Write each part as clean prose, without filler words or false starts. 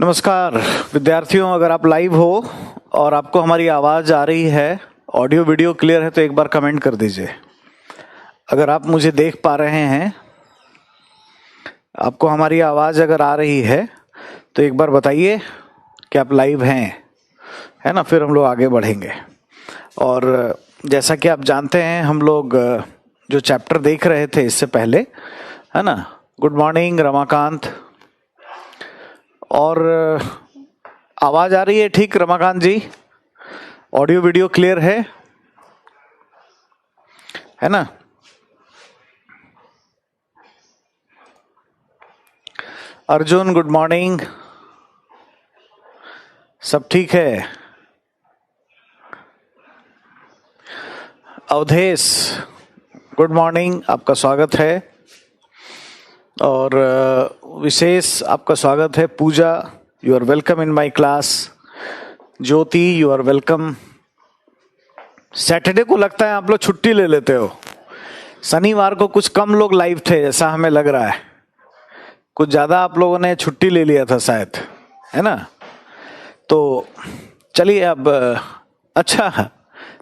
नमस्कार विद्यार्थियों, अगर आप लाइव हो और आपको हमारी आवाज़ आ रही है, ऑडियो वीडियो क्लियर है तो एक बार कमेंट कर दीजिए। अगर आप मुझे देख पा रहे हैं, आपको हमारी आवाज़ अगर आ रही है तो एक बार बताइए कि आप लाइव हैं, है ना। फिर हम लोग आगे बढ़ेंगे। और जैसा कि आप जानते हैं, हम लोग जो चैप्टर देख रहे थे इससे पहले, है ना। Good morning Ramakant. और आवाज़ आ रही है ठीक रमाकांत जी? ऑडियो वीडियो क्लियर है ना? अर्जुन गुड मॉर्निंग, सब ठीक है? अवधेश गुड मॉर्निंग, आपका स्वागत है। और विशेष आपका स्वागत है। Pooja you are welcome in my class. Jyoti you are welcome. Saturday को लगता है आप लोग छुट्टी ले लेते हो। शनिवार को कुछ कम लोग लाइव थे ऐसा हमें लग रहा है, कुछ ज़्यादा आप लोगों ने छुट्टी ले लिया था शायद, है ना। तो चलिए अब अच्छा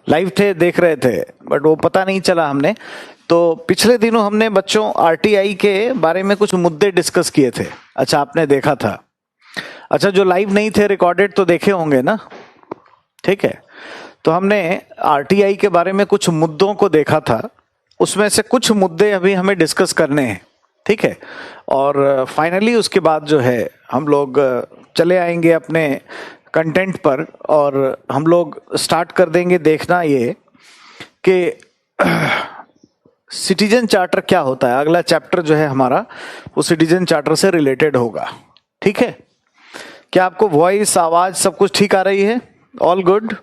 लाइव थे, देख रहे थे, बट वो पता नहीं चला हमने। तो पिछले दिनों हमने बच्चों आरटीआई के बारे में कुछ मुद्दे डिस्कस किए थे। अच्छा, आपने देखा था? अच्छा, जो लाइव नहीं थे रिकॉर्डेड तो देखे होंगे ना, ठीक है। तो हमने आरटीआई के बारे में कुछ मुद्दों को देखा था, उसमें से कुछ मुद्दे अभी हमें डिस्कस करने हैं, ठीक है। और फाइनली उसके बाद जो है हम लोग चले आएंगे अपने कंटेंट पर, और हम लोग स्टार्ट कर देंगे देखना ये कि सिटीजन चार्टर क्या होता है। अगला चैप्टर जो है हमारा वो सिटीजन चार्टर से रिलेटेड होगा, ठीक है। क्या आपको वॉइस, आवाज सब कुछ ठीक आ रही है? All good?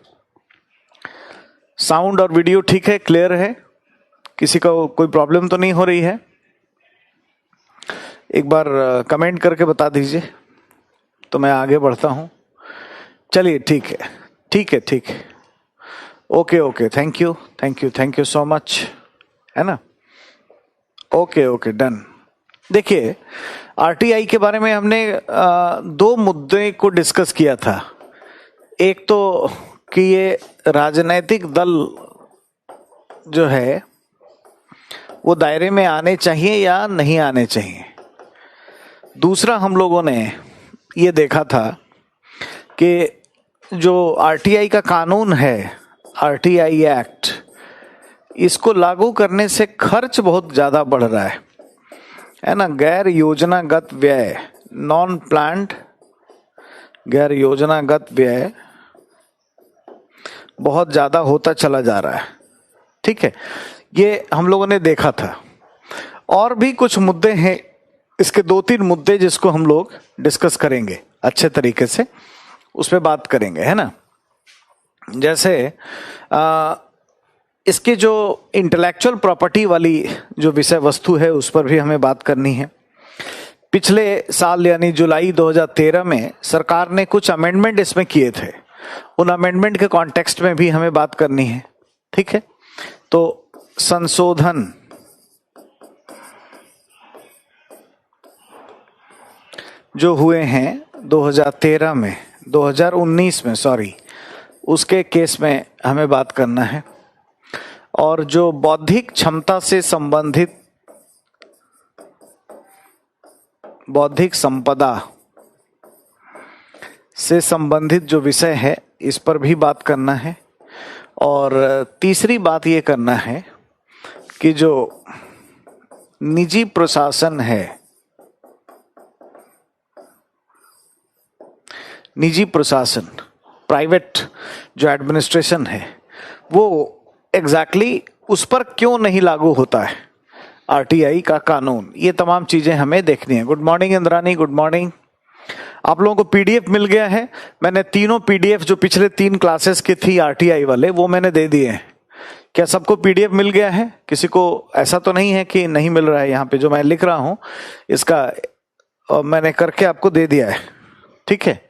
साउंड और वीडियो ठीक है, क्लियर है? किसी का कोई प्रॉब्लम तो नहीं हो रही है? एक बार कमेंट करके बता दीजिए तो मैं आगे बढ़ता हूं। चलिए ठीक है, ठीक है, ठीक है। Okay okay, thank you, thank you, thank you so much, है ना। Okay okay, done. देखिए, आरटीआई के बारे में हमने दो मुद्दे को डिस्कस किया था। एक तो कि ये राजनीतिक दल जो है वो दायरे में आने चाहिए या नहीं आने चाहिए। दूसरा हम लोगों ने ये देखा था कि जो आरटीआई का कानून है, आरटीआई एक्ट, इसको लागू करने से खर्च बहुत ज़्यादा बढ़ रहा है ना। गैर योजनागत व्यय, नॉन प्लान्ड, गैर योजनागत व्यय बहुत ज़्यादा होता चला जा रहा है, ठीक है। ये हम लोगों ने देखा था। और भी कुछ मुद्दे हैं, इसके 2-3 मुद्दे जिसको हम लोग डिस्कस करेंगे अच्छे तरीके से, उस पर बात करेंगे, है ना। जैसे इसके जो इंटेलेक्चुअल प्रॉपर्टी वाली जो विषय वस्तु है उस पर भी हमें बात करनी है। पिछले साल यानी जुलाई 2013 में सरकार ने कुछ अमेंडमेंट इसमें किए थे, उन अमेंडमेंट के कॉन्टेक्स्ट में भी हमें बात करनी है, ठीक है। तो संशोधन जो हुए हैं 2013 में, 2019 में सॉरी, उसके केस में हमें बात करना है। और जो बौद्धिक क्षमता से संबंधित, बौद्धिक संपदा से संबंधित जो विषय है इस पर भी बात करना है। और तीसरी बात ये करना है कि जो निजी प्रशासन है, निजी प्रशासन, प्राइवेट जो एडमिनिस्ट्रेशन है, वो एग्जैक्टली उस पर क्यों नहीं लागू होता है आरटीआई का कानून। ये तमाम चीजें हमें देखनी है। Good morning Indrani, good morning. आप लोगों को पीडीएफ मिल गया है। मैंने तीनों पीडीएफ जो पिछले 3 क्लासेस की थी आरटीआई वाले, वो मैंने दे दिए हैं। क्या सबको पीडीएफ मिल गया है? किसी को ऐसा तो नहीं है कि नहीं मिल रहा है? यहाँ पे जो मैं लिख रहा हूं इसका मैंने करके आपको दे दिया है, ठीक है।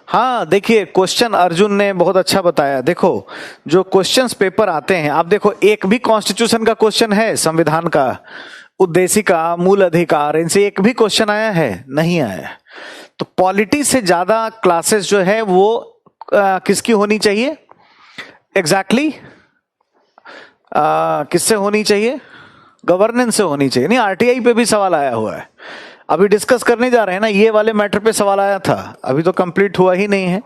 हाँ, देखिए क्वेश्चन अर्जुन ने बहुत अच्छा बताया। देखो जो क्वेश्चंस पेपर आते हैं, आप देखो एक भी कॉन्स्टिट्यूशन का क्वेश्चन है, संविधान का उद्देशिका, मूल अधिकार, इनसे एक भी क्वेश्चन आया है? नहीं आया है। तो पॉलिटी से ज्यादा क्लासेस जो है वो किसकी होनी चाहिए? एग्जैक्टली किससे होनी चाहिए? गवर्नेंस से होनी चाहिए। नहीं, आरटीआई पे भी सवाल आया हुआ है, अभी डिस्कस करने जा रहे हैं ना, ये वाले मैटर पे सवाल आया था, अभी तो कंप्लीट हुआ ही नहीं है।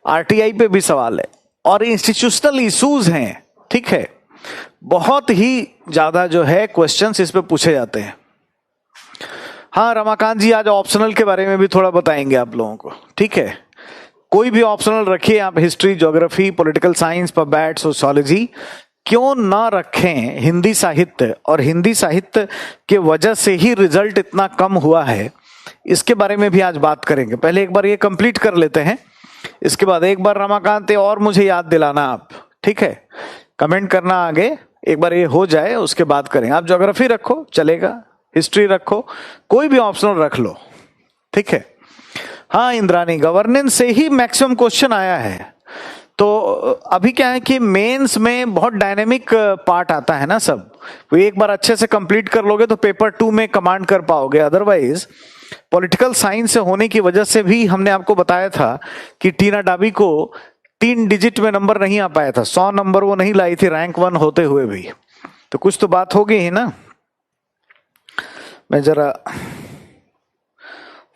आरटीआई पे भी सवाल है और इंस्टीट्यूशनल इश्यूज हैं, ठीक है, बहुत ही ज्यादा जो है क्वेश्चंस इस पे पूछे जाते हैं। हाँ रमाकांत जी, आज ऑप्शनल के बारे में भी थोड़ा बताएंगे आप लोगों को, ठीक है। कोई भी ऑप्शनल रखिए आप, हिस्ट्री, ज्योग्राफी, पॉलिटिकल साइंस, पबैट, सोशियोलॉजी, क्यों ना रखें हिंदी साहित्य। और हिंदी साहित्य के वजह से ही रिजल्ट इतना कम हुआ है, इसके बारे में भी आज बात करेंगे। पहले एक बार ये कंप्लीट कर लेते हैं, इसके बाद एक बार रमाकांत और मुझे याद दिलाना आप, ठीक है, कमेंट करना आगे, एक बार ये हो जाए उसके बाद करेंगे। आप ज्योग्राफी रखो चलेगा, हिस्ट्री रखो, कोई भी ऑप्शनल रख लो, ठीक है। हाँ इंद्रानी, गवर्नेंस से ही मैक्सिमम क्वेश्चन आया है। तो अभी क्या है कि मेंस में बहुत डायनेमिक पार्ट आता है ना सब, वो एक बार अच्छे से कंप्लीट कर लोगे तो पेपर 2 में कमांड कर पाओगे। अदरवाइज पॉलिटिकल साइंस से होने की वजह से भी हमने आपको बताया था कि टीना डाबी को 3 डिजिट में नंबर नहीं आ पाया था, 100 नंबर वो नहीं लाई थी रैंक 1 होते हुए भी, तो कुछ तो बात हो गई है ना। मैं जरा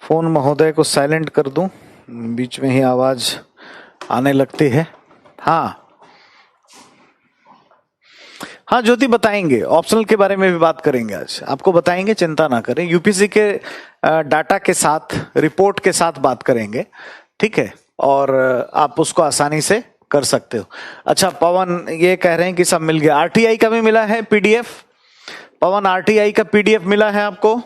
फोन महोदय को साइलेंट कर दूं, बीच में ही आवाज आने लगती है। हाँ हाँ ज्योति, बताएंगे ऑप्शनल के बारे में भी बात करेंगे आज, आपको बताएंगे, चिंता ना करें। यूपीएससी के डाटा के साथ, रिपोर्ट के साथ बात करेंगे, ठीक है, और आप उसको आसानी से कर सकते हो। अच्छा पवन ये कह रहे हैं कि सब मिल गया, आरटीआई का भी मिला है पीडीएफ। पवन आरटीआई का पीडीएफ मिला है आपको?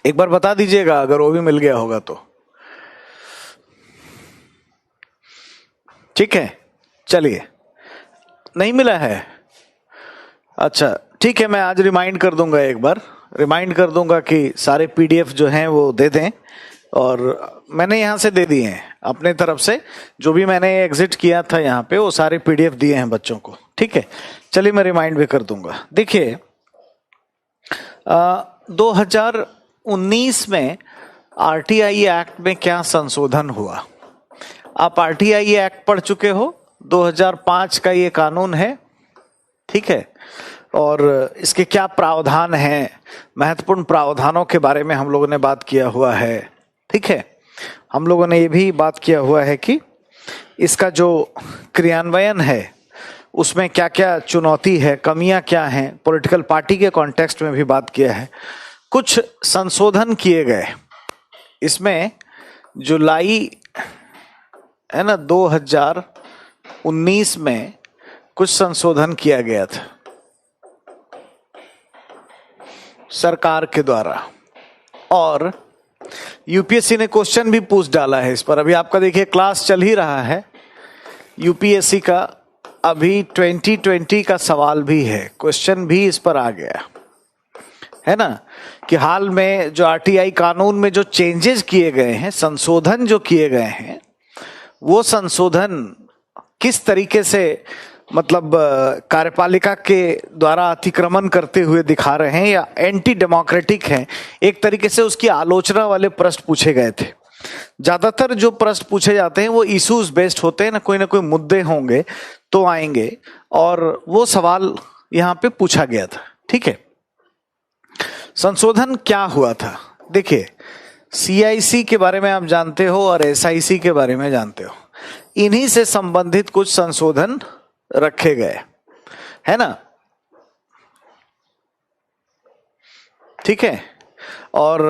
एक बार बता दीजिएगा अगर वो भी मिल गया होगा तो, ठीक है। चलिए, नहीं मिला है, अच्छा ठीक है, मैं आज रिमाइंड कर दूंगा, एक बार रिमाइंड कर दूंगा कि सारे पीडीएफ जो हैं वो दे दें। और मैंने यहाँ से दे दिए हैं अपने तरफ से, जो भी मैंने एग्जिट किया था यहाँ पे वो सारे पीडीएफ दिए हैं बच्चों को, ठीक है। चलिए मैं रिमाइंड भी कर दूंगा। देखिए 2019 में आरटीआई एक्ट में क्या संशोधन हुआ। आप आरटीआई एक्ट पढ़ चुके हो, 2005 का ये कानून है, ठीक है, और इसके क्या प्रावधान हैं, महत्वपूर्ण प्रावधानों के बारे में हम लोगों ने बात किया हुआ है, ठीक है। हम लोगों ने ये भी बात किया हुआ है कि इसका जो क्रियान्वयन है उसमें क्या क्या चुनौती है, कमियां क्या हैं, पॉलिटिकल पार्टी के कॉन्टेक्स्ट में भी बात किया है। कुछ संशोधन किए गए इसमें, जुलाई है ना 2019 में कुछ संशोधन किया गया था सरकार के द्वारा, और यूपीएससी ने क्वेश्चन भी पूछ डाला है इस पर। अभी आपका देखिए क्लास चल ही रहा है यूपीएससी का, अभी 2020 का सवाल भी है, क्वेश्चन भी इस पर आ गया है ना, कि हाल में जो आरटीआई कानून में जो चेंजेस किए गए हैं, संशोधन जो किए गए हैं, वो संशोधन किस तरीके से मतलब कार्यपालिका के द्वारा अतिक्रमण करते हुए दिखा रहे हैं या एंटी डेमोक्रेटिक हैं, एक तरीके से उसकी आलोचना वाले प्रश्न पूछे गए थे। ज्यादातर जो प्रश्न पूछे जाते हैं वो इश्यूज बेस्ड होते हैं ना कोई मुद्दे होंगे तो आएंगे, और वो सवाल यहाँ पे पूछा गया था, ठीक है। संशोधन क्या हुआ था, देखिए सीआईसी के बारे में आप जानते हो और एसआईसी के बारे में जानते हो, इन्हीं से संबंधित कुछ संशोधन रखे गए, है ना, ठीक है। और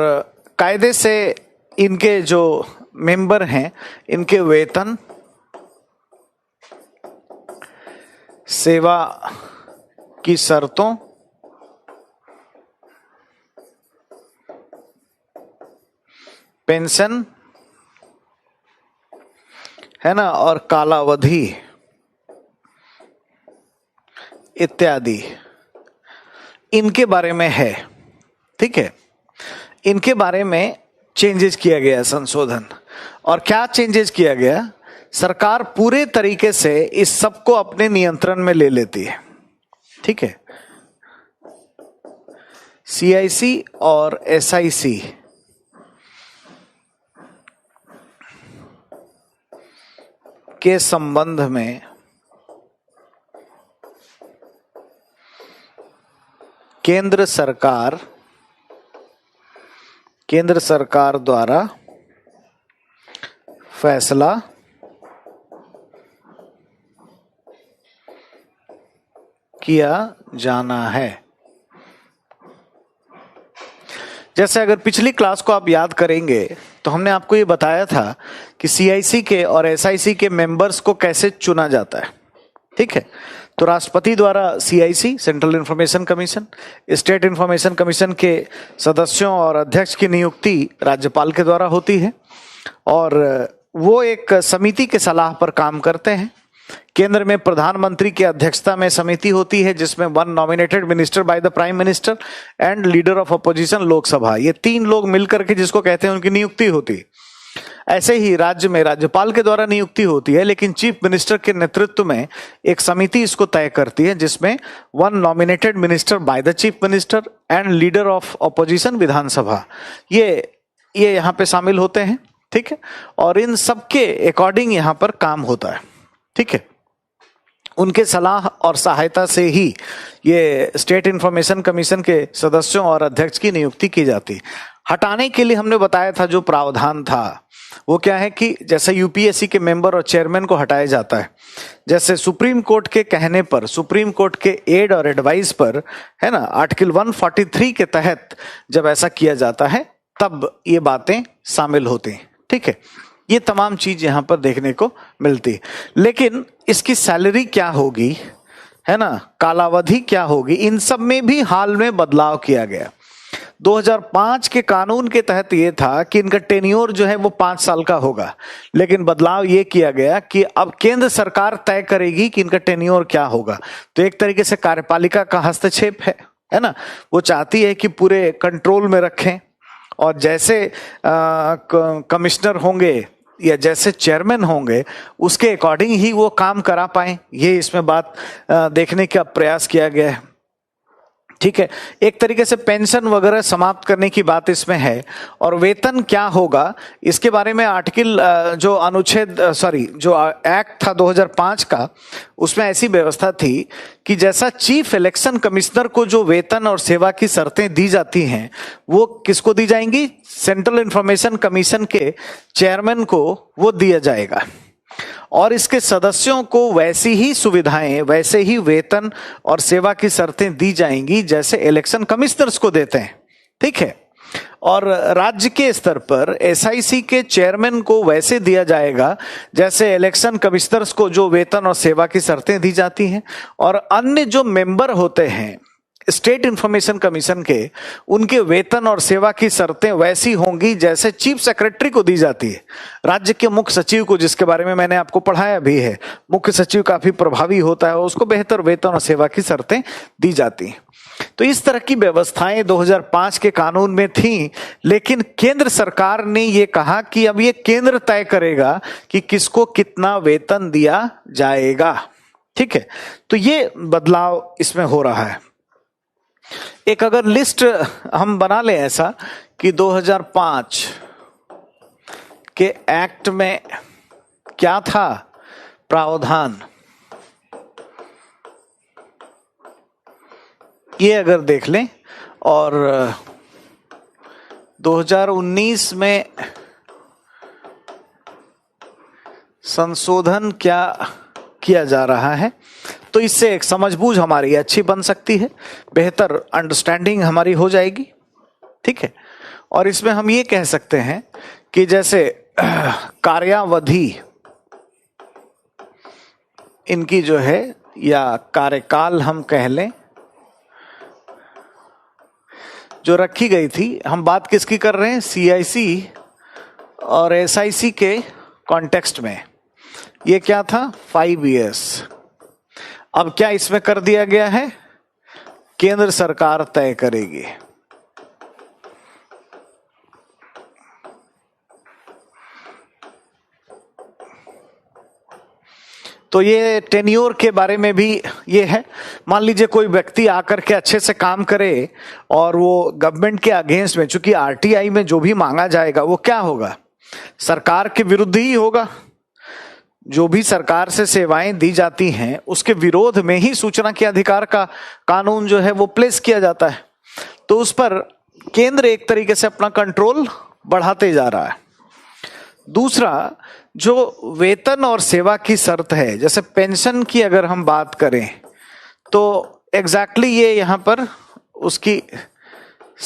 कायदे से इनके जो मेंबर हैं, इनके वेतन, सेवा की शर्तों, पेंशन, है ना, और कालावधि इत्यादि इनके बारे में है, ठीक है। इनके बारे में चेंजेस किया गया, संशोधन। और क्या चेंजेस किया गया? सरकार पूरे तरीके से इस सब को अपने नियंत्रण में ले लेती है, ठीक है। सीआईसी और एसआईसी के संबंध में केंद्र सरकार द्वारा फैसला किया जाना है। जैसे अगर पिछली क्लास को आप याद करेंगे तो हमने आपको ये बताया था कि सीआईसी के और एसआईसी के मेंबर्स को कैसे चुना जाता है, ठीक है। तो राष्ट्रपति द्वारा CIC, central information commission, state information commission के सदस्यों और अध्यक्ष की नियुक्ति राज्यपाल के द्वारा होती है और वो एक समिति के सलाह पर काम करते हैं। केंद्र में प्रधानमंत्री की अध्यक्षता में समिति होती है जिसमें one nominated minister by the prime minister and leader of opposition Lok Sabha, ये 3 लोग मिलकर के जिसको कहते हैं उनकी नियुक्ति होती है। ऐसे ही राज्य में राज्यपाल के द्वारा नियुक्ति होती है, लेकिन चीफ मिनिस्टर के नेतृत्व में एक समिति इसको तय करती है जिसमें one nominated minister by the chief minister and leader of opposition Vidhan Sabha ये यहाँ पे शामिल होते हैं, ठीक है। और इन सबके अकॉर्डिंग यहाँ पर काम होता है, ठीक है। उनके सलाह और सहायता से ही ये स्टेट इंफॉर्मेशन कमीशन के सदस्यों और अध्यक्ष की नियुक्ति की जाती। हटाने के लिए हमने बताया था जो प्रावधान था वो क्या है कि जैसे यूपीएससी के मेंबर और चेयरमैन को हटाया जाता है, जैसे सुप्रीम कोर्ट के कहने पर, सुप्रीम कोर्ट के एड और एडवाइस पर, है ना, आर्टिकल 143 के तहत जब ऐसा किया जाता है तब ये बातें शामिल होती हैं, ठीक है। ये तमाम चीज यहां पर देखने को मिलती है। लेकिन इसकी सैलरी क्या होगी, है ना, कालावधि क्या होगी, इन सब में भी हाल में बदलाव किया गया। 2005 के कानून के तहत ये था कि इनका टेन्योर जो है वो 5 साल का होगा, लेकिन बदलाव ये किया गया कि अब केंद्र सरकार तय करेगी कि इनका टेन्योर क्या होगा। तो एक तरीके से कार्यपालिका का हस्तक्षेप है ना। वो चाहती है कि पूरे कंट्रोल में रखें और जैसे कमिश्नर होंगे या जैसे चेयरमैन होंगे उसके अकॉर्डिंग ही वो काम करा पाए, ये इसमें बात देखने का प्रयास किया गया है, ठीक है। एक तरीके से पेंशन वगैरह समाप्त करने की बात इसमें है। और वेतन क्या होगा इसके बारे में आर्टिकल जो एक्ट था 2005 का, उसमें ऐसी व्यवस्था थी कि जैसा चीफ इलेक्शन कमिश्नर को जो वेतन और सेवा की शर्तें दी जाती हैं वो किसको दी जाएंगी? सेंट्रल इंफॉर्मेशन कमीशन के चेयरमैन को वो दिया जाएगा और इसके सदस्यों को वैसी ही सुविधाएं, वैसे ही वेतन और सेवा की शर्तें दी जाएंगी जैसे इलेक्शन कमिश्नर्स को देते हैं, ठीक है। और राज्य के स्तर पर एसआईसी के चेयरमैन को वैसे दिया जाएगा जैसे इलेक्शन कमिश्नर्स को जो वेतन और सेवा की शर्तें दी जाती हैं। और अन्य जो मेंबर होते हैं स्टेट इंफॉर्मेशन कमीशन के, उनके वेतन और सेवा की शर्तें वैसी होंगी जैसे चीफ सेक्रेटरी को दी जाती है, राज्य के मुख्य सचिव को, जिसके बारे में मैंने आपको पढ़ाया भी है। मुख्य सचिव काफी प्रभावी होता है, उसको बेहतर वेतन और सेवा की शर्तें दी जाती हैं। तो इस तरह की व्यवस्थाएं 2005 के कानून में थी, लेकिन केंद्र सरकार ने ये कहा कि अब ये केंद्र तय करेगा कि किसको कितना वेतन दिया जाएगा, ठीक है। तो ये बदलाव इसमें हो रहा है। एक अगर लिस्ट हम बना लें ऐसा कि 2005 के एक्ट में क्या था प्रावधान, ये अगर देख लें, और 2019 में संशोधन क्या किया जा रहा है, तो इससे एक समझबूझ हमारी अच्छी बन सकती है, बेहतर अंडरस्टैंडिंग हमारी हो जाएगी, ठीक है। और इसमें हम ये कह सकते हैं कि जैसे कार्यावधि इनकी जो है या कार्यकाल हम कह लें जो रखी गई थी, हम बात किसकी कर रहे हैं? सीआईसी और एसआईसी के कॉन्टेक्स्ट में। ये क्या था? 5 इयर्स। अब क्या इसमें कर दिया गया है? केंद्र सरकार तय करेगी। तो ये टेन्योर के बारे में भी ये है। मान लीजिए कोई व्यक्ति आकर के अच्छे से काम करे और वो गवर्नमेंट के अगेंस्ट में, चूंकि आरटीआई में जो भी मांगा जाएगा वो क्या होगा, सरकार के विरुद्ध ही होगा। जो भी सरकार से सेवाएं दी जाती हैं उसके विरोध में ही सूचना के अधिकार का कानून जो है वो प्लेस किया जाता है। तो उस पर केंद्र एक तरीके से अपना कंट्रोल बढ़ाते जा रहा है। दूसरा, जो वेतन और सेवा की शर्त है, जैसे पेंशन की अगर हम बात करें तो एग्जैक्टली ये यहां पर उसकी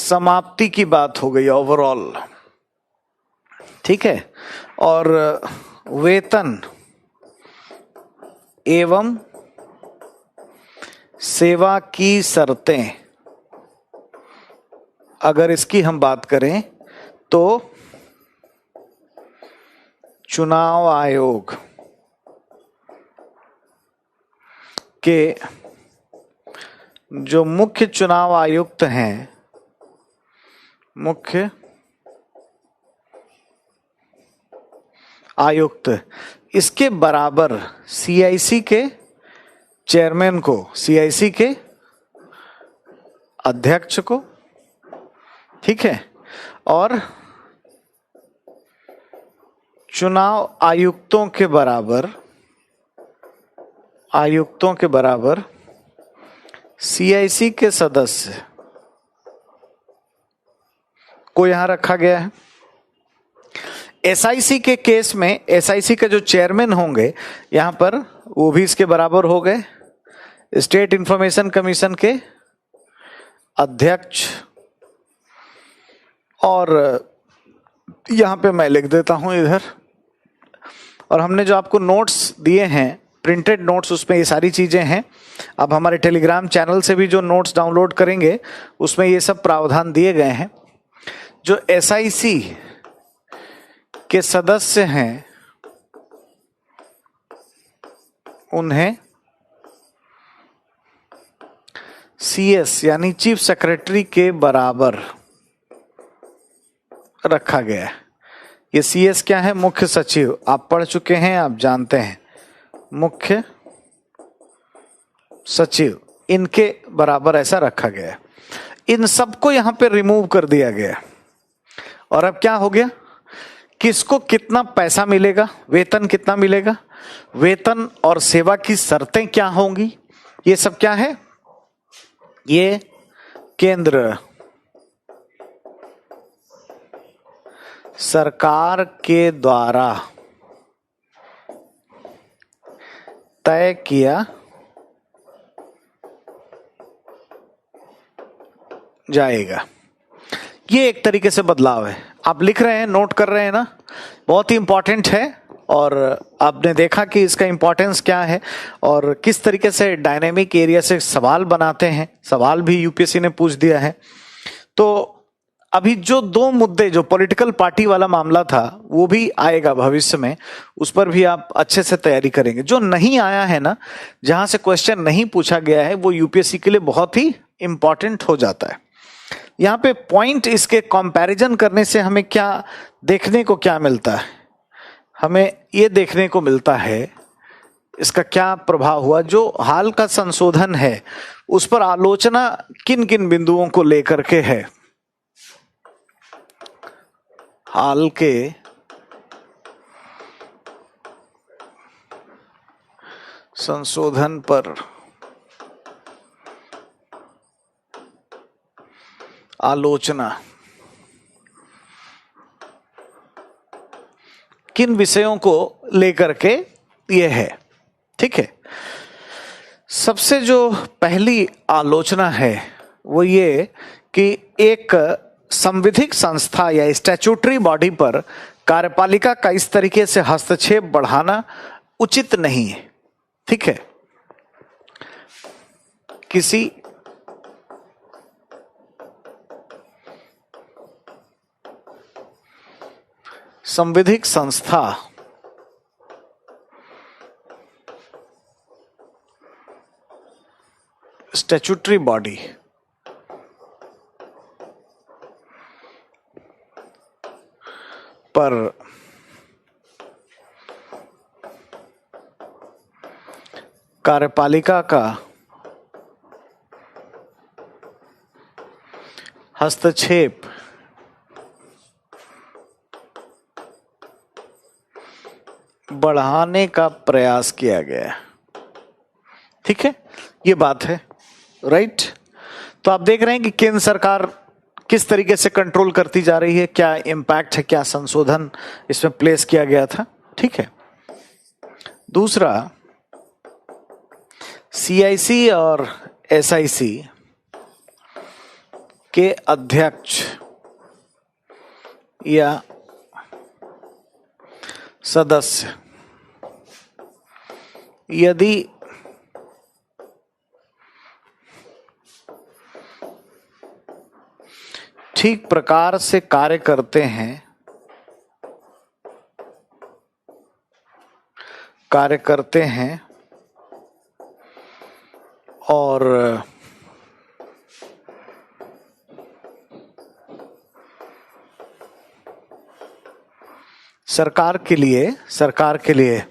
समाप्ति की बात हो गई ओवरऑल, ठीक है। और वेतन एवं सेवा की शर्तें अगर इसकी हम बात करें तो चुनाव आयोग के जो मुख्य चुनाव आयुक्त हैं, मुख्य आयुक्त, इसके बराबर सीआईसी के चेयरमैन को, सीआईसी के अध्यक्ष को, ठीक है, और चुनाव आयुक्तों के बराबर सीआईसी के सदस्य को यहां रखा गया है। एसआईसी के केस में एसआईसी के जो चेयरमैन होंगे यहां पर वो भी इसके बराबर हो गए, स्टेट इंफॉर्मेशन कमीशन के अध्यक्ष। और यहां पे मैं लिख देता हूं इधर, और हमने जो आपको नोट्स दिए हैं, प्रिंटेड नोट्स, उसमें ये सारी चीजें हैं। अब हमारे टेलीग्राम चैनल से भी जो नोट्स डाउनलोड करेंगे उसमें ये सब प्रावधान दिए गए हैं। जो एसआईसी के सदस्य हैं उन्हें सीएस यानी चीफ सेक्रेटरी के बराबर रखा गया है। ये सीएस क्या है? मुख्य सचिव। आप पढ़ चुके हैं, आप जानते हैं, मुख्य सचिव, इनके बराबर ऐसा रखा गया है। इन सबको यहां पे रिमूव कर दिया गया। और अब क्या हो गया, किसको कितना पैसा मिलेगा, वेतन कितना मिलेगा, वेतन और सेवा की शर्तें क्या होंगी, ये सब क्या है, ये केंद्र सरकार के द्वारा तय किया जाएगा। ये एक तरीके से बदलाव है। आप लिख रहे हैं, नोट कर रहे हैं ना, बहुत ही इंपॉर्टेंट है। और आपने देखा कि इसका इंपॉर्टेंस क्या है और किस तरीके से डायनेमिक एरिया से सवाल बनाते हैं। सवाल भी यूपीएससी ने पूछ दिया है। तो अभी जो दो मुद्दे, जो पॉलिटिकल पार्टी वाला मामला था वो भी आएगा भविष्य में, उस पर भी आप अच्छे से तैयारी करेंगे। जो नहीं आया है ना, जहां से क्वेश्चन नहीं पूछा गया है, वो यूपीएससी के लिए बहुत ही इंपॉर्टेंट हो जाता है। यहाँ पे पॉइंट, इसके कंपैरिजन करने से हमें क्या देखने को क्या मिलता है, हमें ये देखने को मिलता है इसका क्या प्रभाव हुआ। जो हाल का संशोधन है उस पर आलोचना किन किन बिंदुओं को लेकर के है। हाल के संशोधन पर आलोचना किन विषयों को लेकर के ये है, ठीक है। सबसे जो पहली आलोचना है वो ये कि एक संविधिक संस्था या स्टैट्यूटरी बॉडी पर कार्यपालिका का इस तरीके से हस्तक्षेप बढ़ाना उचित नहीं है, ठीक है। किसी संविधिक संस्था स्टैट्यूटरी बॉडी पर कार्यपालिका का हस्तक्षेप बढ़ाने का प्रयास किया गया। ठीक है, ये बात है, राइट। तो आप देख रहे हैं कि केंद्र सरकार किस तरीके से कंट्रोल करती जा रही है, क्या इम्पैक्ट है, क्या संशोधन इसमें प्लेस किया गया था। ठीक है। दूसरा, सीआईसी और एसआईसी के अध्यक्ष या सदस्य यदि ठीक प्रकार से कार्य करते हैं और सरकार के लिए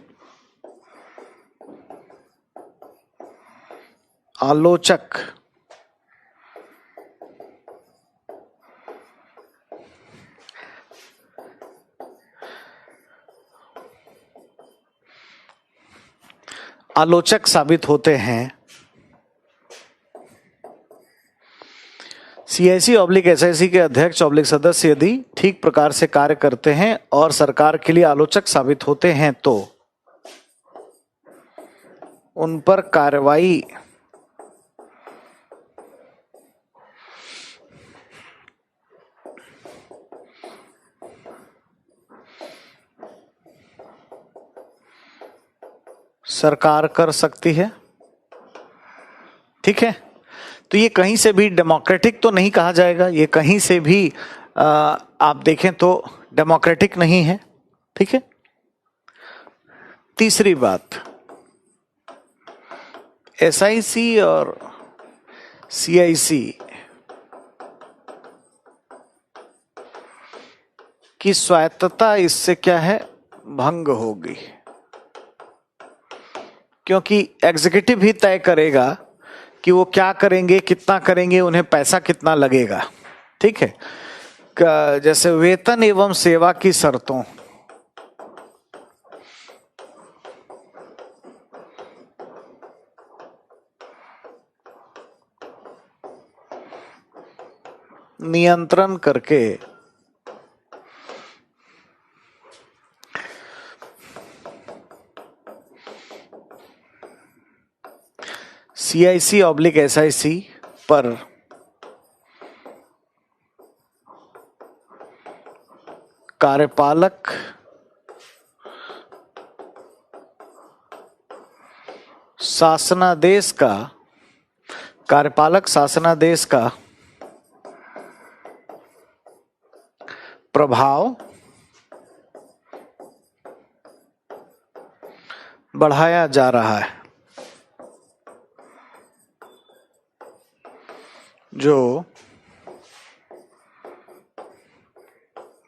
आलोचक साबित होते हैं, सीआईसी ऑब्लिक एसआईसी के अध्यक्ष ऑब्लिक सदस्य यदि ठीक प्रकार से कार्य करते हैं और सरकार के लिए आलोचक साबित होते हैं तो उन पर कार्रवाई सरकार कर सकती है। ठीक है, तो ये कहीं से भी डेमोक्रेटिक तो नहीं कहा जाएगा, ये कहीं से भी आप देखें तो डेमोक्रेटिक नहीं है। ठीक है। तीसरी बात, एसआईसी और सीआईसी की स्वायत्तता इससे क्या है, भंग होगी, क्योंकि एग्जीक्यूटिव ही तय करेगा कि वो क्या करेंगे, कितना करेंगे, उन्हें पैसा कितना लगेगा। ठीक है, जैसे वेतन एवं सेवा की शर्तों, नियंत्रण करके सीआईसी ऑब्लिक एसआईसी पर कार्यपालक शासनादेश का प्रभाव बढ़ाया जा रहा है, जो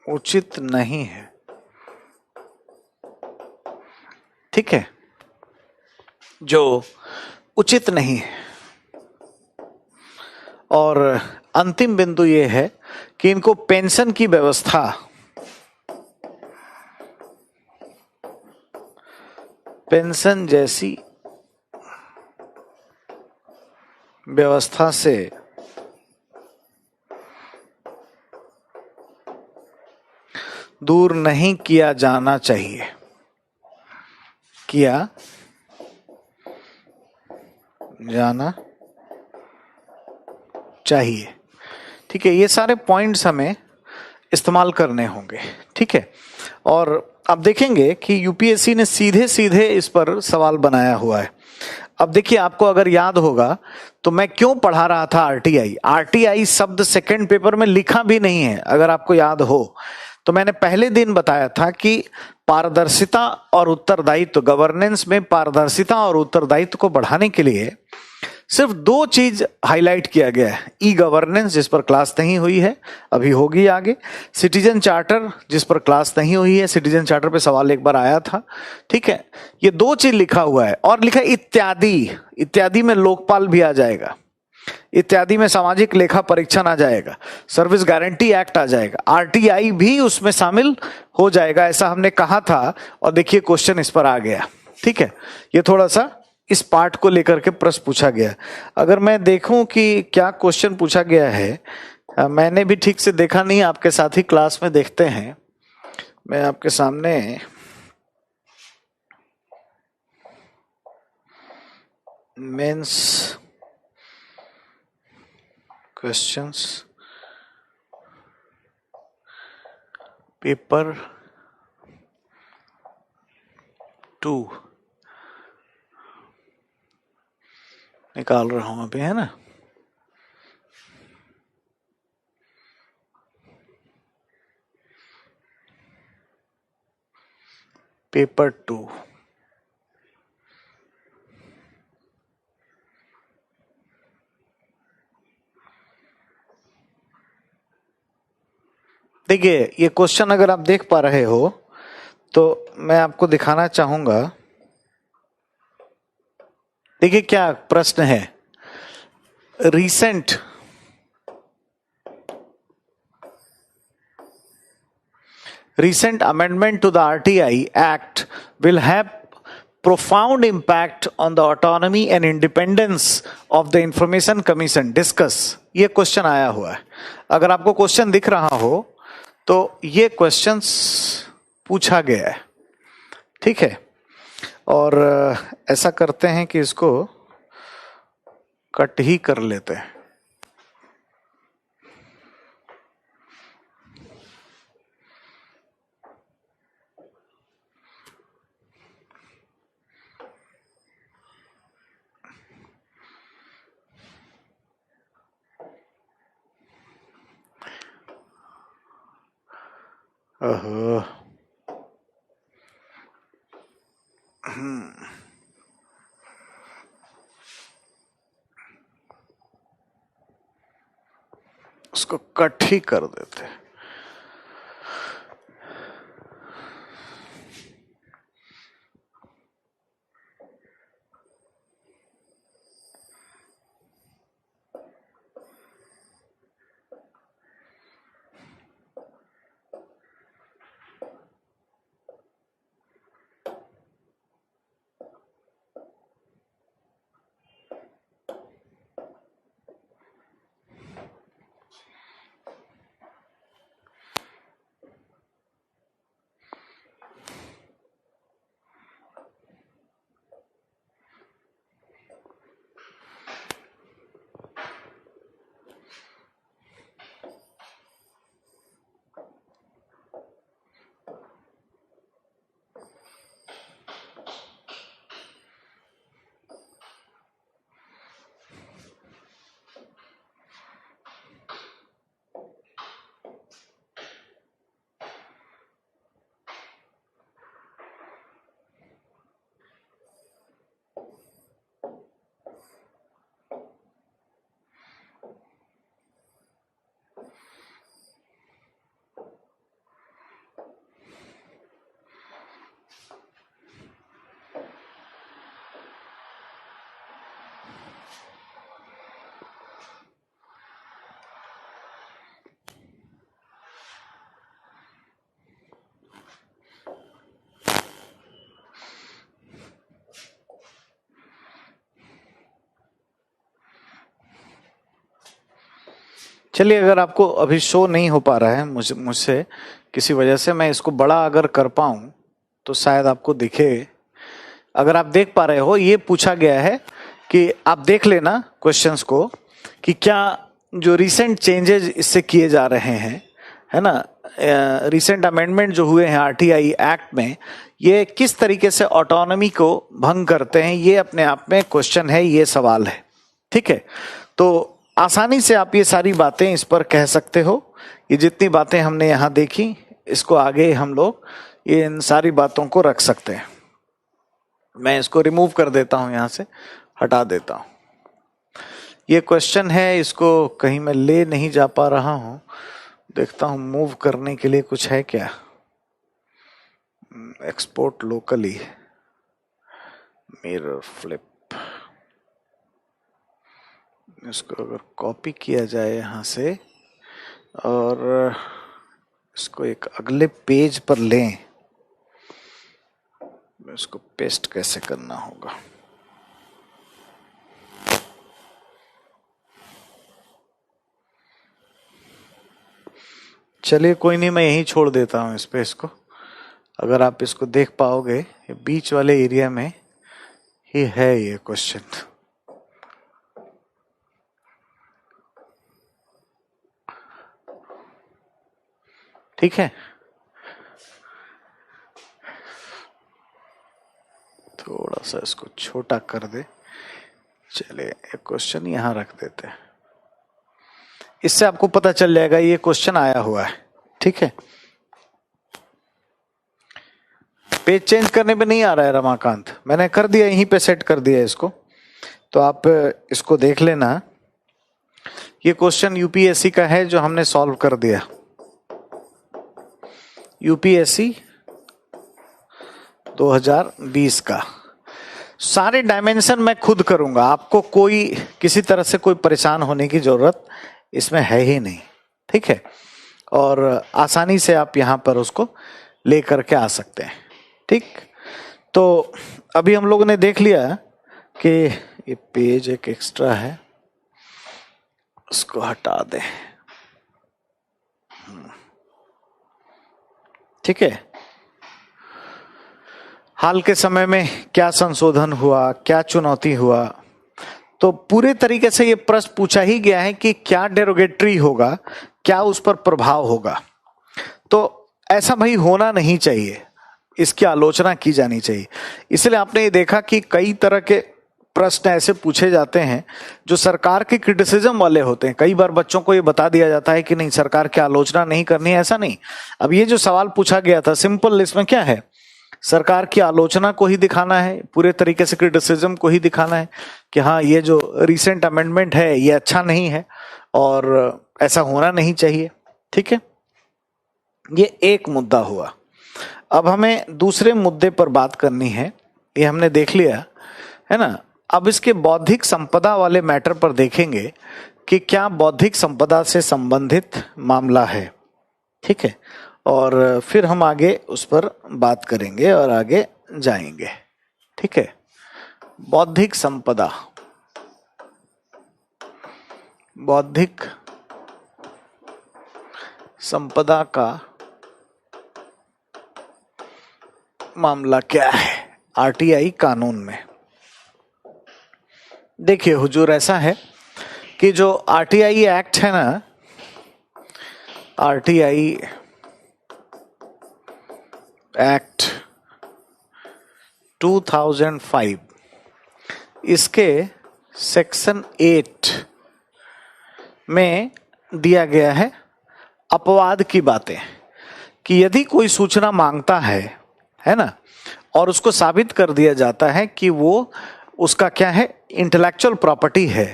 उचित नहीं है। ठीक है, जो उचित नहीं है। और अंतिम बिंदु ये है कि इनको पेंशन की व्यवस्था पेंशन जैसी व्यवस्था से दूर नहीं किया जाना चाहिए, किया जाना चाहिए। ठीक है, ये सारे पॉइंट्स हमें इस्तेमाल करने होंगे। ठीक है, और अब देखेंगे कि यूपीएससी ने सीधे सीधे इस पर सवाल बनाया हुआ है। अब देखिए, आपको अगर याद होगा तो मैं क्यों पढ़ा रहा था आरटीआई शब्द सेकंड पेपर में लिखा भी नहीं है। अगर आपको याद हो तो मैंने पहले दिन बताया था कि पारदर्शिता और उत्तरदायित्व, गवर्नेंस में पारदर्शिता और उत्तरदायित्व को बढ़ाने के लिए सिर्फ दो चीज हाईलाइट किया गया है, ई गवर्नेंस जिस पर क्लास नहीं हुई है, अभी होगी आगे, सिटीजन चार्टर जिस पर क्लास नहीं हुई है, सिटीजन चार्टर पे सवाल एक बार आया था, ठीक है। ये दो चीज लिखा हुआ है और लिखा है इत्यादि, इत्यादि में लोकपाल भी आ जाएगा, इत्यादि में सामाजिक लेखा परीक्षण आ जाएगा, सर्विस गारंटी एक्ट आ जाएगा, आरटीआई भी उसमें शामिल हो जाएगा, ऐसा हमने कहा था। और देखिए क्वेश्चन इस पर आ गया, ठीक है। ये थोड़ा सा इस पार्ट को लेकर के प्रश्न पूछा गया। अगर मैं देखूं कि क्या क्वेश्चन पूछा गया है, मैंने भी ठीक से देखा नहीं, आपके साथ ही क्लास में देखते हैं। मैं आपके सामने मेंस क्वेश्चंस पेपर 2 निकाल रहा हूं अभी, है ना। पेपर 2 देखिए, ये क्वेश्चन अगर आप देख पा रहे हो तो मैं आपको दिखाना चाहूंगा। देखिए क्या प्रश्न है, recent amendment to the RTI Act will have profound impact on the autonomy and independence of the Information Commission. Discuss. ये क्वेश्चन आया हुआ है। अगर आपको क्वेश्चन दिख रहा हो तो ये क्वेश्चंस पूछा गया है, ठीक है। और ऐसा करते हैं कि इसको कट ही कर लेते हैं। उसको कट ही कर देते हैं। चलिए, अगर आपको अभी शो नहीं हो पा रहा है मुझसे किसी वजह से, मैं इसको बड़ा अगर कर पाऊं तो शायद आपको दिखे। अगर आप देख पा रहे हो, ये पूछा गया है कि आप देख लेना क्वेश्चंस को कि क्या जो रिसेंट चेंजेस इससे किए जा रहे हैं, है ना, रिसेंट अमेंडमेंट जो हुए हैं आरटीआई एक्ट में, ये किस तरीके से ऑटोनॉमी को भंग करते हैं। ये अपने आप में क्वेश्चन है, ये सवाल है, ठीक है। तो आसानी से आप ये सारी बातें इस पर कह सकते हो। ये जितनी बातें हमने यहाँ देखी, इसको आगे हम लोग ये इन सारी बातों को रख सकते हैं। मैं इसको रिमूव कर देता हूं, यहां से हटा देता हूं। ये क्वेश्चन है, इसको कहीं मैं ले नहीं जा पा रहा हूं, देखता हूं मूव करने के लिए कुछ है क्या। एक्सपोर्ट लोकली, मिरर फ्लिप, इसको अगर कॉपी किया जाए यहाँ से और इसको एक अगले पेज पर लें, इसको पेस्ट कैसे करना होगा। चलिए कोई नहीं, मैं यहीं छोड़ देता हूं इस पेज को। अगर आप इसको देख पाओगे, ये बीच वाले एरिया में ही है ये क्वेश्चन। ठीक है, थोड़ा सा इसको छोटा कर दे। चलिए एक क्वेश्चन यहां रख देते हैं, इससे आपको पता चल जाएगा ये क्वेश्चन आया हुआ है। ठीक है, पेज चेंज करने पे नहीं आ रहा है रमाकांत, मैंने कर दिया, यहीं पे सेट कर दिया इसको, तो आप इसको देख लेना। ये क्वेश्चन यूपीएससी का है जो हमने सॉल्व कर दिया। यूपीएससी 2020 का सारे डायमेंशन मैं खुद करूंगा, आपको कोई किसी तरह से कोई परेशान होने की जरूरत इसमें है ही नहीं। ठीक है, और आसानी से आप यहां पर उसको लेकर के आ सकते हैं। ठीक, तो अभी हम लोगों ने देख लिया कि ये पेज एक एक्स्ट्रा है, उसको हटा दें। ठीक है, हाल के समय में क्या संशोधन हुआ, क्या चुनौती हुआ, तो पूरे तरीके से ये प्रश्न पूछा ही गया है कि क्या डेरोगेटरी होगा, क्या उस पर प्रभाव होगा। तो ऐसा भाई होना नहीं चाहिए, इसकी आलोचना की जानी चाहिए। इसलिए आपने ये देखा कि कई तरह के प्रश्न ऐसे पूछे जाते हैं जो सरकार के क्रिटिसिज्म वाले होते हैं। कई बार बच्चों को ये बता दिया जाता है कि नहीं, सरकार की आलोचना नहीं करनी है, ऐसा नहीं। अब ये जो सवाल पूछा गया था, सिंपल, इसमें क्या है, सरकार की आलोचना को ही दिखाना है, पूरे तरीके से क्रिटिसिज्म को ही दिखाना है कि हाँ ये जो रिसेंट अमेंडमेंट है ये अच्छा नहीं है और ऐसा होना नहीं चाहिए। ठीक है, ये एक मुद्दा हुआ। अब हमें दूसरे मुद्दे पर बात करनी है, ये हमने देख लिया है ना। अब इसके बौद्धिक संपदा वाले मैटर पर देखेंगे कि क्या बौद्धिक संपदा से संबंधित मामला है। ठीक है, और फिर हम आगे उस पर बात करेंगे और आगे जाएंगे। ठीक है, बौद्धिक संपदा, बौद्धिक संपदा का मामला क्या है आरटीआई कानून में। देखिए हुजूर, ऐसा है कि जो आरटीआई एक्ट है ना, आरटीआई एक्ट 2005, इसके सेक्शन 8 में दिया गया है अपवाद की बातें, कि यदि कोई सूचना मांगता है ना, और उसको साबित कर दिया जाता है कि वो उसका क्या है, इंटेलेक्चुअल प्रॉपर्टी है,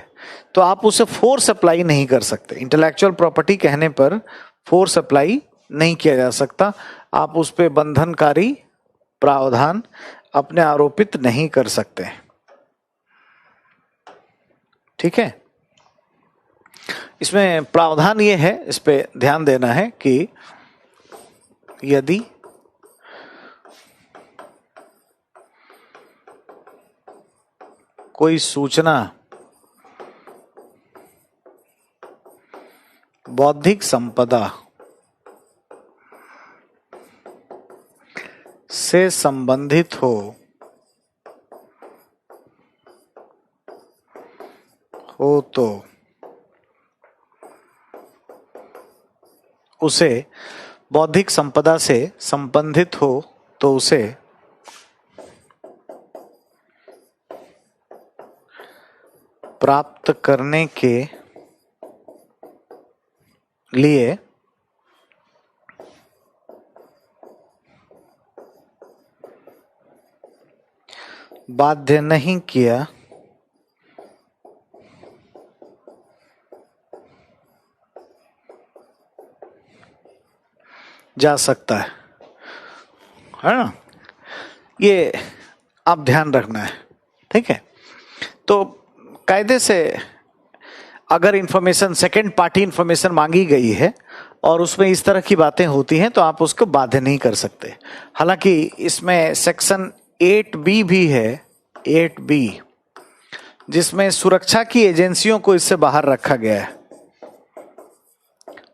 तो आप उसे फोर्स अप्लाई नहीं कर सकते। इंटेलेक्चुअल प्रॉपर्टी कहने पर फोर्स अप्लाई नहीं किया जा सकता, आप उस पर बंधनकारी प्रावधान अपने आरोपित नहीं कर सकते। ठीक है, इसमें प्रावधान ये है, इस पे ध्यान देना है कि यदि कोई सूचना बौद्धिक संपदा से संबंधित हो तो उसे बौद्धिक संपदा से संबंधित हो तो उसे प्राप्त करने के लिए बाध्य नहीं किया जा सकता है ना। ये आप ध्यान रखना है, ठीक है। तो कायदे से अगर इंफॉर्मेशन, सेकंड पार्टी इंफॉर्मेशन मांगी गई है और उसमें इस तरह की बातें होती हैं तो आप उसको बाध्य नहीं कर सकते। हालांकि इसमें सेक्शन 8B भी है, 8B, जिसमें सुरक्षा की एजेंसियों को इससे बाहर रखा गया है।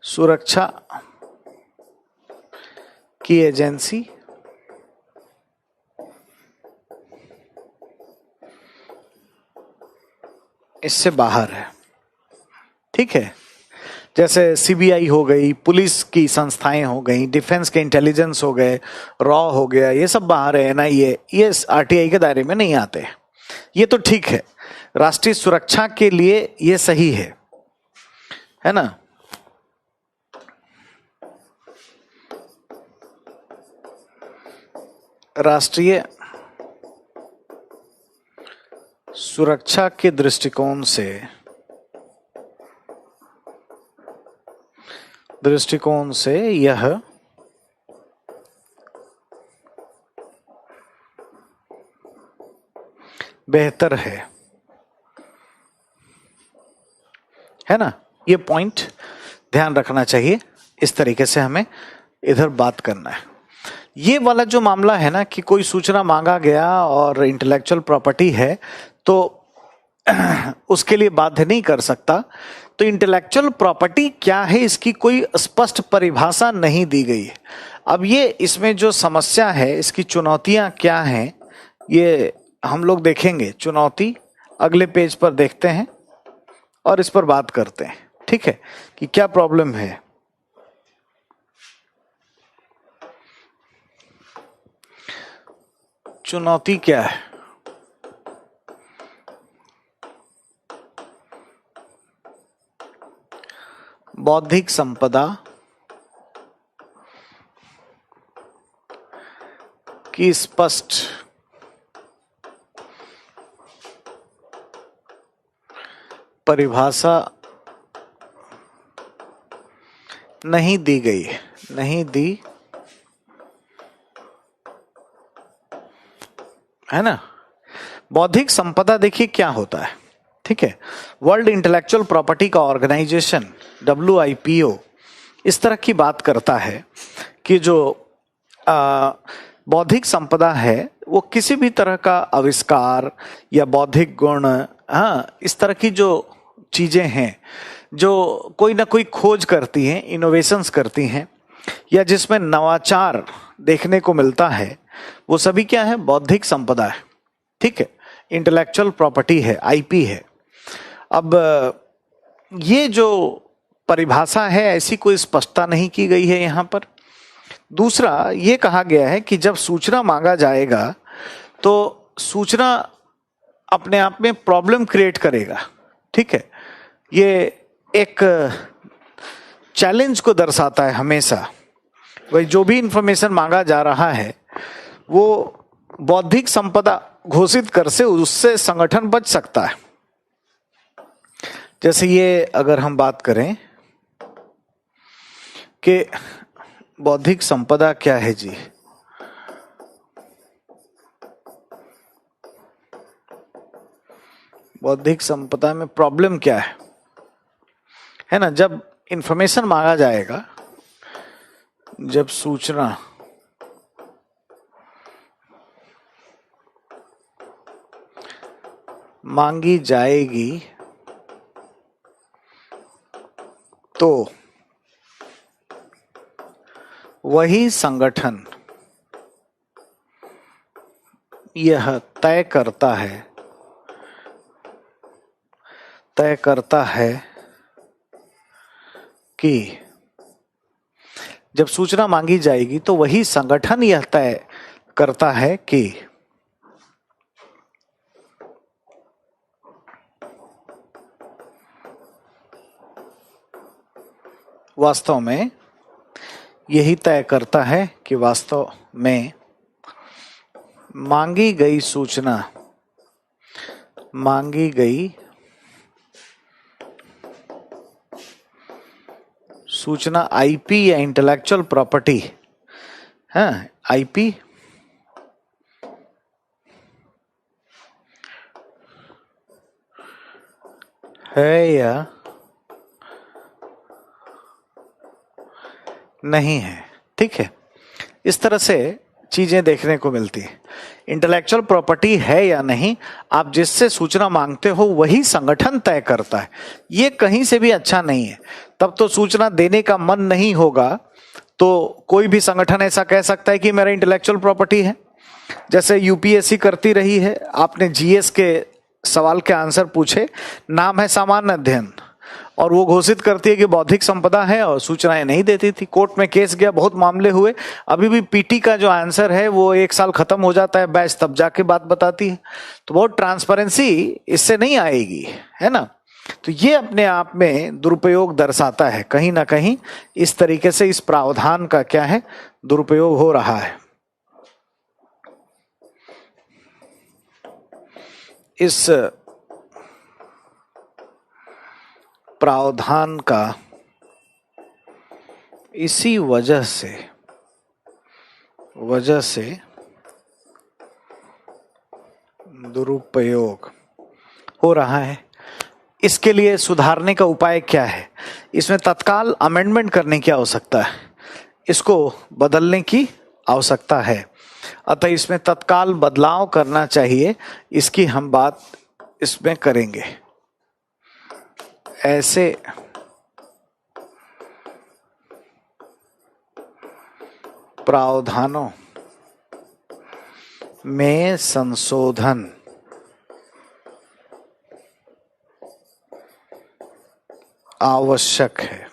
सुरक्षा की एजेंसी इससे बाहर है, ठीक है। जैसे सीबीआई हो गई, पुलिस की संस्थाएं हो गई, डिफेंस के इंटेलिजेंस हो गए, रॉ हो गया, ये सब बाहर है। एनआईए, ये आरटीआई के दायरे में नहीं आते। ये तो ठीक है, राष्ट्रीय सुरक्षा के लिए ये सही है ना। राष्ट्रीय सुरक्षा के दृष्टिकोण से यह बेहतर है ना। ये पॉइंट ध्यान रखना चाहिए। इस तरीके से हमें इधर बात करना है। ये वाला जो मामला है ना कि कोई सूचना मांगा गया और इंटेलेक्चुअल प्रॉपर्टी है तो उसके लिए बाध्य नहीं कर सकता। तो इंटेलेक्चुअल प्रॉपर्टी क्या है, इसकी कोई स्पष्ट परिभाषा नहीं दी गई है। अब ये इसमें जो समस्या है, इसकी चुनौतियां क्या हैं, ये हम लोग देखेंगे। चुनौती अगले पेज पर देखते हैं और इस पर बात करते हैं, ठीक है, कि क्या प्रॉब्लम है। चुनौती क्या है? बौद्धिक संपदा की स्पष्ट परिभाषा नहीं दी गई है, नहीं दी है ना। बौद्धिक संपदा देखिए क्या होता है, ठीक है। वर्ल्ड इंटेलेक्चुअल प्रॉपर्टी का ऑर्गेनाइजेशन WIPO इस तरह की बात करता है कि जो बौद्धिक संपदा है वो किसी भी तरह का आविष्कार या बौद्धिक गुण, हाँ, इस तरह की जो चीजें हैं जो कोई ना कोई खोज करती हैं, इनोवेशंस करती हैं, या जिसमें नवाचार देखने को मिलता है, वो सभी क्या है? बौद्धिक संपदा है, ठीक है। इंटेलेक्चुअल प्रॉपर्टी है, IP है। अब ये जो परिभाषा है ऐसी कोई स्पष्टता नहीं की गई है यहाँ पर। दूसरा ये कहा गया है कि जब सूचना मांगा जाएगा तो सूचना अपने आप में प्रॉब्लम क्रिएट करेगा, ठीक है। ये एक चैलेंज को दर्शाता है हमेशा। वही जो भी इंफॉर्मेशन मांगा जा रहा है वो बौद्धिक संपदा घोषित कर से उससे संगठन बच सकता है। जैसे ये अगर हम बात करें कि बौद्धिक संपदा क्या है जी, बौद्धिक संपदा में प्रॉब्लम क्या है ना। जब इंफॉर्मेशन मांगा जाएगा, जब सूचना मांगी जाएगी तो वही संगठन यह तय करता है कि जब सूचना मांगी जाएगी तो वही संगठन यह तय करता है कि वास्तव में यही तय करता है कि वास्तव में मांगी गई सूचना आईपी या इंटेलेक्चुअल प्रॉपर्टी, हाँ आईपी है या नहीं है। ठीक है, इस तरह से चीजें देखने को मिलती है। इंटेलेक्चुअल प्रॉपर्टी है या नहीं, आप जिससे सूचना मांगते हो वही संगठन तय करता है। ये कहीं से भी अच्छा नहीं है। तब तो सूचना देने का मन नहीं होगा तो कोई भी संगठन ऐसा कह सकता है कि मेरा इंटेलेक्चुअल प्रॉपर्टी है। जैसे यूपीएससी करती रही है, आपने जीएस के सवाल के आंसर पूछे, नाम है सामान्य अध्ययन, और वो घोषित करती है कि बौद्धिक संपदा है और सूचनाएं नहीं देती थी। कोर्ट में केस गया, बहुत मामले हुए। अभी भी पीटी का जो आंसर है वो 1 साल खत्म हो जाता है बैच, तब जाके बात बताती है। तो बहुत ट्रांसपेरेंसी इससे नहीं आएगी, है ना। तो ये अपने आप में दुरुपयोग दर्शाता है, कहीं ना कहीं इस तरीके से इस प्रावधान का क्या है, दुरुपयोग हो रहा है। इस प्रावधान का इसी वजह से दुरुपयोग हो रहा है। इसके लिए सुधारने का उपाय क्या है? इसमें तत्काल अमेंडमेंट करने की आवश्यकता है, इसको बदलने की आवश्यकता है। अतः इसमें तत्काल बदलाव करना चाहिए, इसकी हम बात इसमें करेंगे। ऐसे प्रावधानों में संशोधन आवश्यक है।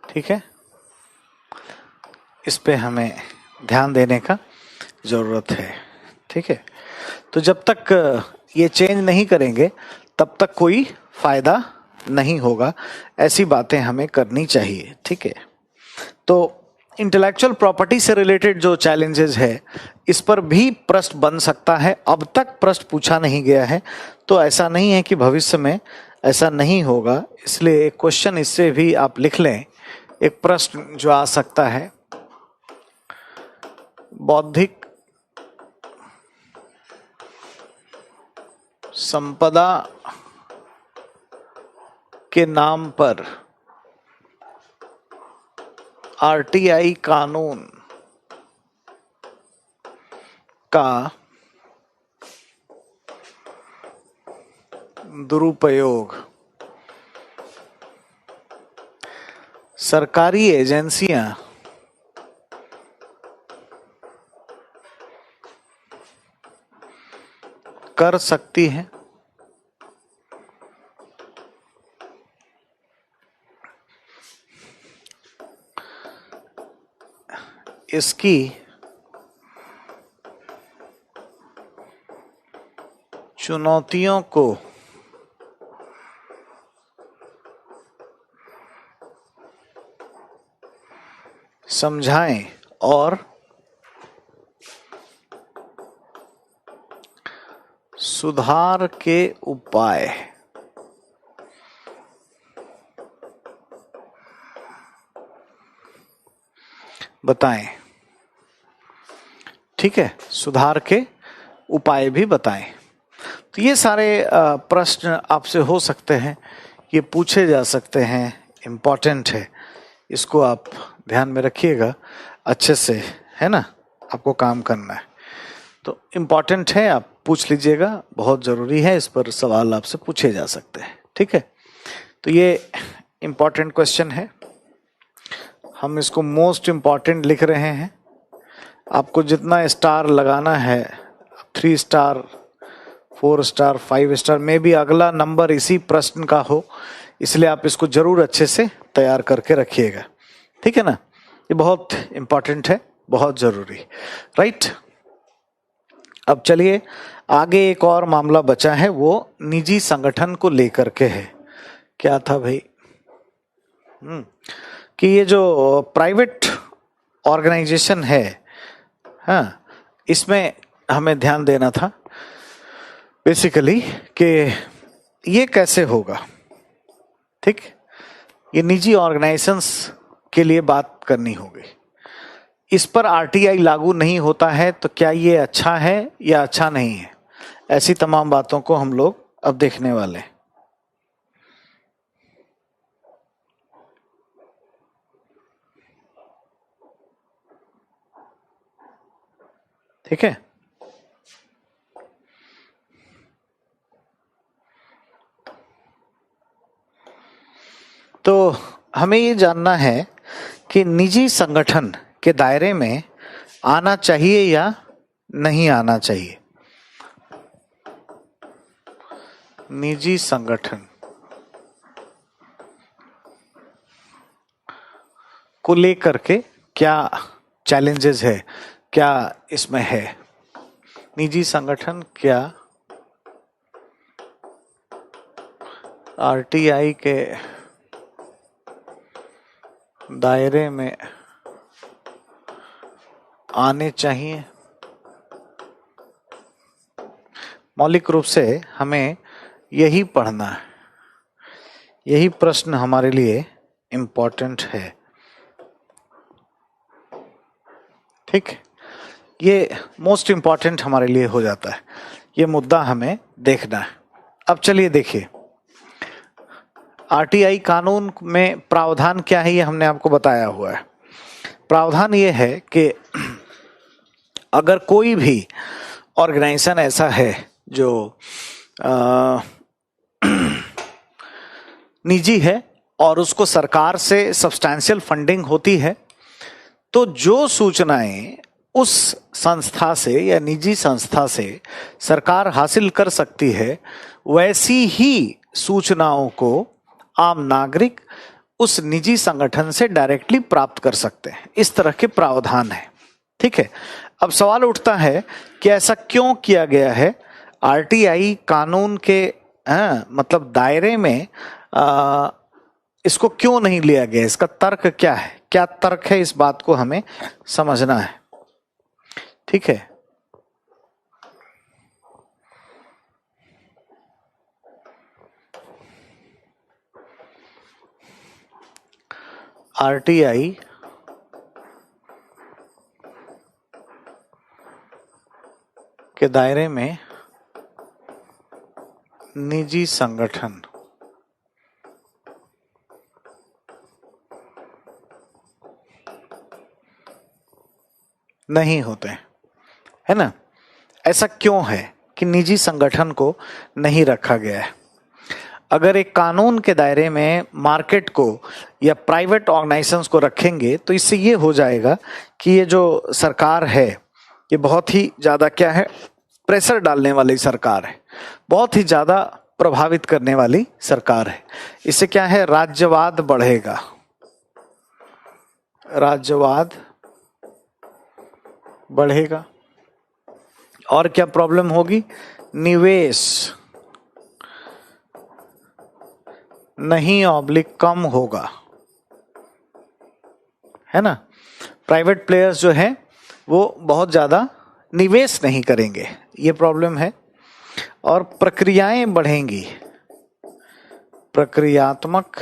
ठीक है, इस पे हमें ध्यान देने का जरूरत है। ठीक है, तो जब तक ये चेंज नहीं करेंगे तब तक कोई फायदा नहीं होगा। ऐसी बातें हमें करनी चाहिए। ठीक है, तो इंटेलेक्चुअल प्रॉपर्टी से रिलेटेड जो चैलेंजेस है, इस पर भी प्रश्न बन सकता है। अब तक प्रश्न पूछा नहीं गया है, तो ऐसा नहीं है कि भविष्य में ऐसा नहीं होगा। इसलिए एक क्वेश्चन इससे भी आप लिख लें। एक प्रश्न जो आ सकता है, बौद्धिक संपदा के नाम पर आरटीआई कानून का दुरुपयोग सरकारी एजेंसियां कर सकती हैं। इसकी चुनौतियों को समझाएं और सुधार के उपाय बताएं। ठीक है, सुधार के उपाय भी बताएं। तो ये सारे प्रश्न आपसे हो सकते हैं, ये पूछे जा सकते हैं, इम्पोर्टेंट है। इसको आप ध्यान में रखिएगा अच्छे से, है ना। आपको काम करना है तो इम्पोर्टेंट है, आप पूछ लीजिएगा, बहुत ज़रूरी है। इस पर सवाल आपसे पूछे जा सकते हैं। ठीक है, तो ये इम्पोर्टेंट क्वेश्चन है, हम इसको मोस्ट इम्पॉर्टेंट लिख रहे हैं। आपको जितना स्टार लगाना है, 3 स्टार, 4 स्टार, 5 स्टार में भी अगला नंबर इसी प्रश्न का हो, इसलिए आप इसको जरूर अच्छे से तैयार करके रखिएगा। ठीक है ना, ये बहुत इम्पॉर्टेंट है, बहुत जरूरी। राइट, अब चलिए आगे एक और मामला बचा है, वो निजी संगठन को लेकर के है। क्या था भाई? कि ये जो प्राइवेट ऑर्गेनाइजेशन है, हाँ, इसमें हमें ध्यान देना था बेसिकली कि ये कैसे होगा? ठीक, ये निजी ऑर्गेनाइजेशंस के लिए बात करनी होगी। इस पर आरटीआई लागू नहीं होता है तो क्या ये अच्छा है या अच्छा नहीं है? ऐसी तमाम बातों को हम लोग अब देखने वाले हैं। ठीक है, तो हमें ये जानना है कि निजी संगठन के दायरे में आना चाहिए या नहीं आना चाहिए। निजी संगठन को लेकर के क्या चैलेंजेस है, क्या इसमें है? निजी संगठन क्या आरटीआई के दायरे में आने चाहिए? मौलिक रूप से हमें यही पढ़ना है, यही प्रश्न हमारे लिए इम्पोर्टेंट है। ठीक, ये मोस्ट इम्पॉर्टेंट हमारे लिए हो जाता है, ये मुद्दा हमें देखना है। अब चलिए देखिए, आरटीआई कानून में प्रावधान क्या है, ये हमने आपको बताया हुआ है। प्रावधान ये है कि अगर कोई भी ऑर्गेनाइजेशन ऐसा है जो निजी है और उसको सरकार से सब्सटैंशियल फंडिंग होती है, तो जो सूचनाएं उस संस्था से या निजी संस्था से सरकार हासिल कर सकती है, वैसी ही सूचनाओं को आम नागरिक उस निजी संगठन से डायरेक्टली प्राप्त कर सकते हैं। इस तरह के प्रावधान है। ठीक है, अब सवाल उठता है कि ऐसा क्यों किया गया है? आरटीआई कानून के मतलब दायरे में इसको क्यों नहीं लिया गया? इसका तर्क क्या है? क्या तर्क है, इस बात को हमें समझना है। ठीक है, आरटीआई के दायरे में निजी संगठन नहीं होते, है ना? ऐसा क्यों है कि निजी संगठन को नहीं रखा गया है? अगर एक कानून के दायरे में मार्केट को या प्राइवेट ऑर्गेनाइजेशंस को रखेंगे तो इससे ये हो जाएगा कि ये जो सरकार है ये बहुत ही ज्यादा क्या है, प्रेशर डालने वाली सरकार है, बहुत ही ज्यादा प्रभावित करने वाली सरकार है। इससे क्या है, राज्यवाद बढ़ेगा, राज्यवाद बढ़ेगा। और क्या प्रॉब्लम होगी? निवेश नहीं ऑब्लिक कम होगा, है ना? प्राइवेट प्लेयर्स जो हैं वो बहुत ज्यादा निवेश नहीं करेंगे, ये प्रॉब्लम है। और प्रक्रियाएं बढ़ेंगी, प्रक्रियात्मक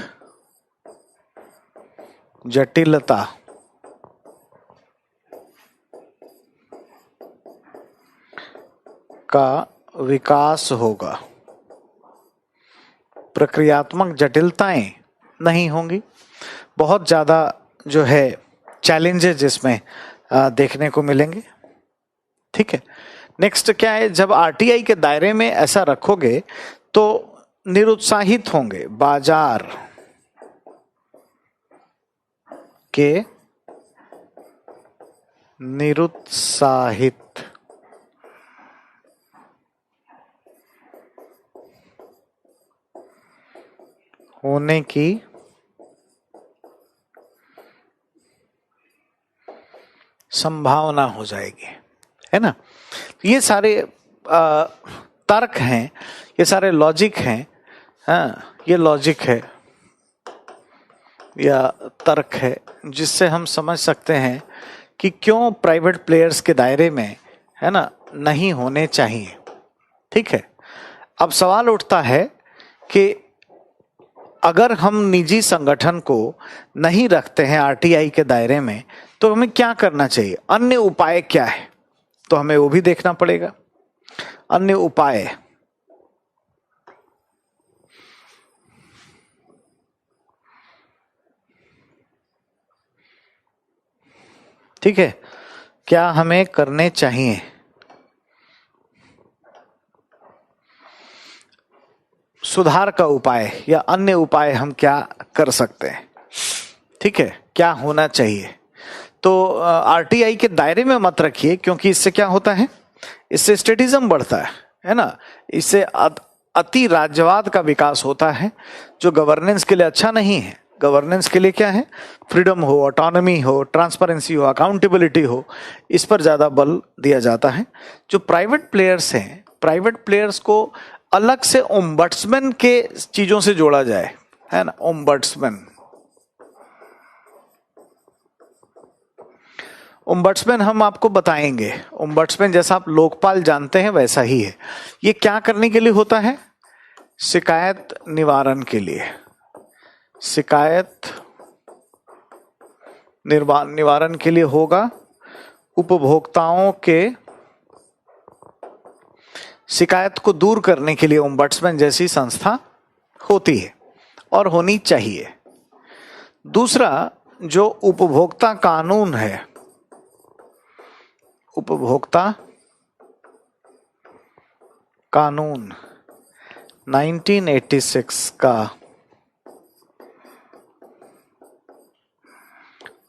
जटिलता का विकास होगा, प्रक्रियात्मक जटिलताएं नहीं होंगी। बहुत ज्यादा जो है चैलेंजेस जिसमें देखने को मिलेंगे। ठीक है, नेक्स्ट क्या है, जब आरटीआई के दायरे में ऐसा रखोगे तो निरुत्साहित होंगे, बाजार के निरुत्साहित होने की संभावना हो जाएगी, है ना? ये सारे तर्क हैं, ये सारे लॉजिक हैं। हाँ, ये लॉजिक है या तर्क है जिससे हम समझ सकते हैं कि क्यों प्राइवेट प्लेयर्स के दायरे में, है ना, नहीं होने चाहिए। ठीक है, अब सवाल उठता है कि अगर हम निजी संगठन को नहीं रखते हैं आरटीआई के दायरे में तो हमें क्या करना चाहिए, अन्य उपाय क्या है, तो हमें वो भी देखना पड़ेगा। अन्य उपाय, ठीक है, क्या हमें करने चाहिए। सुधार का उपाय या अन्य उपाय हम क्या कर सकते हैं, ठीक है, क्या होना चाहिए। तो आरटीआई के दायरे में मत रखिए, क्योंकि इससे क्या होता है, इससे स्टेटिज्म बढ़ता है ना, इससे अति राज्यवाद का विकास होता है, जो गवर्नेंस के लिए अच्छा नहीं है। गवर्नेंस के लिए क्या है, फ्रीडम हो, ऑटोनॉमी हो, ट्रांसपेरेंसी हो, अकाउंटेबिलिटी हो, इस पर ज्यादा बल दिया जाता है। जो प्राइवेट प्लेयर्स हैं, प्राइवेट प्लेयर्स को अलग से ओम्बड्समैन के चीजों से जोड़ा जाए, है ना, ओम्बड्समैन। ओम्बड्समैन हम आपको बताएंगे, ओम्बड्समैन जैसा आप लोकपाल जानते हैं वैसा ही है। ये क्या करने के लिए होता है, शिकायत निवारण के लिए। शिकायत निवारण के लिए होगा, उपभोक्ताओं के शिकायत को दूर करने के लिए ओम्बड्समैन जैसी संस्था होती है और होनी चाहिए। दूसरा, जो उपभोक्ता कानून है, उपभोक्ता कानून 1986 का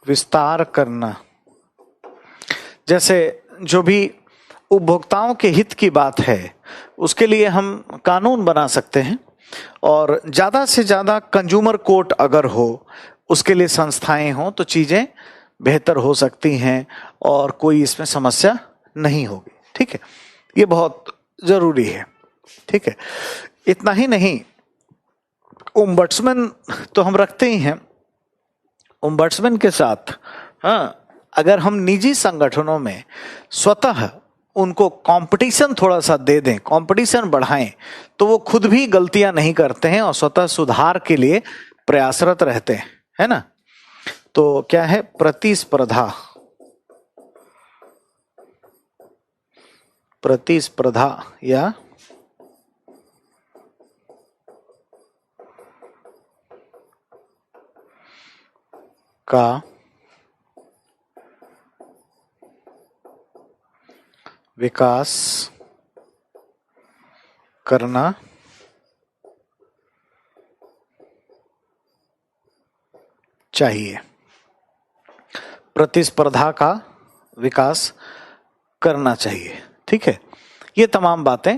विस्तार करना। जैसे जो भी उपभोक्ताओं के हित की बात है उसके लिए हम कानून बना सकते हैं, और ज्यादा से ज्यादा कंज्यूमर कोर्ट अगर हो, उसके लिए संस्थाएं हों, तो चीजें बेहतर हो सकती हैं और कोई इसमें समस्या नहीं होगी। ठीक है, ये बहुत जरूरी है। ठीक है, इतना ही नहीं, ओम्बड्समैन तो हम रखते ही हैं। ओम्बड्समैन के साथ अगर हम निजी संगठनों में स्वतः उनको कंपटीशन थोड़ा सा दे दें, कंपटीशन बढ़ाएं, तो वो खुद भी गलतियां नहीं करते हैं और स्वतः सुधार के लिए प्रयासरत रहते हैं, है ना। तो क्या है, प्रतिस्पर्धा। प्रतिस्पर्धा या का विकास करना चाहिए। प्रतिस्पर्धा का विकास करना चाहिए। ठीक है, ये तमाम बातें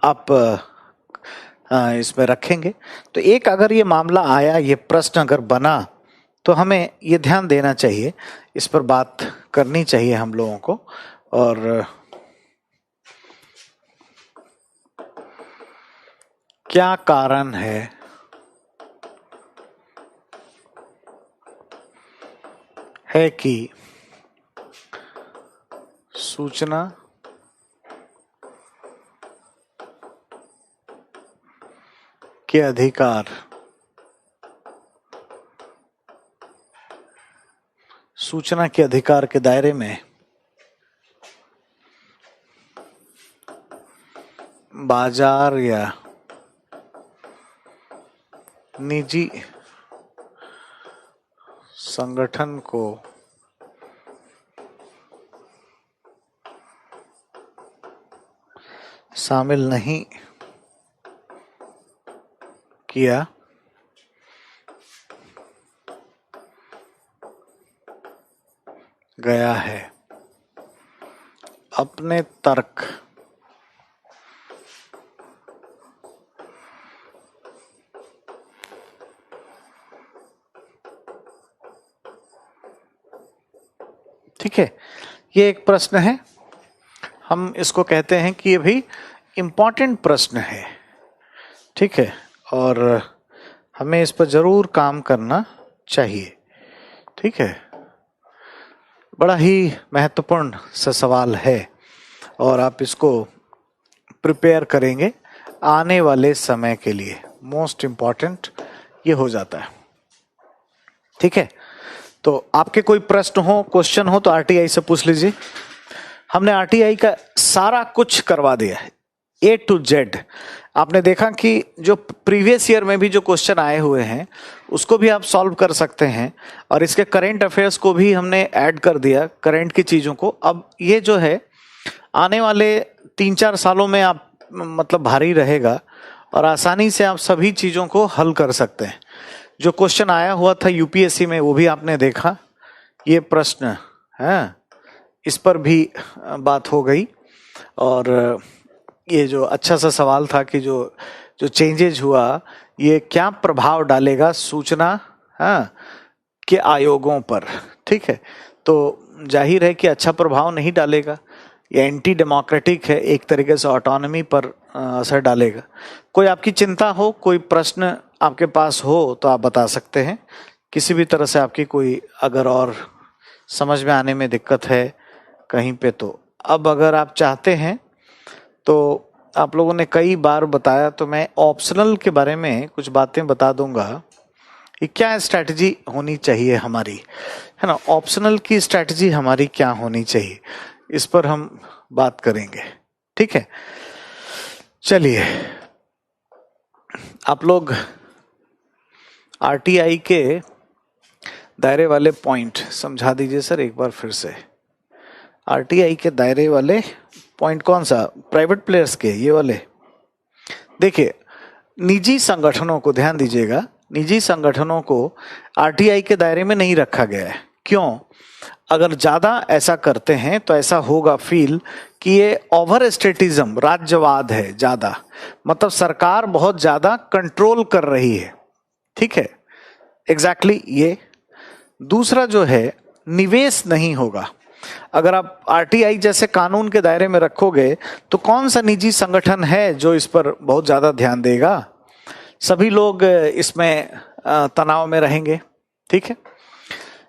आप इसमें रखेंगे। तो एक अगर ये मामला आया, ये प्रश्न अगर बना, तो हमें ये ध्यान देना चाहिए, इस पर बात करनी चाहिए हम लोगों को। और क्या कारण है कि सूचना के अधिकार सूचना के अधिकार के दायरे में बाजार या निजी संगठन को शामिल नहीं किया गया है। अपने तर्क ठीक है, ये एक प्रश्न है, हम इसको कहते हैं कि ये भी इम्पोर्टेंट प्रश्न है। ठीक है, और हमें इस पर जरूर काम करना चाहिए। ठीक है, बड़ा ही महत्वपूर्ण सा सवाल है और आप इसको प्रिपेयर करेंगे आने वाले समय के लिए। मोस्ट इंपॉर्टेंट ये हो जाता है। ठीक है, तो आपके कोई प्रश्न हो, क्वेश्चन हो तो आरटीआई से पूछ लीजिए। हमने आरटीआई का सारा कुछ करवा दिया है, A to Z। आपने देखा कि जो प्रीवियस ईयर में भी जो क्वेश्चन आए हुए हैं उसको भी आप सॉल्व कर सकते हैं, और इसके करंट अफेयर्स को भी हमने ऐड कर दिया, करंट की चीज़ों को। अब ये जो है आने वाले 3-4 सालों में आप मतलब भारी रहेगा, और आसानी से आप सभी चीज़ों को हल कर सकते हैं। जो क्वेश्चन आया हुआ था यूपीएससी में वो भी आपने देखा, ये प्रश्न है, इस पर भी बात हो गई। और ये जो अच्छा सा सवाल था कि जो चेंजेज हुआ ये क्या प्रभाव डालेगा सूचना के आयोगों पर। ठीक है, तो जाहिर है कि अच्छा प्रभाव नहीं डालेगा, ये एंटी डेमोक्रेटिक है, एक तरीके से ऑटोनॉमी पर असर डालेगा। कोई आपकी चिंता हो, कोई प्रश्न आपके पास हो तो आप बता सकते हैं, किसी भी तरह से आपकी कोई अगर और समझ में आने में दिक्कत है कहीं पे। तो अब अगर आप चाहते हैं तो आप लोगों ने कई बार बताया, तो मैं ऑप्शनल के बारे में कुछ बातें बता दूंगा कि क्या स्ट्रैटेजी होनी चाहिए हमारी, है ना। ऑप्शनल की स्ट्रैटेजी हमारी क्या होनी चाहिए, इस पर हम बात करेंगे। ठीक है, चलिए आप लोग आरटीआई के दायरे वाले पॉइंट समझा दीजिए सर एक बार फिर से। आरटीआई के दायरे वाले पॉइंट कौन सा, प्राइवेट प्लेयर्स के ये वाले। देखिए, निजी संगठनों को ध्यान दीजिएगा, निजी संगठनों को आरटीआई के दायरे में नहीं रखा गया है। क्यों? अगर ज्यादा ऐसा करते हैं तो ऐसा होगा फील कि ये ओवर स्टेटिज्म, राज्यवाद है ज्यादा, मतलब सरकार बहुत ज्यादा कंट्रोल कर रही है। ठीक है, एग्जैक्टली ये। दूसरा जो है, निवेश नहीं होगा। अगर आप आरटीआई जैसे कानून के दायरे में रखोगे तो कौन सा निजी संगठन है जो इस पर बहुत ज्यादा ध्यान देगा? सभी लोग इसमें तनाव में रहेंगे। ठीक है,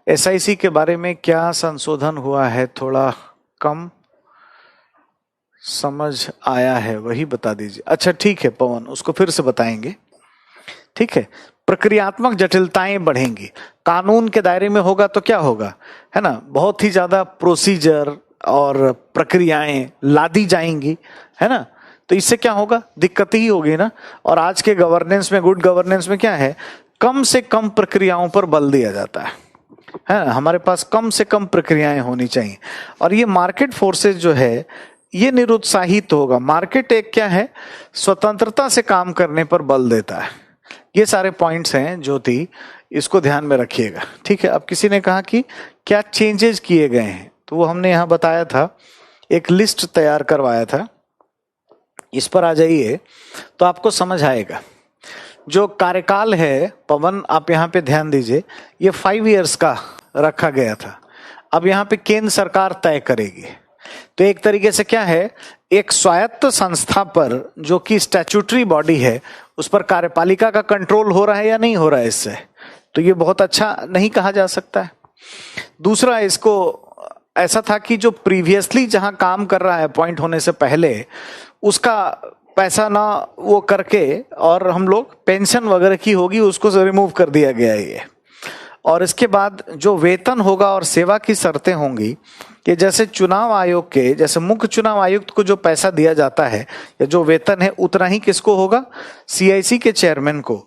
एसआईसी के बारे में क्या संशोधन हुआ है, थोड़ा कम समझ आया है, वही बता दीजिए। अच्छा ठीक है पवन, उसको फिर से बताएंगे। ठीक है, प्रक्रियात्मक जटिलताएं बढ़ेंगी। कानून के दायरे में होगा तो क्या होगा, है ना, बहुत ही ज्यादा प्रोसीजर और प्रक्रियाएं लादी जाएंगी, है ना। तो इससे क्या होगा, दिक्कत ही होगी ना। और आज के गवर्नेंस में, गुड गवर्नेंस में क्या है, कम से कम प्रक्रियाओं पर बल दिया जाता है ना। हमारे पास कम से कम प्रक्रियाएं होनी चाहिए। और ये मार्केट फोर्सेस जो है ये निरुत्साहित होगा। मार्केट एक क्या है, स्वतंत्रता से काम करने पर बल देता है। ये सारे पॉइंट्स हैं ज्योति, इसको ध्यान में रखिएगा। ठीक है, अब किसी ने कहा कि क्या चेंजेस किए गए हैं, तो वो हमने यहाँ बताया था, एक लिस्ट तैयार करवाया था, इस पर आ जाइए तो आपको समझ आएगा। जो कार्यकाल है पवन, आप यहाँ पे ध्यान दीजिए, ये 5 इयर्स का रखा गया था। अब यहाँ पे केंद्र सरकार तय करेगी। तो एक तरीके से क्या है, एक स्वायत्त संस्था पर जो कि स्टैट्यूटरी बॉडी है उस पर कार्यपालिका का कंट्रोल हो रहा है या नहीं हो रहा है इससे, तो ये बहुत अच्छा नहीं कहा जा सकता है। दूसरा, इसको ऐसा था कि जो प्रीवियसली जहां काम कर रहा है अपॉइंट होने से पहले, उसका पैसा ना वो करके और हम लोग पेंशन वगैरह की होगी उसको रिमूव कर दिया गया है ये। और इसके बाद जो वेतन होगा और सेवा की शर्तें होंगी, कि जैसे चुनाव आयोग के, जैसे मुख्य चुनाव आयुक्त को जो पैसा दिया जाता है या जो वेतन है उतना ही किसको होगा, सीआईसी के चेयरमैन को।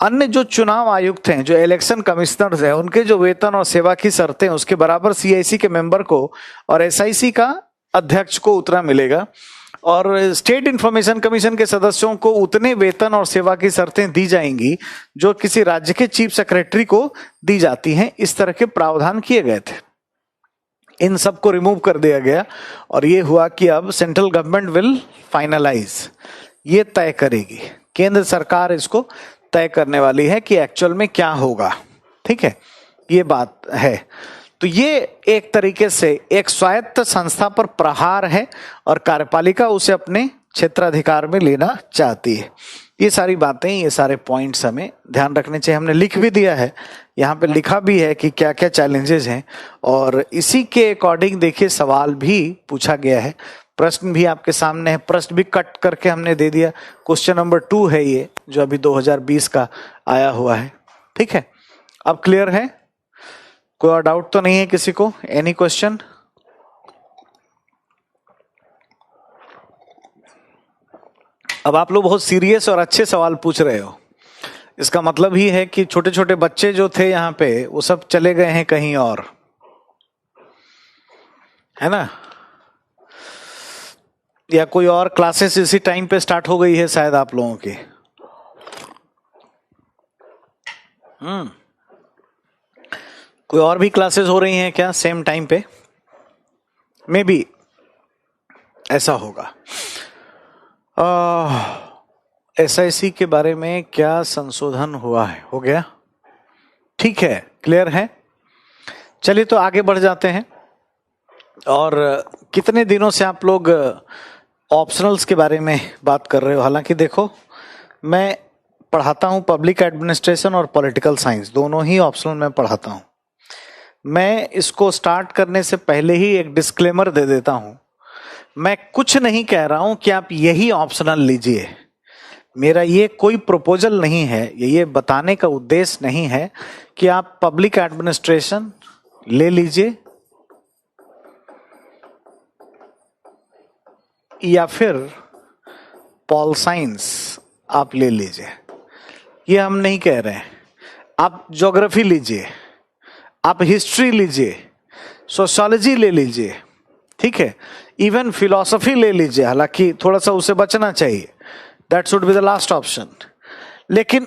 अन्य जो चुनाव आयुक्त हैं, जो इलेक्शन कमिश्नर्स हैं, उनके जो वेतन और सेवा की शर्तें उसके बराबर सीआईसी के मेंबर को और एसआईसी का अध्यक्ष को उतना मिलेगा। और स्टेट इंफॉर्मेशन कमीशन के सदस्यों को उतने वेतन और सेवा की शर्तें दी जाएंगी जो किसी राज्य के चीफ सेक्रेटरी को दी जाती हैं। इस तरह के प्रावधान किए गए थे, इन सब को रिमूव कर दिया गया। और ये हुआ कि अब सेंट्रल गवर्नमेंट विल फाइनलाइज, ये तय करेगी, केंद्र सरकार इसको तय करने वाली है कि एक्चुअल में क्या होगा। ठीक है, ये बात है। तो ये एक तरीके से एक स्वायत्त संस्था पर प्रहार है और कार्यपालिका उसे अपने क्षेत्राधिकार में लेना चाहती है। ये सारी बातें, ये सारे पॉइंट्स हमें ध्यान रखने चाहिए। हमने लिख भी दिया है, यहाँ पे लिखा भी है कि क्या क्या चैलेंजेस हैं, और इसी के अकॉर्डिंग देखिए सवाल भी पूछा गया है। प्रश्न भी आपके सामने है, प्रश्न भी कट करके हमने दे दिया। क्वेश्चन नंबर 2 है ये, जो अभी 2020 का आया हुआ है। ठीक है, अब क्लियर है? कोई और डाउट तो नहीं है किसी को? Any question? अब आप लोग बहुत सीरियस और अच्छे सवाल पूछ रहे हो। इसका मतलब ही है कि छोटे छोटे बच्चे जो थे यहाँ पे, वो सब चले गए हैं कहीं और, है ना? या कोई और क्लासेस इसी टाइम पे स्टार्ट हो गई है शायद आप लोगों की। कोई और भी क्लासेस हो रही हैं क्या सेम टाइम पे? मे बी ऐसा होगा। SIC के बारे में क्या संशोधन हुआ है? हो गया? ठीक है, क्लियर है? चलिए तो आगे बढ़ जाते हैं। और कितने दिनों से आप लोग ऑप्शनल्स के बारे में बात कर रहे हो? हालांकि देखो, मैं पढ़ाता हूं पब्लिक एडमिनिस्ट्रेशन और पॉलिटिकल साइंस, दोनों ही ऑप्शनल में पढ़ाता हूं। मैं इसको स्टार्ट करने से पहले ही एक डिस्क्लेमर दे देता हूं, मैं कुछ नहीं कह रहा हूं कि आप यही ऑप्शनल लीजिए। मेरा ये कोई प्रपोजल नहीं है, ये बताने का उद्देश्य नहीं है कि आप पब्लिक एडमिनिस्ट्रेशन ले लीजिए या फिर पॉल साइंस आप ले लीजिए, ये हम नहीं कह रहे हैं। आप ज्योग्राफी लीजिए, आप हिस्ट्री लीजिए, सोशियोलॉजी ले लीजिए, ठीक है, इवन फिलॉसफी ले लीजिए, हालांकि थोड़ा सा उसे बचना चाहिए, that should be the last option. लेकिन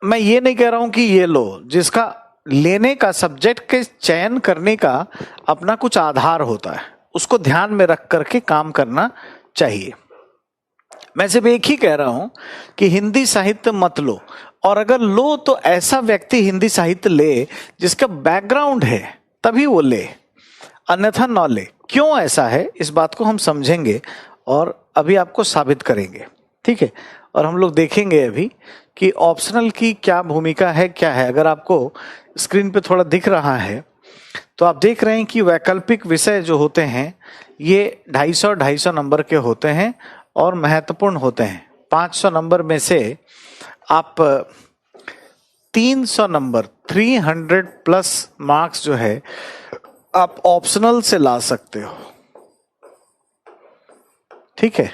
मैं ये नहीं कह रहा हूं कि ये लो, जिसका लेने का, सब्जेक्ट के चयन करने का अपना कुछ आधार होता है, उसको ध्यान में रख करके काम करना चाहिए। मैं सिर्फ एक ही कह रहा हूं कि हिंदी साहित्य मत लो, और अगर लो तो ऐसा व्यक्ति हिंदी साहित्य ले जिसका बैकग्राउंड है, तभी वो ले, अन्यथा न ले। क्यों ऐसा है, इस बात को हम समझेंगे और अभी आपको साबित करेंगे, ठीक है? और हम लोग देखेंगे अभी कि ऑप्शनल की क्या भूमिका है, क्या है। अगर आपको स्क्रीन पे थोड़ा दिख रहा है तो आप देख रहे हैं कि वैकल्पिक विषय जो होते हैं ये 250 नंबर के होते हैं और महत्वपूर्ण होते हैं। 500 नंबर में से आप 300 नंबर, 300 प्लस मार्क्स जो है आप ऑप्शनल से ला सकते हो, ठीक है?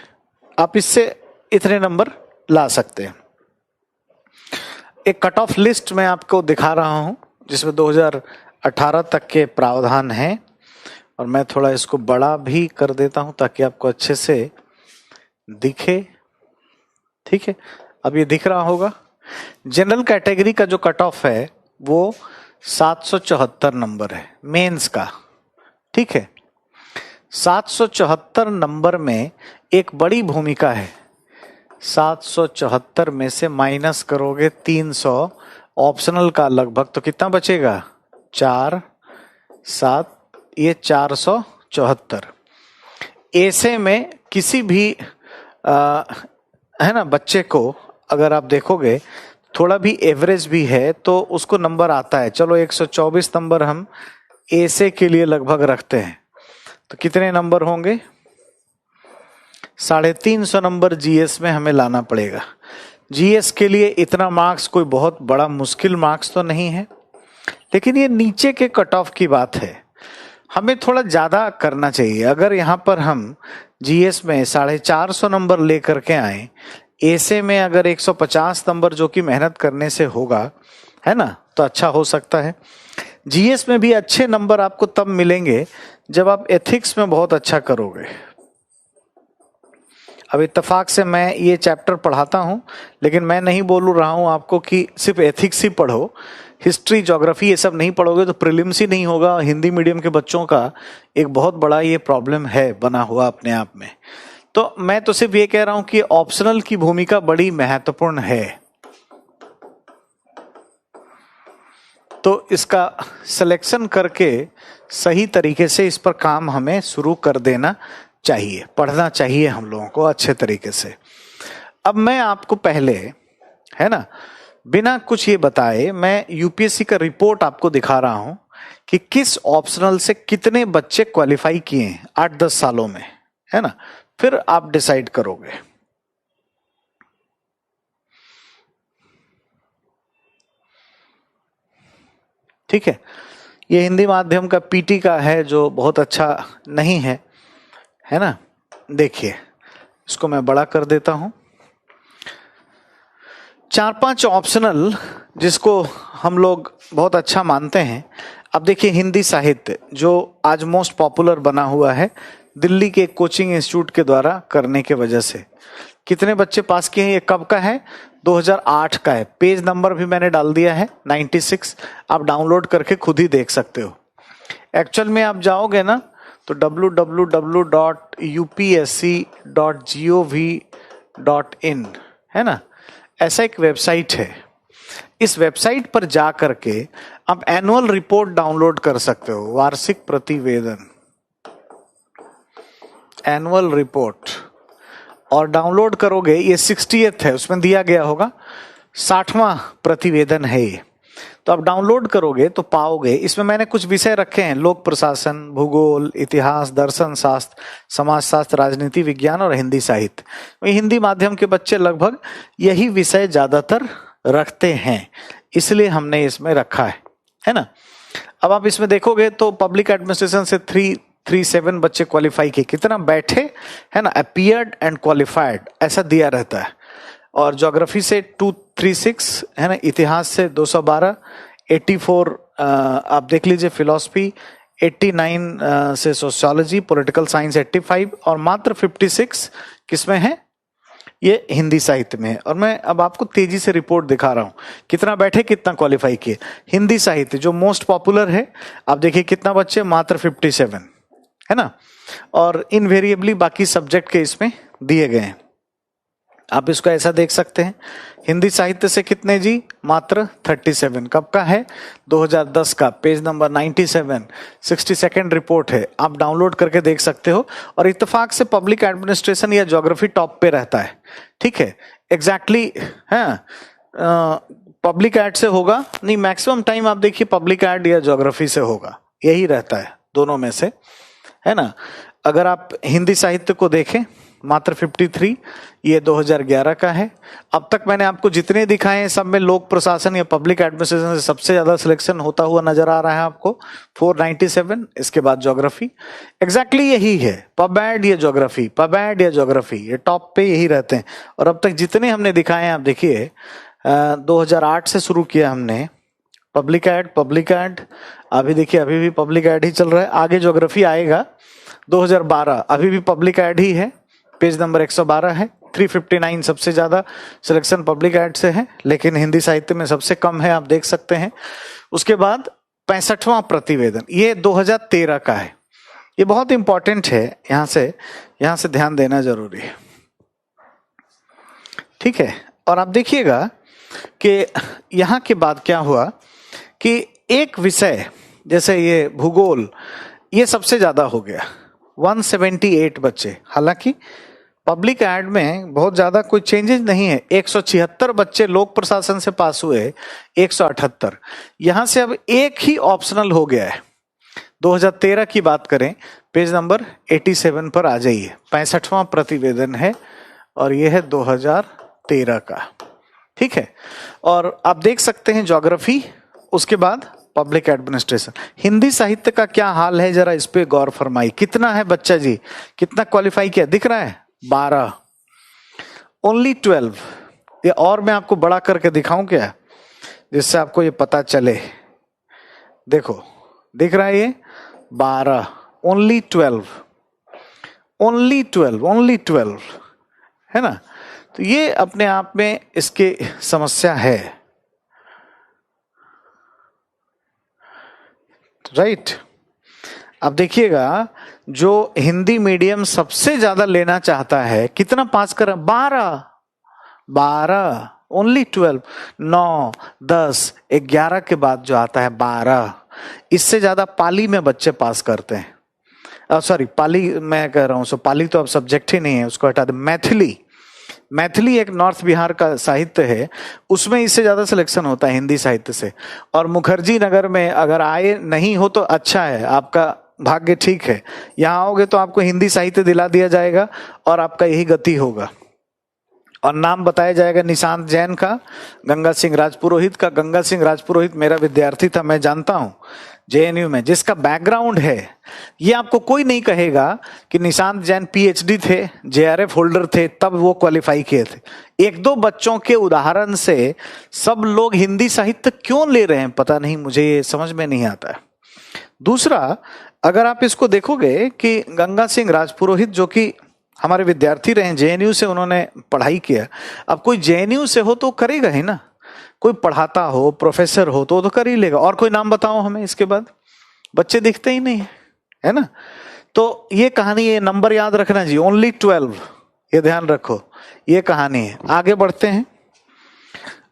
आप इससे इतने नंबर ला सकते हैं। एक कट ऑफ लिस्ट मैं आपको दिखा रहा हूं जिसमें 2018 तक के प्रावधान हैं, और मैं थोड़ा इसको बड़ा भी कर देता हूं ताकि आपको अच्छे से दिखे, ठीक है? अब ये दिख रहा होगा। जनरल कैटेगरी का जो कट ऑफ है वो 774 नंबर है मेंस का, ठीक है? 774 नंबर में एक बड़ी भूमिका है। 774 में से माइनस करोगे 300 ऑप्शनल का लगभग, तो कितना बचेगा? 4, 7, ये 474। ऐसे में किसी भी है ना बच्चे को अगर आप देखोगे थोड़ा भी एवरेज भी है तो उसको नंबर आता है। चलो 124 नंबर हम ऐसे के लिए लगभग रखते हैं, तो कितने नंबर होंगे? 350 नंबर जीएस में हमें लाना पड़ेगा। जीएस के लिए इतना मार्क्स कोई बहुत बड़ा मुश्किल मार्क्स तो नहीं है, लेकिन ये नीचे के कट ऑफ की बात है, हमें थोड़ा ज्यादा करना चाहिए। अगर यहाँ पर हम जीएस में 450 नंबर लेकर के आए, ऐसे में अगर 150 नंबर जो कि मेहनत करने से होगा, है ना, तो अच्छा हो सकता है। जीएस में भी अच्छे नंबर आपको तब मिलेंगे जब आप एथिक्स में बहुत अच्छा करोगे। अब इत्तेफाक से मैं ये चैप्टर पढ़ाता हूं, लेकिन मैं नहीं बोल रहा हूं आपको कि सिर्फ एथिक्स ही पढ़ो, हिस्ट्री, ज्योग्राफी ये सब नहीं पढ़ोगे तो प्रीलिम्स ही नहीं होगा। हिंदी मीडियम के बच्चों का एक बहुत बड़ा ये प्रॉब्लम है बना हुआ अपने आप में। तो मैं तो सिर्फ ये कह रहा हूं कि ऑप्शनल की भूमिका बड़ी महत्वपूर्ण है, तो इसका सिलेक्शन करके सही तरीके से इस पर काम हमें शुरू कर देना चाहिए, पढ़ना चाहिए हम लोगों को अच्छे तरीके से। अब मैं आपको पहले, है ना, बिना कुछ ये बताए मैं यूपीएससी का रिपोर्ट आपको दिखा रहा हूं कि किस ऑप्शनल से कितने बच्चे क्वालिफाई किए हैं 8-10 सालों में, है ना, फिर आप डिसाइड करोगे। ठीक है, ये हिंदी माध्यम का पीटी का है जो बहुत अच्छा नहीं है ना। देखिए इसको मैं बड़ा कर देता हूं। 4-5 ऑप्शनल जिसको हम लोग बहुत अच्छा मानते हैं। अब देखिए हिंदी साहित्य जो आज मोस्ट पॉपुलर बना हुआ है दिल्ली के कोचिंग इंस्टीट्यूट के द्वारा करने के वजह से। कितने बच्चे पास किए हैं, ये कब का है, 2008 का है। पेज नंबर भी मैंने डाल दिया है 96, आप डाउनलोड करके खुद ही देख सकते हो। एक्चुअल में आप जाओगे ना तो www.upsc.gov.in है ना, ऐसा एक वेबसाइट है। इस वेबसाइट पर जा करके आप एनुअल रिपोर्ट डाउनलोड कर सकते हो, वार्षिक प्रतिवेदन, एनुअल रिपोर्ट, और डाउनलोड करोगे। ये 60th है, उसमें दिया गया होगा 60वां प्रतिवेदन है ये। तो आप डाउनलोड करोगे तो पाओगे, इसमें मैंने कुछ विषय रखे हैं, लोक प्रशासन, भूगोल, इतिहास, दर्शन शास्त्र, समाजशास्त्र, राजनीति विज्ञान और हिंदी साहित्य। हिंदी माध्यम के बच्चे लगभग यही विषय ज्यादातर रखते हैं, इसलिए हमने इसमें रखा है ना। अब आप इसमें देखोगे तो पब्लिक एडमिनिस्ट्रेशन से 337 बच्चे क्वालिफाई किए, कितना बैठे है ना, अपीयर्ड एंड क्वालिफाइड ऐसा दिया रहता है। और ज्योग्राफी से 236 है ना, इतिहास से 212, 84 आप देख लीजिए, फिलॉसफी 89 से सोशियोलॉजी, पॉलिटिकल साइंस 85 और मात्र 56 किसमें है, ये हिंदी साहित्य में है। और मैं अब आपको तेजी से रिपोर्ट दिखा रहा हूं, कितना बैठे कितना क्वालिफाई किए। हिंदी साहित्य जो मोस्ट पॉपुलर है, आप देखिए कितना बच्चे, मात्र 57 है ना। और इनवेरिएबली बाकी सब्जेक्ट के इसमें दिए गए हैं, आप इसको ऐसा देख सकते हैं। हिंदी साहित्य से कितने जी, मात्र 37। कब का है, 2010 का, पेज नंबर 97, 62nd रिपोर्ट है, आप डाउनलोड करके देख सकते हो। और इत्तेफाक से पब्लिक एडमिनिस्ट्रेशन या ज्योग्राफी टॉप पे रहता है। ठीक है, एग्जैक्टली है, पब्लिक एड से होगा नहीं, मैक्सिमम टाइम आप देखिए पब्लिक एड या ज्योग्राफी से होगा, यही रहता है दोनों में से, है ना। अगर आप हिंदी साहित्य को देखें, मात्र 53, ये 2011 का है। अब तक मैंने आपको जितने दिखाए हैं सब में लोक प्रशासन या पब्लिक एडमिनिस्ट्रेशन से सबसे ज्यादा सिलेक्शन होता हुआ नजर आ रहा है आपको, 497। इसके बाद ज्योग्राफी, एग्जैक्टली यही है, पबैड या ज्योग्राफी, पबैड या ज्योग्राफी, ये टॉप पे यही रहते हैं। और अब तक जितने हमने दिखाए हैं, आप देखिए 2008 से शुरू किया हमने, पब्लिक एड, अभी देखिए अभी भी पब्लिक एड ही चल रहा है। आगे ज्योग्राफी आएगा 2012, अभी भी पब्लिक एड ही है, पेज नंबर 112 है। 359 सबसे ज्यादा सिलेक्शन पब्लिक एड से है, लेकिन हिंदी साहित्य में सबसे कम है, आप देख सकते हैं। उसके बाद 65वां प्रतिवेदन, ये 2013 का है, ये बहुत इंपॉर्टेंट है, यहां से ध्यान देना जरूरी है। ठीक है, और आप देखिएगा कि यहां के बाद क्या हुआ कि एक विषय जैसे ये भूगोल, ये सबसे ज्यादा हो गया, 178 बच्चे। हालांकि पब्लिक एड में बहुत ज्यादा कोई चेंजेस नहीं है, 176 बच्चे लोक प्रशासन से पास हुए, 178। यहां से अब एक ही ऑप्शनल हो गया है। 2013 की बात करें, पेज नंबर 87 पर आ जाइए, 65वां प्रतिवेदन है और यह है 2013 का। ठीक है, और आप देख सकते हैं ज्योग्राफी, उसके बाद पब्लिक एडमिनिस्ट्रेशन। हिंदी साहित्य का क्या हाल है, जरा इस पे गौर फरमाई। कितना है बच्चा जी, कितना क्वालिफाई किया, दिख रहा है, 12, ओनली 12। ये और मैं आपको बड़ा करके दिखाऊं क्या, जिससे आपको ये पता चले। देखो दिख रहा है, ये 12, ओनली 12, ओनली 12, ओनली 12 है ना। तो ये अपने आप में इसकी समस्या है, राइट। अब देखिएगा, जो हिंदी मीडियम सबसे ज्यादा लेना चाहता है, कितना पास कर, 12, ओनली 12, 9, 10, 11 के बाद जो आता है 12, इससे ज्यादा पाली में बच्चे पास करते हैं। सॉरी, पाली मैं कह रहा हूं, सो पाली तो अब सब्जेक्ट ही नहीं है, उसको हटा दे। मैथिली एक नॉर्थ बिहार का साहित्य है, उसमें इससे ज्यादा सिलेक्शन होता है हिंदी साहित्य से। और मुखर्जी नगर में अगर आए नहीं हो तो अच्छा है, आपका भाग्य ठीक है, यहाँ आओगे तो आपको हिंदी साहित्य दिला दिया जाएगा और आपका यही गति होगा। और नाम बताया जाएगा निशांत जैन का, गंगा सिंह राजपुरोहित का। गंगा सिंह राजपुरोहित मेरा विद्यार्थी था, मैं जानता हूं जेएनयू में, जिसका बैकग्राउंड है। ये आपको कोई नहीं कहेगा कि निशांत जैन पीएचडी थे, जेआरएफ होल्डर थे, तब वो क्वालिफाई किए थे। एक दो बच्चों के उदाहरण से सब लोग हिंदी साहित्य क्यों ले रहे हैं पता नहीं, मुझे ये समझ में नहीं आता है। दूसरा, अगर आप इसको देखोगे कि गंगा सिंह राजपुरोहित जो कि हमारे विद्यार्थी रहे, जेएनयू से उन्होंने पढ़ाई किया। अब कोई जेएनयू से हो तो करेगा ही ना, कोई पढ़ाता हो, प्रोफेसर हो तो कर ही लेगा। और कोई नाम बताओ हमें इसके बाद, बच्चे दिखते ही नहीं है ना। तो ये कहानी, ये नंबर याद रखना जी, ओनली 12, ये ध्यान रखो, ये कहानी है। आगे बढ़ते हैं,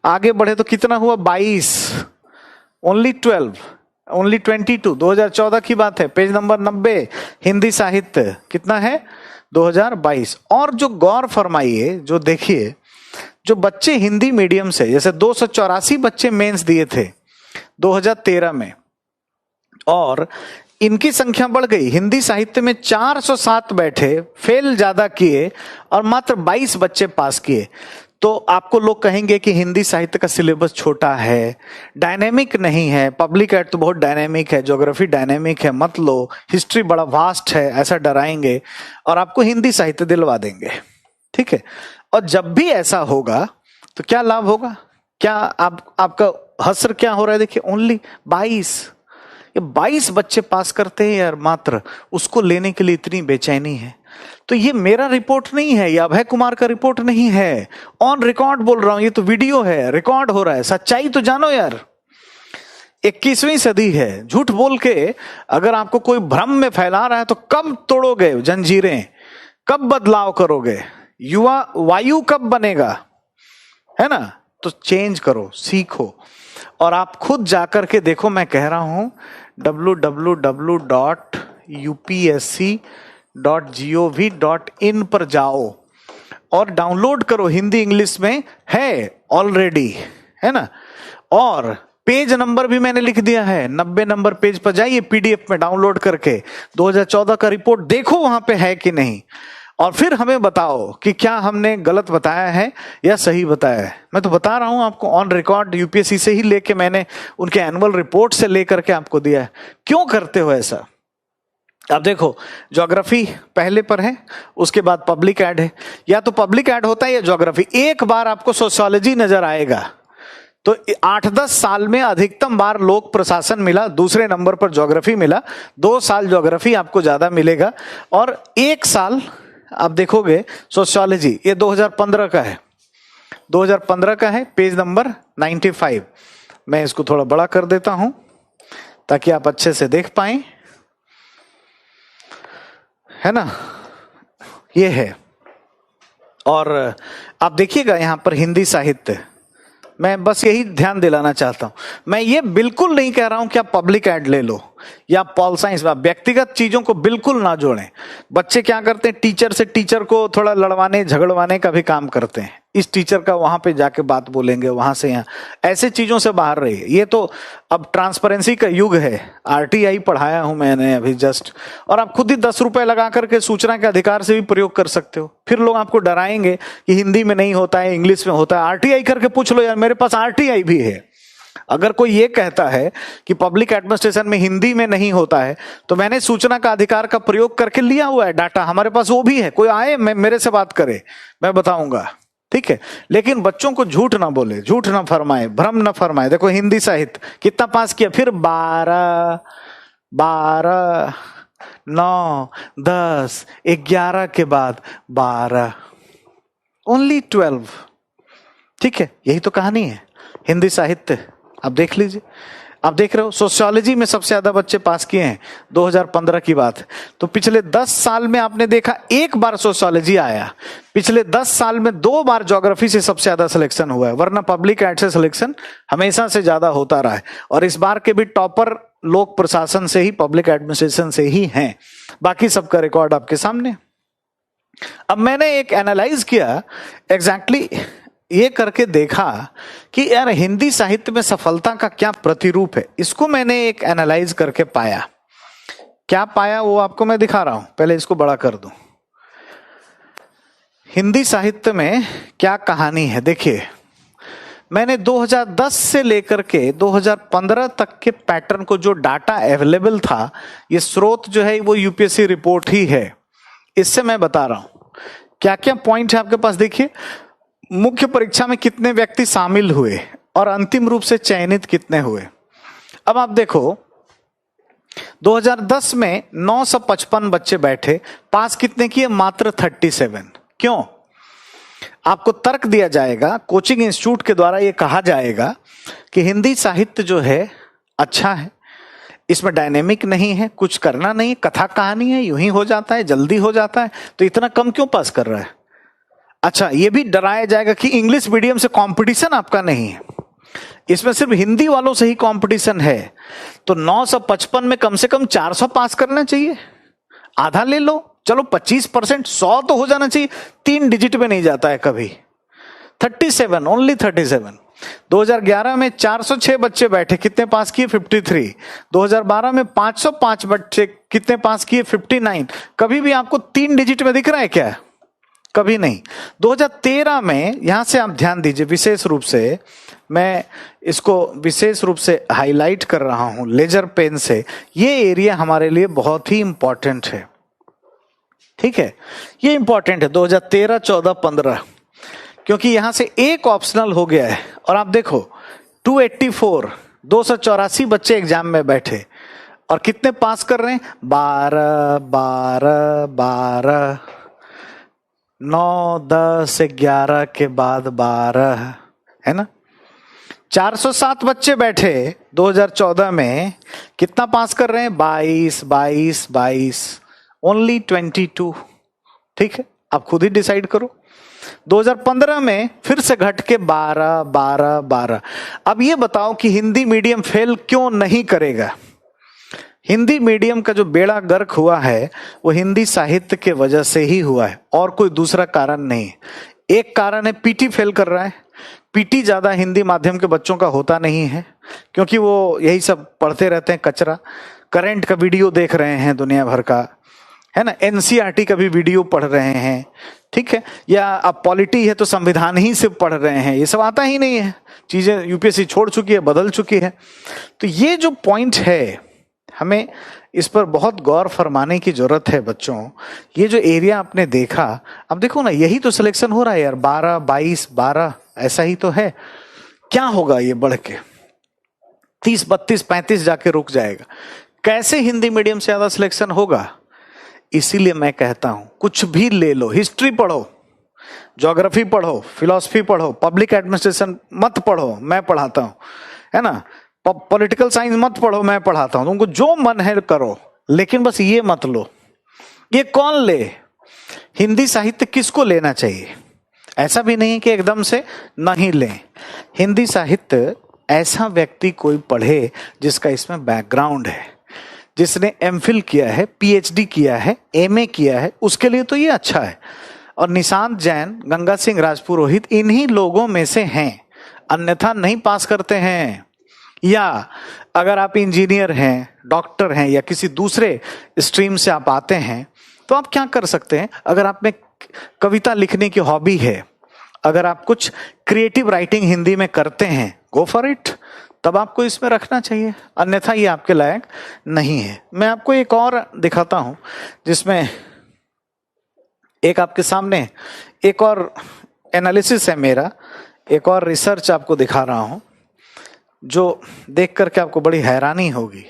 आगे बढ़े तो कितना हुआ, 22, ओनली 12, ओनली 22, 2014 की बात है, पेज नंबर 90, हिंदी साहित्य कितना है, 2022। और जो गौर फरमाइए, जो देखिए, जो बच्चे हिंदी मीडियम से, जैसे 284 बच्चे मेंस दिए थे 2013 में, और इनकी संख्या बढ़ गई, हिंदी साहित्य में 407 बैठे, फेल ज्यादा किए और मात्र 22 बच्चे पास किए। तो आपको लोग कहेंगे कि हिंदी साहित्य का सिलेबस छोटा है, डायनेमिक नहीं है। पब्लिक एड तो बहुत डायनेमिक है, ज्योग्राफी डायनेमिक है, मत लो, हिस्ट्री बड़ा वास्ट है, ऐसा डराएंगे और आपको हिंदी साहित्य दिलवा देंगे, ठीक है। और जब भी ऐसा होगा तो क्या लाभ होगा, क्या आपका हसर क्या हो रहा है, देखिए ओनली 22, ये 22 बच्चे पास करते हैं यार मात्र, उसको लेने के लिए इतनी बेचैनी है। तो ये मेरा रिपोर्ट नहीं है, ये अभय कुमार का रिपोर्ट नहीं है, ऑन रिकॉर्ड बोल रहा हूं, ये तो वीडियो है, रिकॉर्ड हो रहा है। सच्चाई तो जानो यार, 21वीं सदी है। झूठ बोल के अगर आपको कोई भ्रम में फैला रहा है तो कब तोड़ोगे जंजीरें, कब बदलाव करोगे, युवा वायु कब बनेगा, है ना। तो चेंज करो, सीखो, और आप खुद जाकर के देखो। मैं कह रहा हूं www.upsc.gov.in पर जाओ और डाउनलोड करो, हिंदी इंग्लिश में है ऑलरेडी, है ना। और पेज नंबर भी मैंने लिख दिया है, 90 नंबर पेज पर जाइए, पीडीएफ में डाउनलोड करके 2014 का रिपोर्ट देखो वहां पे है कि नहीं, और फिर हमें बताओ कि क्या हमने गलत बताया है या सही बताया है। मैं तो बता रहा हूं आपको ऑन रिकॉर्ड, यूपीएससी से ही लेके मैंने उनके एनुअल रिपोर्ट से लेकर के आपको दिया है। क्यों करते हो ऐसा? अब देखो, ज्योग्राफी पहले पर है, उसके बाद पब्लिक एड है, या तो पब्लिक एड होता है या ज्योग्राफी। एक बार आपको सोशियोलॉजी नजर आएगा तो 8-10 साल में अधिकतम बार लोक प्रशासन मिला, दूसरे नंबर पर ज्योग्राफी मिला, 2 साल ज्योग्राफी आपको ज्यादा मिलेगा, और 1 साल आप देखोगे सोशियोलॉजी। ये 2015 का है, 2015 का है, पेज नंबर 95। मैं इसको थोड़ा बड़ा कर देता हूं ताकि आप अच्छे से देख पाएं, है ना। ये है, और आप देखिएगा यहां पर हिंदी साहित्य, मैं बस यही ध्यान दिलाना चाहता हूं। मैं ये बिल्कुल नहीं कह रहा हूं कि आप पब्लिक एड ले लो या पॉल साइंस, व्यक्तिगत चीजों को बिल्कुल ना जोड़ें। बच्चे क्या करते हैं, टीचर से टीचर को थोड़ा लड़वाने झगड़वाने का भी काम करते हैं। इस टीचर का वहां पे जाके बात बोलेंगे, वहां से यहाँ, ऐसे चीजों से बाहर रहिए। ये तो अब ट्रांसपेरेंसी का युग है। आरटीआई पढ़ाया हूं मैंने अभी जस्ट, और आप खुद ही 10 रुपए लगा करके सूचना के अधिकार से भी प्रयोग कर सकते हो। फिर लोग आपको डराएंगे कि हिंदी में नहीं होता है, इंग्लिश में होता है। आरटीआई करके पूछ लो यार, मेरे पास आरटीआई भी है। अगर कोई ये कहता है कि पब्लिक एडमिनिस्ट्रेशन में हिंदी में नहीं होता है, तो मैंने सूचना का अधिकार का प्रयोग करके लिया हुआ है डाटा, हमारे पास वो भी है। कोई आए मेरे से बात करे, मैं बताऊंगा, ठीक है। लेकिन बच्चों को झूठ ना बोले, झूठ ना फरमाए, भ्रम ना फरमाए। देखो हिंदी साहित्य कितना पास किया, फिर 12, 9, 10, 11 के बाद 12, ओनली 12, ठीक है। यही तो कहानी है हिंदी साहित्य। आप देख लीजिए, आप देख रहे हो सोशियोलॉजी में सबसे ज्यादा बच्चे पास किए हैं, 2015 की बात है। तो पिछले 10 साल में आपने देखा एक बार सोशियोलॉजी आया, पिछले 10 साल में 2 बार ज्योग्राफी से सबसे ज्यादा सिलेक्शन हुआ है, वरना पब्लिक एड से सिलेक्शन हमेशा से ज्यादा होता रहा है। और इस बार के भी टॉपर लोक प्रशासन से ही, पब्लिक एडमिनिस्ट्रेशन से ही हैं। बाकी सबका रिकॉर्ड आपके सामने। अब मैंने एक एनालाइज किया, एग्जैक्टली ये करके देखा कि यार हिंदी साहित्य में सफलता का क्या प्रतिरूप है। इसको मैंने एक एनालाइज करके पाया। क्या पाया वो आपको मैं दिखा रहा हूं, पहले इसको बड़ा कर दूं। हिंदी साहित्य में क्या कहानी है देखिए, मैंने 2010 से लेकर के 2015 तक के पैटर्न को, जो डाटा अवेलेबल था, ये स्रोत जो है वो यूपीएससी रिपोर्ट ही है, इससे मैं बता रहा हूं क्या क्या पॉइंट है आपके पास। देखिए, मुख्य परीक्षा में कितने व्यक्ति शामिल हुए और अंतिम रूप से चयनित कितने हुए। अब आप देखो, 2010 में 955 बच्चे बैठे, पास कितने किए? मात्र 37। क्यों? आपको तर्क दिया जाएगा, कोचिंग इंस्टीट्यूट के द्वारा यह कहा जाएगा कि हिंदी साहित्य जो है अच्छा है, इसमें डायनेमिक नहीं है, कुछ करना नहीं, कथा कहानी है, यूं ही हो जाता है, जल्दी हो जाता है, तो इतना कम क्यों पास कर रहा है। अच्छा, यह भी डराया जाएगा कि इंग्लिश मीडियम से कंपटीशन आपका नहीं है, इसमें सिर्फ हिंदी वालों से ही कंपटीशन है, तो 955 में कम से कम 400 पास करना चाहिए, आधा ले लो, चलो 25%, 100 तो हो जाना चाहिए, 3 डिजिट में नहीं जाता है कभी। 37, ओनली 37। 2011 में 406 बच्चे बैठे, कितने पास किए? 53। 2012 में 505 बच्चे, कितने पास किए? 59। कभी भी आपको 3 डिजिट में दिख रहा है क्या? कभी नहीं। 2013 में, यहां से आप ध्यान दीजिए, विशेष रूप से मैं इसको विशेष रूप से हाईलाइट कर रहा हूं लेजर पेन से, ये एरिया हमारे लिए बहुत ही इंपॉर्टेंट है, ठीक है, ये इंपॉर्टेंट है 2013, 14, 15, क्योंकि यहां से एक ऑप्शनल हो गया है। और आप देखो 284, 284 बच्चे एग्जाम में बैठे और कितने पास कर रहे हैं? 12, 12, 12, 9, 10, 11 के बाद 12, है ना। 407 बच्चे बैठे 2014 में, कितना पास कर रहे हैं? 22, 22, 22, ओनली 22, ठीक है, आप खुद ही डिसाइड करो। 2015 में फिर से घट के 12, 12, 12। अब ये बताओ कि हिंदी मीडियम फेल क्यों नहीं करेगा। हिंदी मीडियम का जो बेड़ा गर्क हुआ है वो हिंदी साहित्य के वजह से ही हुआ है, और कोई दूसरा कारण नहीं। एक कारण है पीटी फेल कर रहा है, पीटी ज्यादा हिंदी माध्यम के बच्चों का होता नहीं है, क्योंकि वो यही सब पढ़ते रहते हैं, कचरा, करंट का वीडियो देख रहे हैं दुनिया भर का, है ना, एनसीईआरटी का भी वीडियो पढ़ रहे हैं, ठीक है, या अब पॉलिटी है तो संविधान ही से पढ़ रहे हैं, ये सब आता ही नहीं है, चीजें यूपीएससी छोड़ चुकी है, बदल चुकी है। तो ये जो पॉइंट है, हमें इस पर बहुत गौर फरमाने की जरूरत है बच्चों। ये जो एरिया आपने देखा, अब देखो ना, यही तो सिलेक्शन हो रहा है यार, 12, 22, 12, ऐसा ही तो है। क्या होगा ये बढ़ के 30, 32, 35 जाके रुक जाएगा। कैसे हिंदी मीडियम से ज्यादा सिलेक्शन होगा? इसीलिए मैं कहता हूं कुछ भी ले लो, हिस्ट्री पढ़ो, ज्योग्राफी पढ़ो, फिलॉसफी पढ़ो, पब्लिक एडमिनिस्ट्रेशन मत पढ़ो, मैं पढ़ाता हूं, है ना, पॉलिटिकल साइंस मत पढ़ो, मैं पढ़ाता हूं, तुमको जो मन है करो, लेकिन बस ये मत लो। ये कौन ले? हिंदी साहित्य किसको लेना चाहिए? ऐसा भी नहीं कि एकदम से नहीं लें। हिंदी साहित्य ऐसा व्यक्ति कोई पढ़े जिसका इसमें बैकग्राउंड है, जिसने एमफिल किया है, पीएचडी किया है, एमए किया है, उसके लिए तो ये अच्छा है। और निशांत जैन, गंगा सिंह राजपुरोहित इन्हीं लोगों में से हैं, अन्यथा नहीं पास करते हैं। या अगर आप इंजीनियर हैं, डॉक्टर हैं, या किसी दूसरे स्ट्रीम से आप आते हैं, तो आप क्या कर सकते हैं? अगर आप में कविता लिखने की हॉबी है, अगर आप कुछ क्रिएटिव राइटिंग हिंदी में करते हैं, गो फॉर इट, तब आपको इसमें रखना चाहिए, अन्यथा ये आपके लायक नहीं है। मैं आपको एक और दिखाता हूं, जिसमें एक आपके सामने एक और एनालिसिस है मेरा, एक और रिसर्च आपको दिखा रहा हूं, जो देख करके आपको बड़ी हैरानी होगी।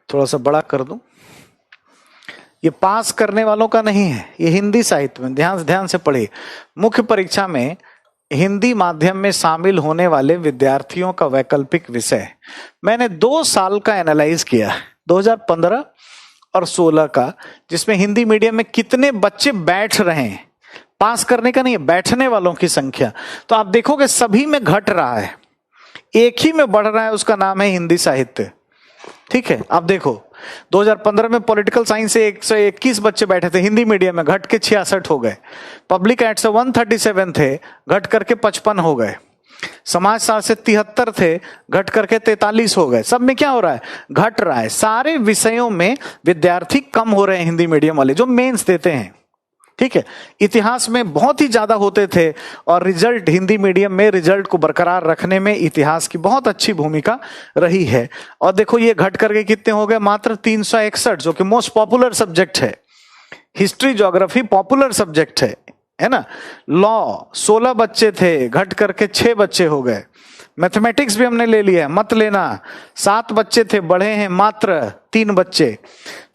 थोड़ा सा बड़ा कर दूं। ये पास करने वालों का नहीं है, ये हिंदी साहित्य में, ध्यान से पढ़िए। मुख्य परीक्षा में हिंदी माध्यम में शामिल होने वाले विद्यार्थियों का वैकल्पिक विषय मैंने 2 साल का एनालाइज किया, 2015 और 16 का, जिसमें हिंदी मीडियम में कितने बच्चे बैठ रहे हैं, पास करने का नहीं है, बैठने वालों की संख्या। तो आप देखोगे सभी में घट रहा है, एक ही में बढ़ रहा है, उसका नाम है हिंदी साहित्य, ठीक है। आप देखो 2015 में पॉलिटिकल साइंस से 121 बच्चे बैठे थे हिंदी मीडियम में, घट के 66 हो गए। पब्लिक एड से 137 थे, घट करके 55 हो गए। समाजशास्त्र से 73 थे, घट करके 43 हो गए। सब में क्या हो रहा है? घट रहा है। सारे विषयों में विद्यार्थी कम हो रहे हैं, हिंदी मीडियम वाले जो मेंस देते हैं। ठीक है, इतिहास में बहुत ही ज्यादा होते थे और रिजल्ट हिंदी मीडियम में रिजल्ट को बरकरार रखने में इतिहास की बहुत अच्छी भूमिका रही है। और देखो ये घट करके कितने हो गए? मात्र 361, जो कि मोस्ट पॉपुलर सब्जेक्ट है। हिस्ट्री ज्योग्राफी पॉपुलर सब्जेक्ट है ना। लॉ 16 बच्चे थे, घट करके 6 बच्चे हो गए। मैथमेटिक्स भी हमने ले लिया है, मत लेना। 7 बच्चे थे, बढ़े हैं मात्र 3 बच्चे।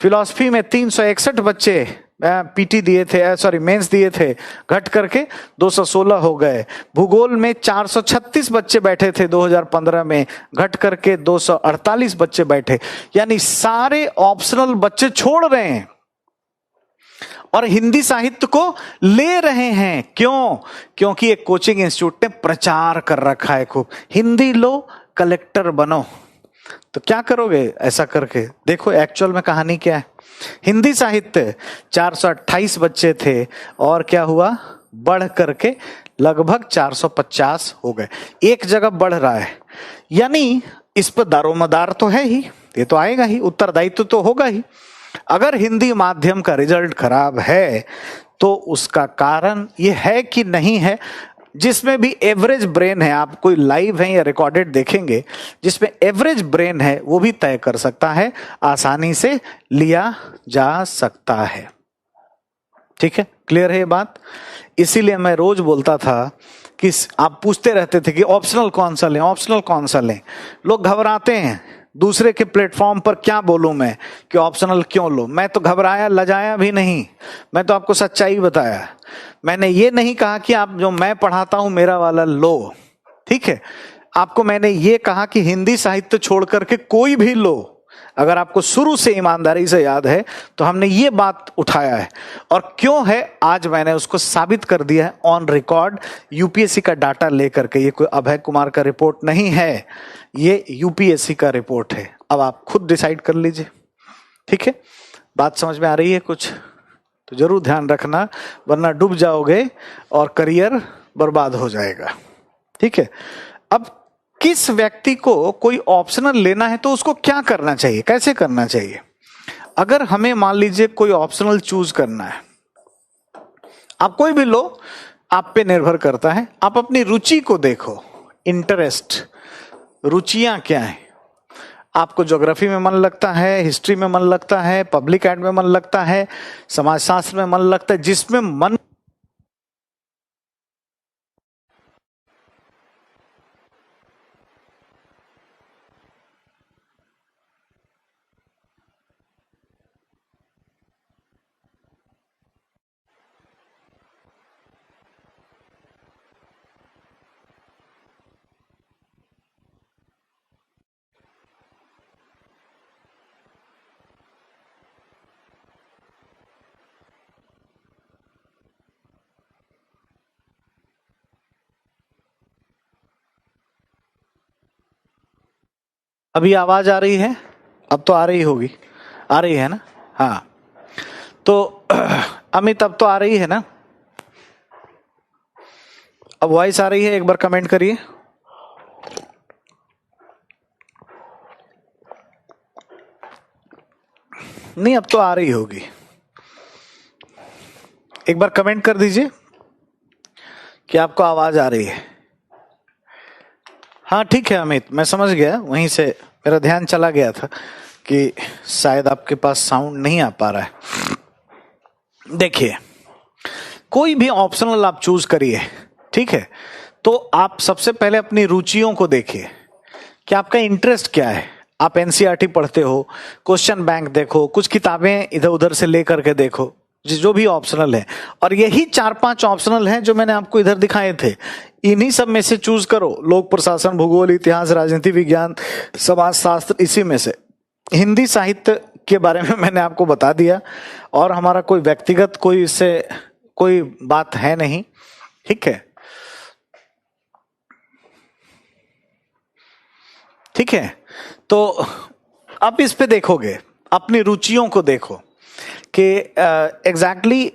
फिलॉसफी में 361 बच्चे पीटी दिए थे, सॉरी मेंस दिए थे, घट करके 216 हो गए। भूगोल में 436 बच्चे बैठे थे 2015 में, घट करके 248 बच्चे बैठे। यानी सारे ऑप्शनल बच्चे छोड़ रहे हैं और हिंदी साहित्य को ले रहे हैं। क्यों? क्योंकि एक कोचिंग इंस्टीट्यूट ने प्रचार कर रखा है खूब, हिंदी लो कलेक्टर बनो। तो क्या करोगे ऐसा करके? देखो एक्चुअल में कहानी क्या है। हिंदी साहित्य 428 बच्चे थे और क्या हुआ? बढ़ करके लगभग 450 हो गए। एक जगह बढ़ रहा है, यानी इस पर दारोमदार तो है ही, ये तो आएगा ही, उत्तरदायित्व तो होगा ही। अगर हिंदी माध्यम का रिजल्ट खराब है तो उसका कारण ये है कि नहीं है, जिसमें भी एवरेज ब्रेन है, आप कोई लाइव है या रिकॉर्डेड देखेंगे, जिसमें एवरेज ब्रेन है वो भी तय कर सकता है, आसानी से लिया जा सकता है। ठीक है, क्लियर है ये बात? इसीलिए मैं रोज बोलता था कि आप पूछते रहते थे कि ऑप्शनल कौन सा लें, ऑप्शनल कौन सा लें। लोग घबराते हैं, दूसरे के प्लेटफॉर्म पर क्या बोलूं मैं कि ऑप्शनल क्यों लो। मैं तो घबराया लजाया भी नहीं, मैं तो आपको सच्चाई बताया। मैंने ये नहीं कहा कि आप जो मैं पढ़ाता हूं मेरा वाला लो, ठीक है। आपको मैंने ये कहा कि हिंदी साहित्य छोड़ करके कोई भी लो। अगर आपको शुरू से ईमानदारी से याद है तो हमने ये बात उठाया है, और क्यों है आज मैंने उसको साबित कर दिया है ऑन रिकॉर्ड, यूपीएससी का डाटा लेकर के। ये कोई अभय कुमार का रिपोर्ट नहीं है, ये यूपीएससी का रिपोर्ट है। अब आप खुद डिसाइड कर लीजिए। ठीक है, बात समझ में आ रही है कुछ? तो जरूर ध्यान रखना, वरना डूब जाओगे और करियर बर्बाद हो जाएगा। ठीक है, अब किस व्यक्ति को कोई ऑप्शनल लेना है तो उसको क्या करना चाहिए, कैसे करना चाहिए? अगर हमें मान लीजिए कोई ऑप्शनल चूज करना है, आप कोई भी लो, आप पे निर्भर करता है। आप अपनी रुचि को देखो, इंटरेस्ट, रुचियां क्या है। आपको ज्योग्राफी में मन लगता है, हिस्ट्री में मन लगता है, पब्लिक एड में मन लगता है, समाजशास्त्र में मन लगता है, जिसमें मन अभी आवाज आ रही है? अब तो आ रही होगी, आ रही है ना? हाँ, तो अमित अब तो आ रही है ना? अब वॉइस आ रही है? एक बार कमेंट करिए। नहीं, अब तो आ रही होगी। एक बार कमेंट कर दीजिए कि आपको आवाज आ रही है। हाँ ठीक है अमित, मैं समझ गया, वहीं से मेरा ध्यान चला गया था कि शायद आपके पास साउंड नहीं आ पा रहा है। देखिए, कोई भी ऑप्शनल आप चूज करिए, ठीक है, तो आप सबसे पहले अपनी रुचियों को देखिए कि आपका इंटरेस्ट क्या है। आप एनसीईआरटी पढ़ते हो, क्वेश्चन बैंक देखो, कुछ किताबें इधर उधर से लेकर के देखो, जो भी ऑप्शनल है। और यही 4-5 ऑप्शनल हैं जो मैंने आपको इधर दिखाए थे, इन्हीं सब में से चूज करो। लोक प्रशासन, भूगोल, इतिहास, राजनीति विज्ञान, समाजशास्त्र, इसी में से। हिंदी साहित्य के बारे में मैंने आपको बता दिया, और हमारा कोई व्यक्तिगत कोई इससे कोई बात है नहीं, ठीक है। ठीक है, तो आप इस पे देखोगे, अपनी रुचियों को देखो कि एग्जैक्टली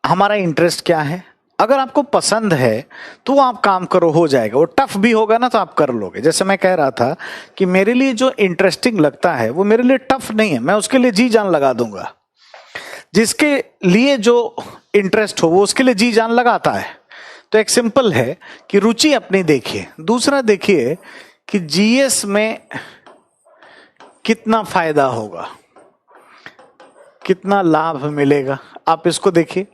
हमारा इंटरेस्ट क्या है, अगर आपको पसंद है तो वो आप काम करो, हो जाएगा। वो टफ भी होगा ना तो आप कर लोगे। जैसे मैं कह रहा था कि मेरे लिए जो इंटरेस्टिंग लगता है वो मेरे लिए टफ नहीं है, मैं उसके लिए जी जान लगा दूंगा। जिसके लिए जो इंटरेस्ट हो वो उसके लिए जी जान लगाता है। तो एक सिंपल है कि रुचि अपनी देखिए। दूसरा देखिए कि जीएस में कितना फायदा होगा, कितना लाभ मिलेगा। आप इसको देखिए,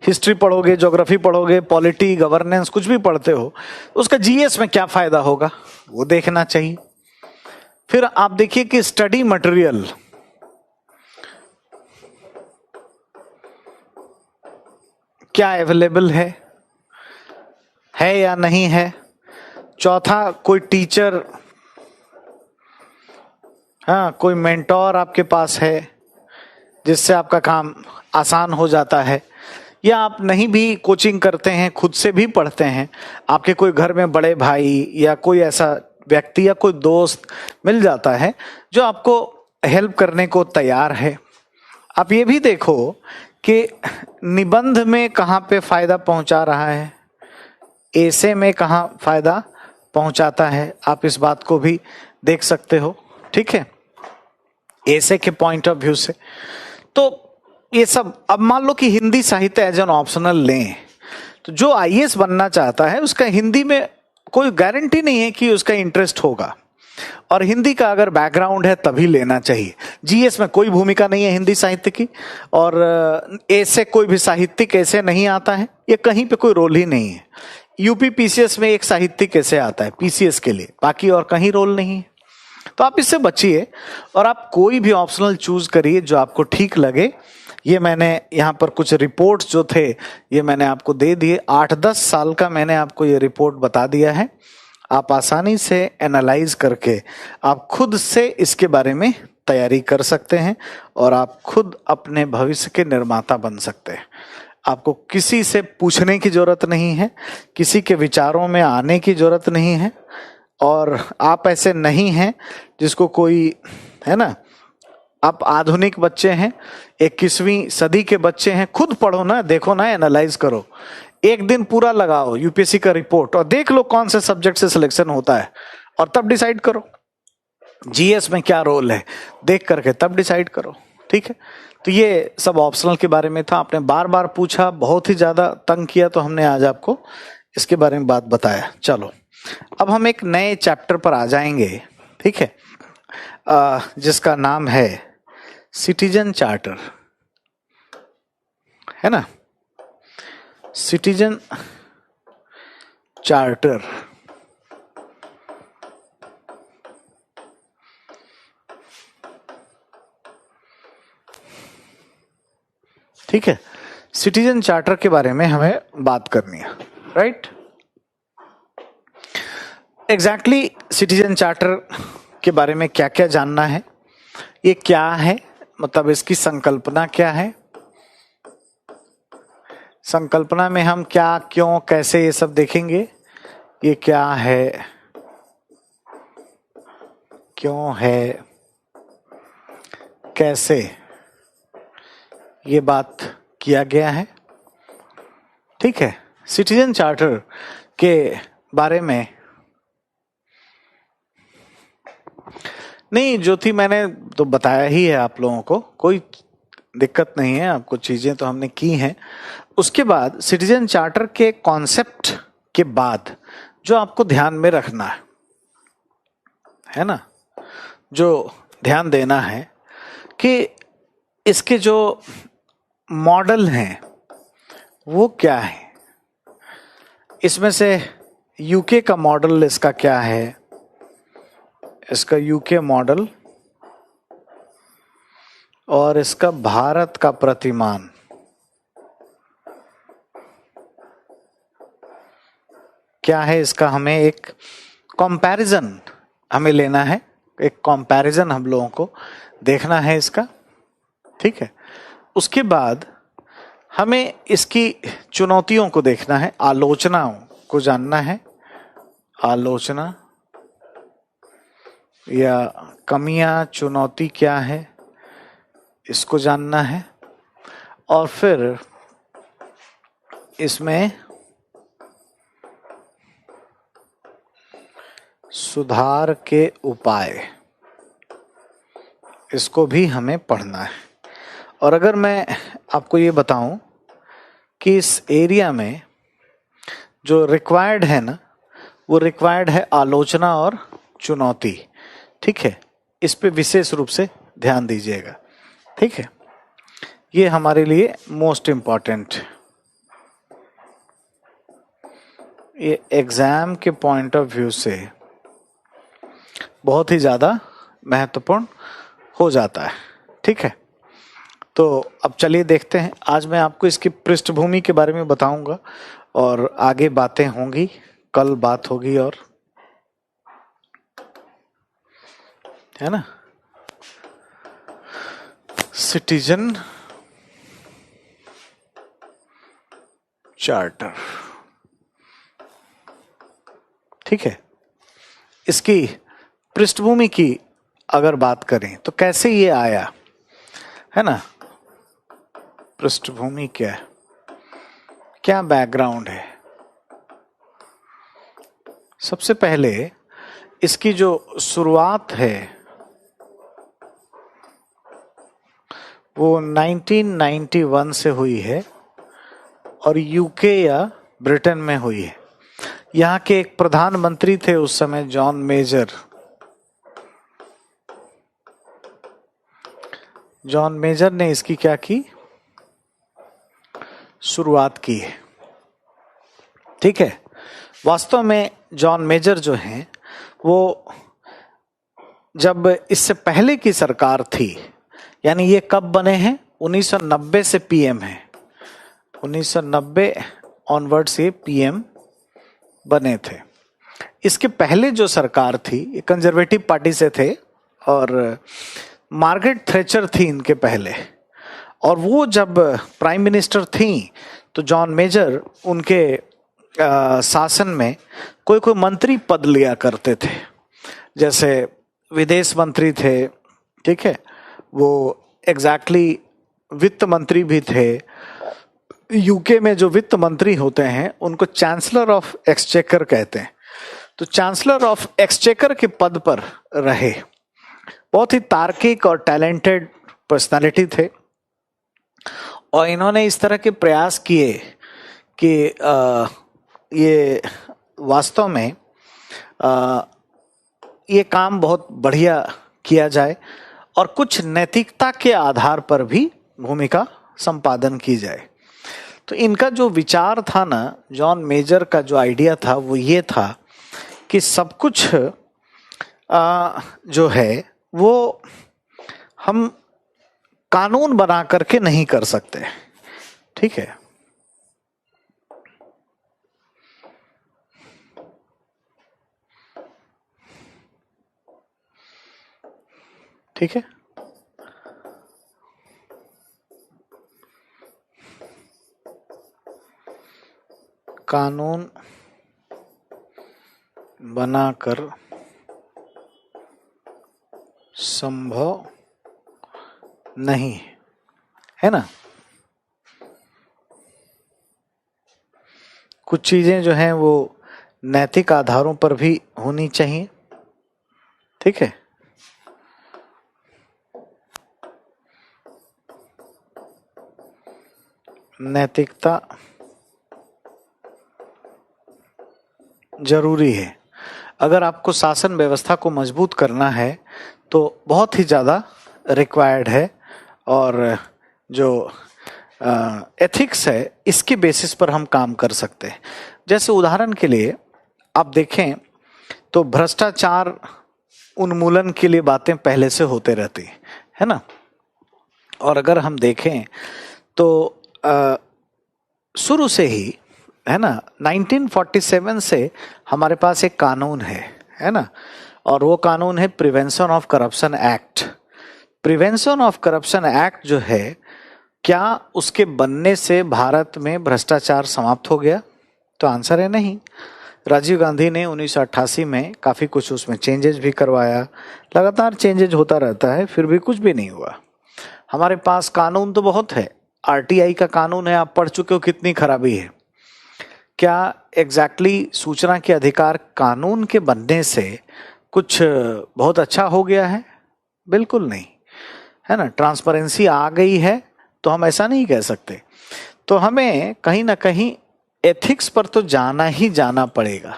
हिस्ट्री पढ़ोगे, ज्योग्राफी पढ़ोगे, पॉलिटी, गवर्नेंस, कुछ भी पढ़ते हो, उसका जीएस में क्या फायदा होगा वो देखना चाहिए। फिर आप देखिए कि स्टडी मटेरियल क्या अवेलेबल है या नहीं है। चौथा, कोई टीचर, हाँ, कोई मेंटोर आपके पास है जिससे आपका काम आसान हो जाता है। या आप नहीं भी कोचिंग करते हैं, खुद से भी पढ़ते हैं, आपके कोई घर में बड़े भाई या कोई ऐसा व्यक्ति या कोई दोस्त मिल जाता है जो आपको हेल्प करने को तैयार है। आप ये भी देखो कि निबंध में कहाँ पे फायदा पहुंचा रहा है, ऐसे में कहाँ फायदा पहुंचाता है, आप इस बात को भी देख सकते हो। ठीक है, ऐसे के पॉइंट ऑफ व्यू से। तो ये सब, अब मान लो कि हिंदी साहित्य एज एन ऑप्शनल लें, तो जो आईएएस बनना चाहता है उसका हिंदी में कोई गारंटी नहीं है कि उसका इंटरेस्ट होगा, और हिंदी का अगर बैकग्राउंड है तभी लेना चाहिए। जीएस में कोई भूमिका नहीं है हिंदी साहित्य की, और ऐसे कोई भी साहित्यिक ऐसे नहीं आता है, ये कहीं पे कोई रोल ही नहीं है। यूपी पीसीएस में एक साहित्यिक ऐसे आता है पीसीएस के लिए, बाकी और कहीं रोल नहीं है। तो आप इससे बचिए और आप कोई भी ऑप्शनल चूज करिए जो आपको ठीक लगे। ये मैंने यहाँ पर कुछ रिपोर्ट्स जो थे ये मैंने आपको दे दिए। 8-10 साल का मैंने आपको ये रिपोर्ट बता दिया है। आप आसानी से एनालाइज करके आप खुद से इसके बारे में तैयारी कर सकते हैं और आप खुद अपने भविष्य के निर्माता बन सकते हैं। आपको किसी से पूछने की जरूरत नहीं है, किसी के विचारों में आने की जरूरत नहीं है, और आप ऐसे नहीं हैं जिसको कोई, है ना, आप आधुनिक बच्चे हैं, 21वीं सदी के बच्चे हैं। खुद पढ़ो ना, देखो ना, एनालाइज करो। एक दिन पूरा लगाओ यूपीएससी का रिपोर्ट और देख लो कौन से सब्जेक्ट से सिलेक्शन होता है, और तब डिसाइड करो जीएस में क्या रोल है, देख करके तब डिसाइड करो। ठीक है, तो ये सब ऑप्शनल के बारे में था। आपने बार बार पूछा, बहुत ही ज्यादा तंग किया, तो हमने आज आपको इसके बारे में बात बताया। चलो अब हम एक नए चैप्टर पर आ जाएंगे। ठीक है, जिसका नाम है सिटीजन चार्टर, है ना, सिटीजन चार्टर। ठीक है, सिटीजन चार्टर के बारे में हमें बात करनी है, राइट। एग्जैक्टली सिटीजन चार्टर के बारे में क्या क्या जानना है, ये क्या है, मतलब इसकी संकल्पना क्या है, संकल्पना में हम क्या, क्यों, कैसे, ये सब देखेंगे। ये क्या है, क्यों है, कैसे, ये बात किया गया है। ठीक है, सिटीजन चार्टर के बारे में नहीं, जो थी मैंने तो बताया ही है आप लोगों को, कोई दिक्कत नहीं है, आपको चीजें तो हमने की हैं। उसके बाद सिटीजन चार्टर के कॉन्सेप्ट के बाद जो आपको ध्यान में रखना है ना, जो ध्यान देना है कि इसके जो मॉडल हैं वो क्या है। इसमें से यूके का मॉडल इसका क्या है, इसका यूके मॉडल, और इसका भारत का प्रतिमान क्या है, इसका हमें एक कंपैरिजन हमें लेना है, एक कंपैरिजन हम लोगों को देखना है इसका। ठीक है, उसके बाद हमें इसकी चुनौतियों को देखना है, आलोचनाओं को जानना है, आलोचना या कमियां, चुनौती क्या है, इसको जानना है। और फिर इसमें सुधार के उपाय, इसको भी हमें पढ़ना है। और अगर मैं आपको ये बताऊं कि इस एरिया में जो रिक्वायर्ड है ना, वो रिक्वायर्ड है आलोचना और चुनौती। ठीक है, इस पे विशेष रूप से ध्यान दीजिएगा। ठीक है, ये हमारे लिए मोस्ट इम्पॉर्टेंट, ये एग्जाम के पॉइंट ऑफ व्यू से बहुत ही ज्यादा महत्वपूर्ण हो जाता है। ठीक है, तो अब चलिए देखते हैं। आज मैं आपको इसकी पृष्ठभूमि के बारे में बताऊंगा और आगे बातें होंगी, कल बात होगी, और है ना, सिटीजन चार्टर। ठीक है, इसकी पृष्ठभूमि की अगर बात करें तो कैसे ये आया, है ना, पृष्ठभूमि क्या है, क्या बैकग्राउंड है। सबसे पहले इसकी जो शुरुआत है वो 1991 से हुई है और यूके या ब्रिटेन में हुई है। यहाँ के एक प्रधानमंत्री थे उस समय, जॉन मेजर। जॉन मेजर ने इसकी क्या की, शुरुआत की है। ठीक है, वास्तव में जॉन मेजर जो हैं वो जब इससे पहले की सरकार थी, यानी ये कब बने हैं, 1990 से पीएम है, 1990 ऑनवर्ड से पीएम बने थे। इसके पहले जो सरकार थी ये कंजर्वेटिव पार्टी से थे और मार्गरेट थ्रेचर थी इनके पहले, और वो जब प्राइम मिनिस्टर थी तो जॉन मेजर उनके शासन में कोई कोई मंत्री पद लिया करते थे, जैसे विदेश मंत्री थे। ठीक है, वो एग्जैक्टली वित्त मंत्री भी थे। यूके में जो वित्त मंत्री होते हैं उनको चांसलर ऑफ एक्सचेकर कहते हैं। तो चांसलर ऑफ एक्सचेकर के पद पर रहे, बहुत ही तार्किक और टैलेंटेड पर्सनालिटी थे। और इन्होंने इस तरह के प्रयास किए कि ये वास्तव में ये काम बहुत बढ़िया किया जाए और कुछ नैतिकता के आधार पर भी भूमिका संपादन की जाए। तो इनका जो विचार था ना, जॉन मेजर का जो आइडिया था वो ये था कि सब कुछ जो है वो हम कानून बना करके नहीं कर सकते। ठीक है, ठीक है, कानून बनाकर संभव नहीं है ना। कुछ चीजें जो हैं वो नैतिक आधारों पर भी होनी चाहिए। ठीक है, नैतिकता जरूरी है। अगर आपको शासन व्यवस्था को मजबूत करना है तो बहुत ही ज़्यादा रिक्वायर्ड है, और जो एथिक्स है इसके बेसिस पर हम काम कर सकते हैं। जैसे उदाहरण के लिए आप देखें तो भ्रष्टाचार उन्मूलन के लिए बातें पहले से होते रहती है ना। और अगर हम देखें तो शुरू से ही, है ना, 1947 से हमारे पास एक कानून है ना, और वो कानून है prevention of corruption act. Prevention of corruption act जो है, क्या उसके बनने से भारत में भ्रष्टाचार समाप्त हो गया? तो आंसर है नहीं। राजीव गांधी ने 1988 में काफी कुछ उसमें चेंजेस भी करवाया, लगातार चेंजेस होता रहता है, फिर भी कुछ भी नहीं हुआ। हमारे पास कानून तो बहुत है, आरटीआई का कानून है, आप पढ़ चुके हो कितनी खराबी है क्या एग्जैक्टली सूचना के अधिकार कानून के बनने से कुछ बहुत अच्छा हो गया है? बिल्कुल नहीं, है ना। ट्रांसपेरेंसी आ गई है तो हम ऐसा नहीं कह सकते। तो हमें कहीं ना कहीं एथिक्स पर तो जाना ही जाना पड़ेगा,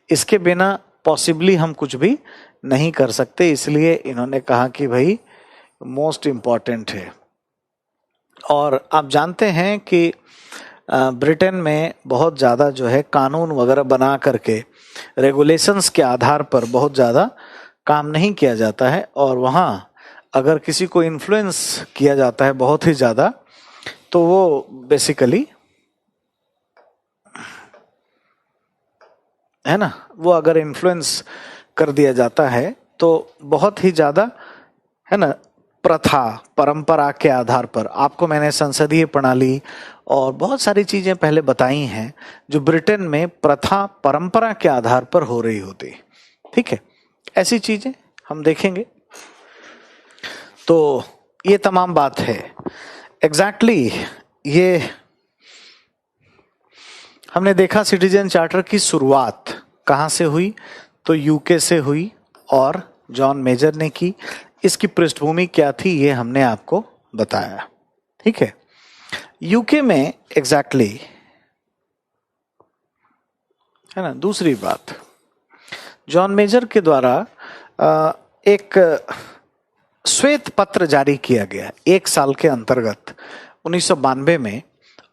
इसके बिना पॉसिबली हम कुछ भी नहीं कर सकते। इसलिए इन्होंने कहा कि भाई मोस्ट इम्पॉर्टेंट है। और आप जानते हैं कि ब्रिटेन में बहुत ज़्यादा जो है कानून वगैरह बना करके रेगुलेशंस के आधार पर बहुत ज़्यादा काम नहीं किया जाता है, और वहाँ अगर किसी को इन्फ्लुएंस किया जाता है बहुत ही ज़्यादा तो वो बेसिकली, है ना, वो अगर इन्फ्लुएंस कर दिया जाता है तो बहुत ही ज़्यादा, है ना, प्रथा परंपरा के आधार पर। आपको मैंने संसदीय प्रणाली और बहुत सारी चीजें पहले बताई हैं जो ब्रिटेन में प्रथा परंपरा के आधार पर हो रही होती, ठीक है। ऐसी चीजें हम देखेंगे। तो ये तमाम बात है। एग्जैक्टली ये हमने देखा सिटीजन चार्टर की शुरुआत कहाँ से हुई, तो यूके से हुई और जॉन मेजर ने की। इसकी पृष्ठभूमि क्या थी ये हमने आपको बताया, ठीक है। यूके में एग्जैक्टली, है ना, दूसरी बात, जॉन मेजर के द्वारा एक श्वेत पत्र जारी किया गया 1 साल के अंतर्गत 1992 में,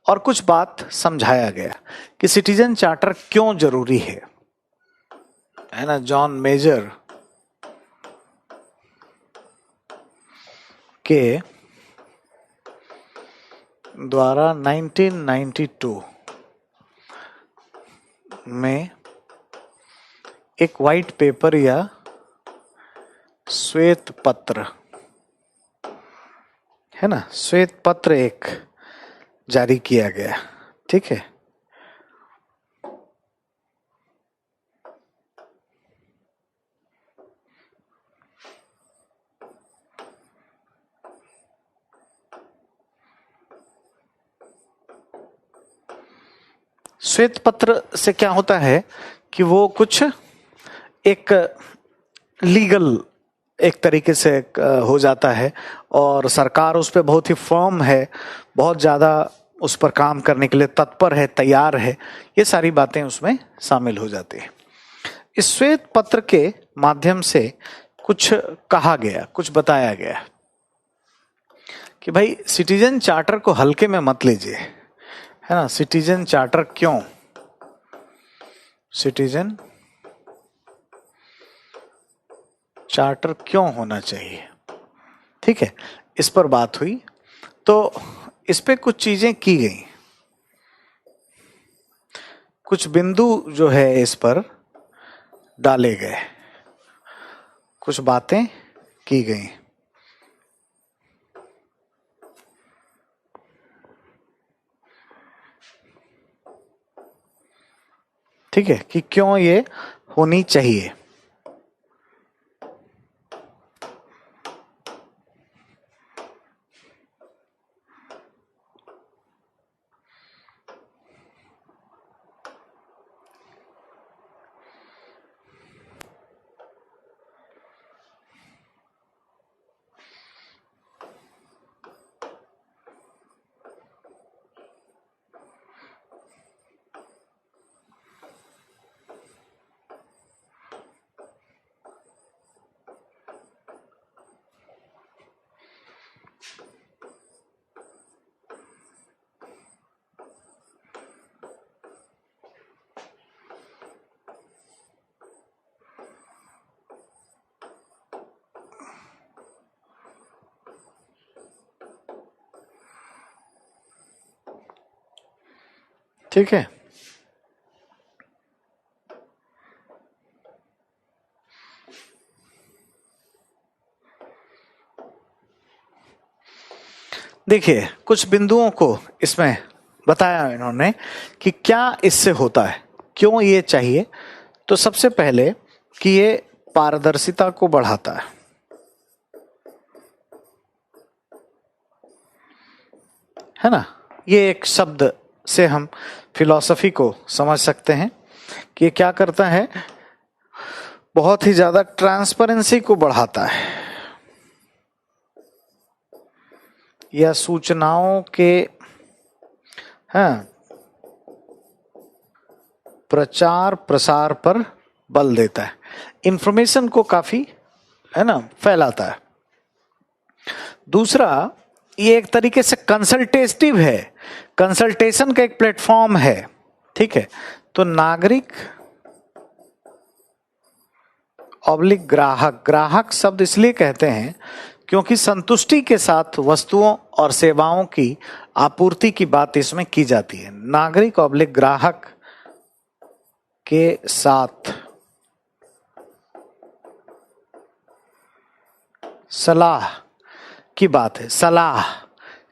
और कुछ बात समझाया गया कि सिटीजन चार्टर क्यों जरूरी है ना। जॉन मेजर के द्वारा 1992 में एक व्हाइट पेपर या श्वेत पत्र, है ना, श्वेत पत्र एक जारी किया गया, ठीक है। श्वेत पत्र से क्या होता है कि वो कुछ एक लीगल एक तरीके से हो जाता है, और सरकार उस पर बहुत ही फर्म है, बहुत ज़्यादा उस पर काम करने के लिए तत्पर है, तैयार है। ये सारी बातें उसमें शामिल हो जाती हैं। इस श्वेत पत्र के माध्यम से कुछ कहा गया, कुछ बताया गया कि भाई सिटीजन चार्टर को हल्के में मत लीजिए, है ना। सिटीजन चार्टर क्यों, सिटीजन चार्टर क्यों होना चाहिए, ठीक है। इस पर बात हुई तो इस पे कुछ चीजें की गई, कुछ बिंदु जो है इस पर डाले गए, कुछ बातें की गई। ठीक है, कि क्यों ये होनी चाहिए। ठीक है, देखिए कुछ बिंदुओं को इसमें बताया इन्होंने कि क्या इससे होता है, क्यों ये चाहिए। तो सबसे पहले कि ये पारदर्शिता को बढ़ाता है ना। ये एक शब्द से हम फिलॉसफी को समझ सकते हैं कि ये क्या करता है, बहुत ही ज्यादा ट्रांसपेरेंसी को बढ़ाता है या सूचनाओं के प्रचार प्रसार पर बल देता है, इंफॉर्मेशन को काफी फैलाता है। दूसरा, ये एक तरीके से कंसल्टेटिव है, कंसल्टेशन का एक प्लेटफॉर्म है, ठीक है। तो नागरिक ऑब्लिक ग्राहक, ग्राहक शब्द इसलिए कहते हैं क्योंकि संतुष्टि के साथ वस्तुओं और सेवाओं की आपूर्ति की बात इसमें की जाती है। नागरिक ऑब्लिक ग्राहक के साथ सलाह की बात है, सलाह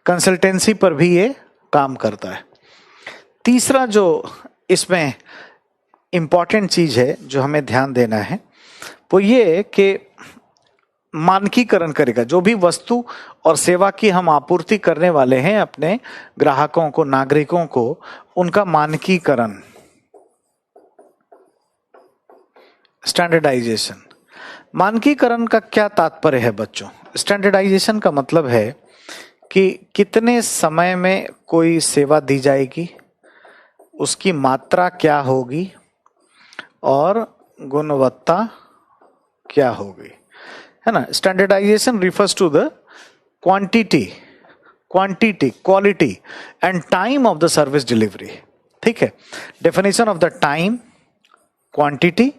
कंसल्टेंसी पर भी ये काम करता है। तीसरा जो इसमें इंपॉर्टेंट चीज है जो हमें ध्यान देना है वो ये कि मानकीकरण करेगा, जो भी वस्तु और सेवा की हम आपूर्ति करने वाले हैं अपने ग्राहकों को, नागरिकों को, उनका मानकीकरण, स्टैंडर्डाइजेशन। मानकीकरण का क्या तात्पर्य है बच्चों? स्टैंडर्डाइजेशन का मतलब है कि कितने समय में कोई सेवा दी जाएगी, उसकी मात्रा क्या होगी और गुणवत्ता क्या होगी, है ना। Standardization refers to the quantity, quality and time of the service delivery, ठीक है। Definition of the time, quantity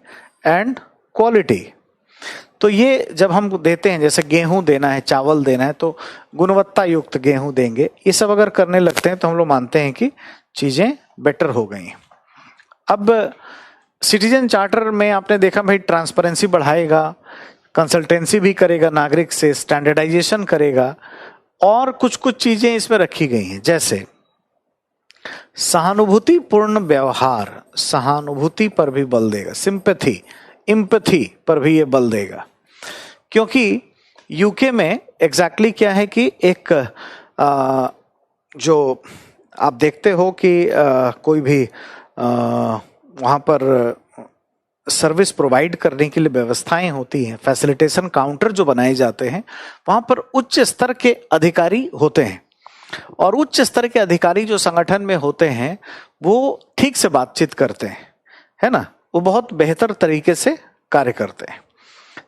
and quality. तो ये जब हम देते हैं, जैसे गेहूं देना है, चावल देना है, तो गुणवत्ता युक्त गेहूं देंगे, ये सब अगर करने लगते हैं तो हम लोग मानते हैं कि चीजें बेटर हो गई। अब सिटीजन चार्टर में आपने देखा भाई ट्रांसपेरेंसी बढ़ाएगा, कंसल्टेंसी भी करेगा नागरिक से, स्टैंडर्डाइजेशन करेगा, और कुछ कुछ चीजें इसमें रखी गई हैं, जैसे सहानुभूतिपूर्ण व्यवहार, सहानुभूति पर भी बल देगा, सिंपैथी, इम्पैथी पर भी ये बल देगा। क्योंकि यूके में एग्जैक्टली क्या है कि एक जो आप देखते हो कि कोई भी वहाँ पर सर्विस प्रोवाइड करने के लिए व्यवस्थाएं होती हैं, फैसिलिटेशन काउंटर जो बनाए जाते हैं, वहाँ पर उच्च स्तर के अधिकारी होते हैं, और उच्च स्तर के अधिकारी जो संगठन में होते हैं वो ठीक से बातचीत करते हैं, है ना, वो बहुत बेहतर तरीके से कार्य करते हैं,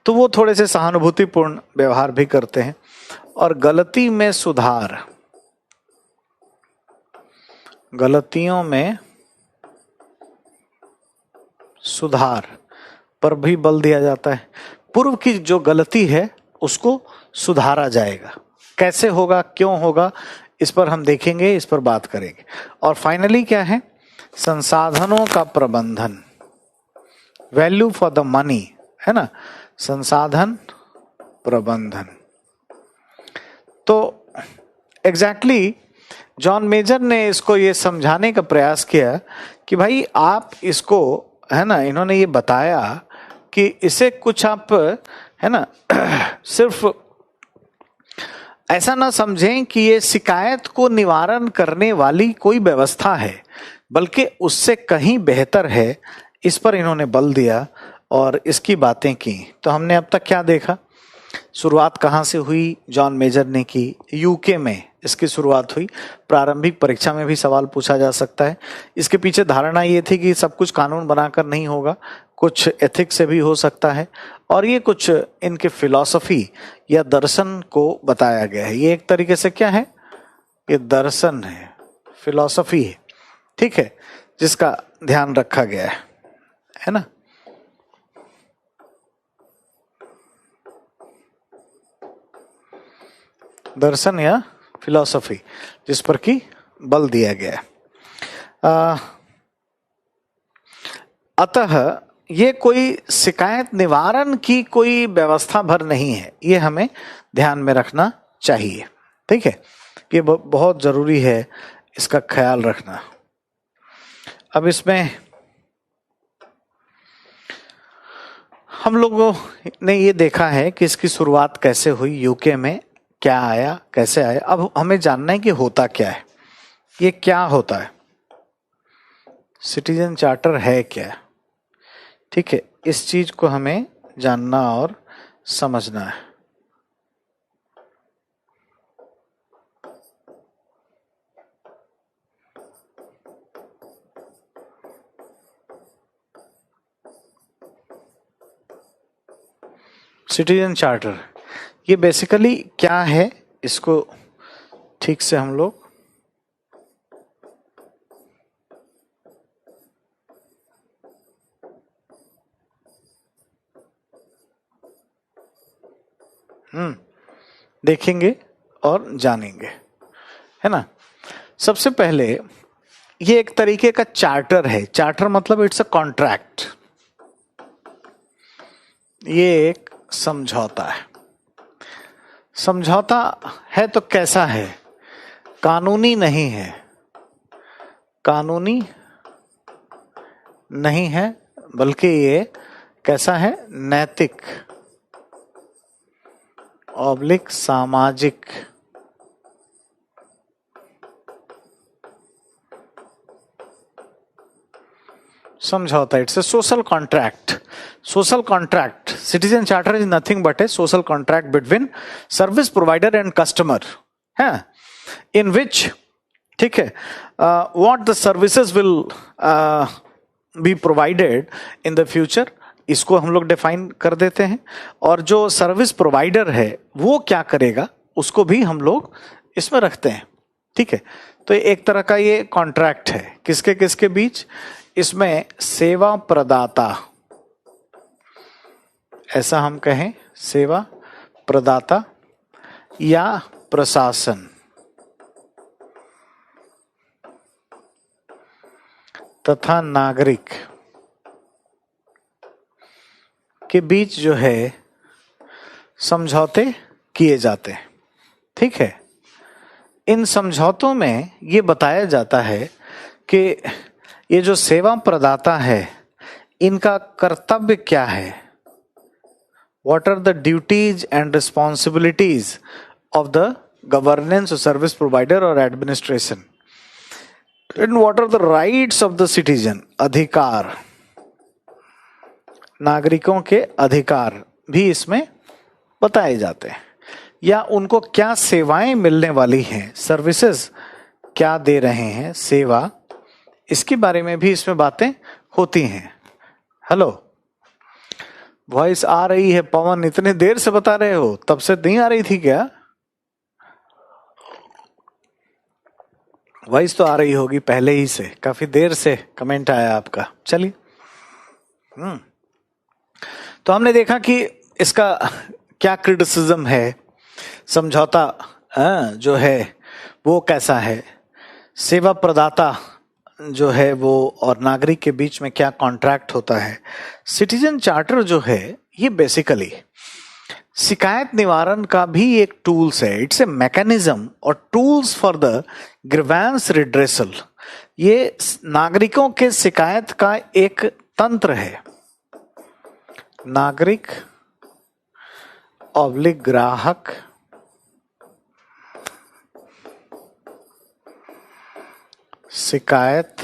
तो वो थोड़े से सहानुभूतिपूर्ण व्यवहार भी करते हैं। और गलती में सुधार, गलतियों में सुधार पर भी बल दिया जाता है। पूर्व की जो गलती है उसको सुधारा जाएगा, कैसे होगा, क्यों होगा, इस पर हम देखेंगे, इस पर बात करेंगे। और फाइनली क्या है, संसाधनों का प्रबंधन, वैल्यू फॉर द मनी, है ना, संसाधन प्रबंधन। तो एग्जैक्टली जॉन मेजर ने इसको ये समझाने का प्रयास किया कि भाई आप इसको, है ना, इन्होंने ये बताया कि इसे कुछ आप, है ना, सिर्फ ऐसा ना समझें कि ये शिकायत को निवारण करने वाली कोई व्यवस्था है, बल्कि उससे कहीं बेहतर है। इस पर इन्होंने बल दिया और इसकी बातें की। तो हमने अब तक क्या देखा, शुरुआत कहाँ से हुई, जॉन मेजर ने की, यूके में इसकी शुरुआत हुई। प्रारंभिक परीक्षा में भी सवाल पूछा जा सकता है। इसके पीछे धारणा ये थी कि सब कुछ कानून बनाकर नहीं होगा, कुछ एथिक्स से भी हो सकता है, और ये कुछ इनके फिलॉसफी या दर्शन को बताया गया है। ये एक तरीके से क्या है, ये दर्शन है, फिलॉसफी है, ठीक है, जिसका ध्यान रखा गया है ना। दर्शन या फिलॉसफी जिस पर की बल दिया गया है। अतः ये कोई शिकायत निवारण की कोई व्यवस्था भर नहीं है, ये हमें ध्यान में रखना चाहिए, ठीक है, ये बहुत जरूरी है इसका ख्याल रखना। अब इसमें हम लोगों ने ये देखा है कि इसकी शुरुआत कैसे हुई, यूके में क्या आया, कैसे आया। अब हमें जानना है कि होता क्या है, ये क्या होता है। सिटीजन चार्टर है क्या, ठीक है, इस चीज को हमें जानना और समझना है। सिटीजन चार्टर ये बेसिकली क्या है, इसको ठीक से हम लोग देखेंगे और जानेंगे, है ना। सबसे पहले ये एक तरीके का चार्टर है। चार्टर मतलब इट्स अ कॉन्ट्रैक्ट, ये एक समझौता है। समझौता है तो कैसा है, कानूनी नहीं है, कानूनी नहीं है, बल्कि ये कैसा है, नैतिक ऑब्लिक सामाजिक। समझौता, it's a social contract. Social contract, citizen charter is nothing but A social contract between service provider and customer, है, इन विच, ठीक है, what the services will be provided in the future, इसको हम लोग डिफाइन कर देते हैं। और जो सर्विस प्रोवाइडर है वो क्या करेगा उसको भी हम लोग इसमें रखते हैं, ठीक है। तो एक तरह का ये कॉन्ट्रैक्ट है, किसके किसके बीच, इसमें सेवा प्रदाता, ऐसा हम कहें, सेवा प्रदाता या प्रशासन तथा नागरिक के बीच जो है समझौते किए जाते हैं, ठीक है। इन समझौतों में ये बताया जाता है कि ये जो सेवा प्रदाता है इनका कर्तव्य क्या है, what are the duties and responsibilities of the governance, service provider और administration, and what are the rights of the citizen, अधिकार, नागरिकों के अधिकार भी इसमें बताए जाते हैं, या उनको क्या सेवाएं मिलने वाली हैं, सर्विसेज क्या दे रहे हैं, सेवा, इसके बारे में भी इसमें बातें होती हैं। हेलो, वॉइस आ रही है पवन, इतने देर से बता रहे हो, तब से नहीं आ रही थी क्या? वॉइस तो आ रही होगी पहले ही से, काफी देर से कमेंट आया आपका। चलिए, तो हमने देखा कि इसका क्या क्रिटिसिज्म है, समझौता जो है वो कैसा है, सेवा प्रदाता जो है वो और नागरिक के बीच में क्या कॉन्ट्रैक्ट होता है। सिटीजन चार्टर जो है ये बेसिकली शिकायत निवारण का भी एक टूल्स है, इट्स ए मैकेनिज्म और tools for the grievance redressal. ये नागरिकों के शिकायत का एक तंत्र है, नागरिक ऑब्लिक ग्राहक शिकायत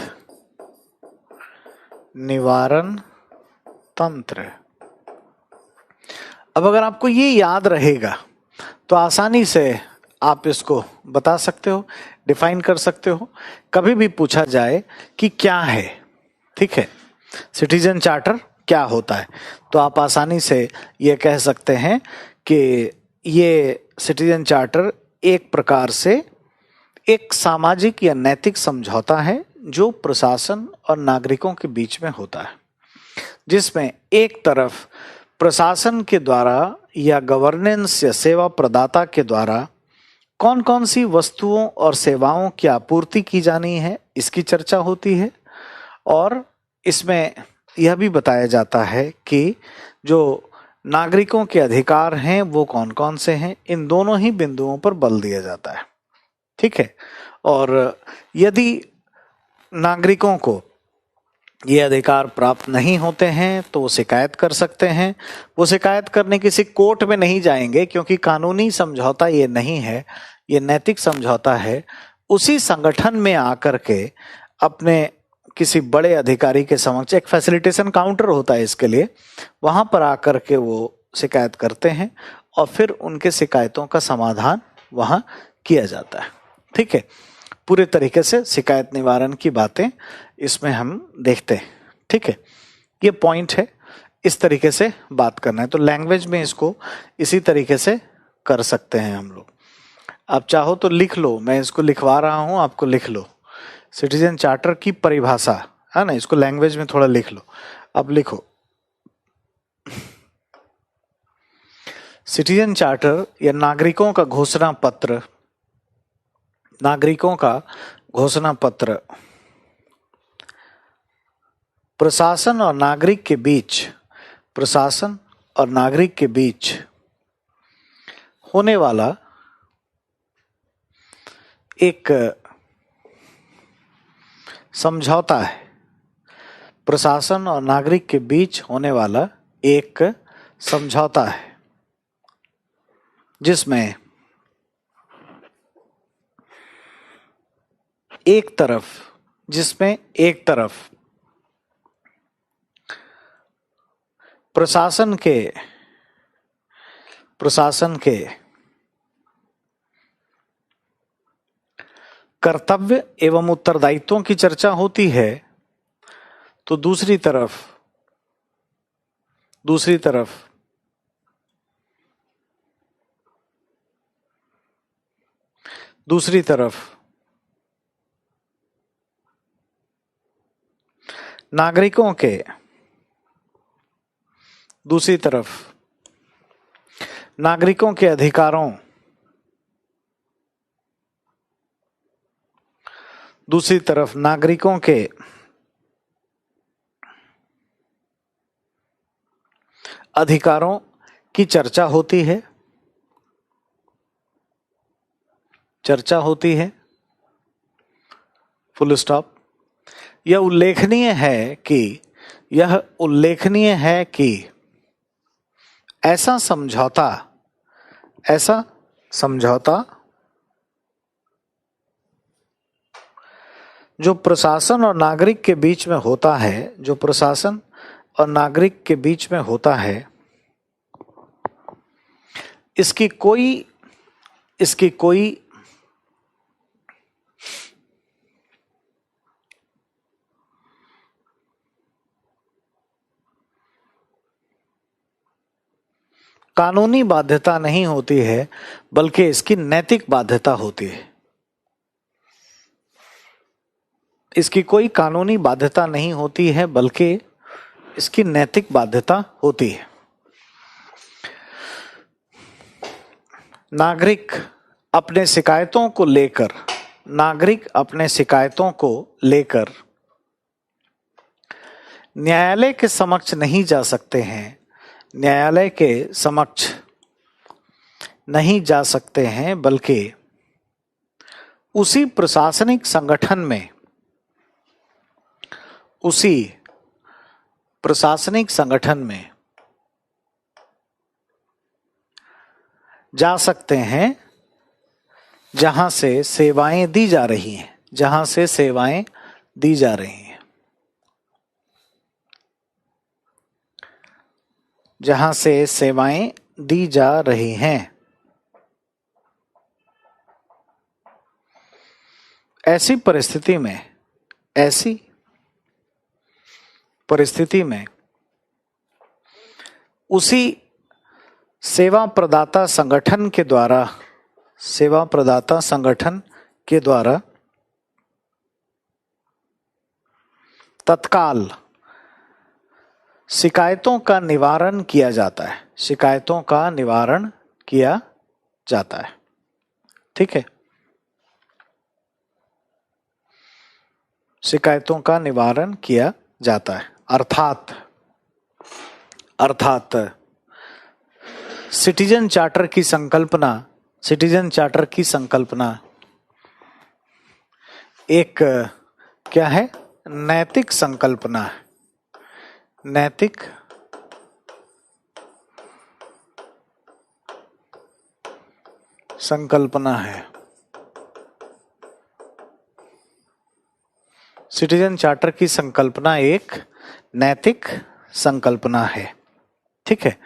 निवारण तंत्र। अब अगर आपको ये याद रहेगा तो आसानी से आप इसको बता सकते हो, डिफाइन कर सकते हो। कभी भी पूछा जाए कि क्या है, ठीक है, सिटीजन चार्टर क्या होता है, तो आप आसानी से ये कह सकते हैं कि ये सिटीजन चार्टर एक प्रकार से एक सामाजिक या नैतिक समझौता है जो प्रशासन और नागरिकों के बीच में होता है, जिसमें एक तरफ प्रशासन के द्वारा या गवर्नेंस या सेवा प्रदाता के द्वारा कौन कौन सी वस्तुओं और सेवाओं की आपूर्ति की जानी है इसकी चर्चा होती है, और इसमें यह भी बताया जाता है कि जो नागरिकों के अधिकार हैं वो कौन कौन से हैं। इन दोनों ही बिंदुओं पर बल दिया जाता है, ठीक है। और यदि नागरिकों को ये अधिकार प्राप्त नहीं होते हैं तो वो शिकायत कर सकते हैं। वो शिकायत करने किसी कोर्ट में नहीं जाएंगे क्योंकि कानूनी समझौता ये नहीं है, ये नैतिक समझौता है। उसी संगठन में आकर के अपने किसी बड़े अधिकारी के समक्ष, एक फैसिलिटेशन काउंटर होता है इसके लिए, वहां पर आकर के वो शिकायत करते हैं और फिर उनके शिकायतों का समाधान वहां किया जाता है। ठीक है, पूरे तरीके से शिकायत निवारण की बातें इसमें हम देखते हैं। ठीक है, ये पॉइंट है, इस तरीके से बात करना है। तो लैंग्वेज में इसको इसी तरीके से कर सकते हैं हम लोग। आप चाहो तो लिख लो, मैं इसको लिखवा रहा हूं, आपको लिख लो। सिटीजन चार्टर की परिभाषा है ना, इसको लैंग्वेज में थोड़ा लिख लो। अब लिखो, सिटीजन चार्टर या नागरिकों का घोषणा पत्र, नागरिकों का घोषणा पत्र प्रशासन और नागरिक के बीच, प्रशासन और नागरिक के बीच होने वाला एक समझौता है। प्रशासन और नागरिक के बीच होने वाला एक समझौता है जिसमें एक तरफ प्रशासन के कर्तव्य एवं उत्तरदायित्वों की चर्चा होती है, तो दूसरी तरफ नागरिकों के, दूसरी तरफ नागरिकों के अधिकारों, दूसरी तरफ नागरिकों के अधिकारों की चर्चा होती है, फुल स्टॉप। यह उल्लेखनीय है कि ऐसा समझौता जो प्रशासन और नागरिक के बीच में होता है, इसकी कोई कानूनी बाध्यता नहीं होती है, बल्कि इसकी नैतिक बाध्यता होती है। इसकी कोई कानूनी बाध्यता नहीं होती है, बल्कि इसकी नैतिक बाध्यता होती है। नागरिक अपने शिकायतों को लेकर न्यायालय के समक्ष नहीं जा सकते हैं, बल्कि उसी प्रशासनिक संगठन में जा सकते हैं जहां से सेवाएं दी जा रही हैं, ऐसी परिस्थिति में उसी सेवा प्रदाता संगठन के द्वारा तत्काल शिकायतों का निवारण किया जाता है। ठीक है, शिकायतों का निवारण किया जाता है। अर्थात सिटीजन चार्टर की संकल्पना एक क्या है? नैतिक संकल्पना है। नैतिक संकल्पना है। सिटीजन चार्टर की संकल्पना एक नैतिक संकल्पना है। ठीक है,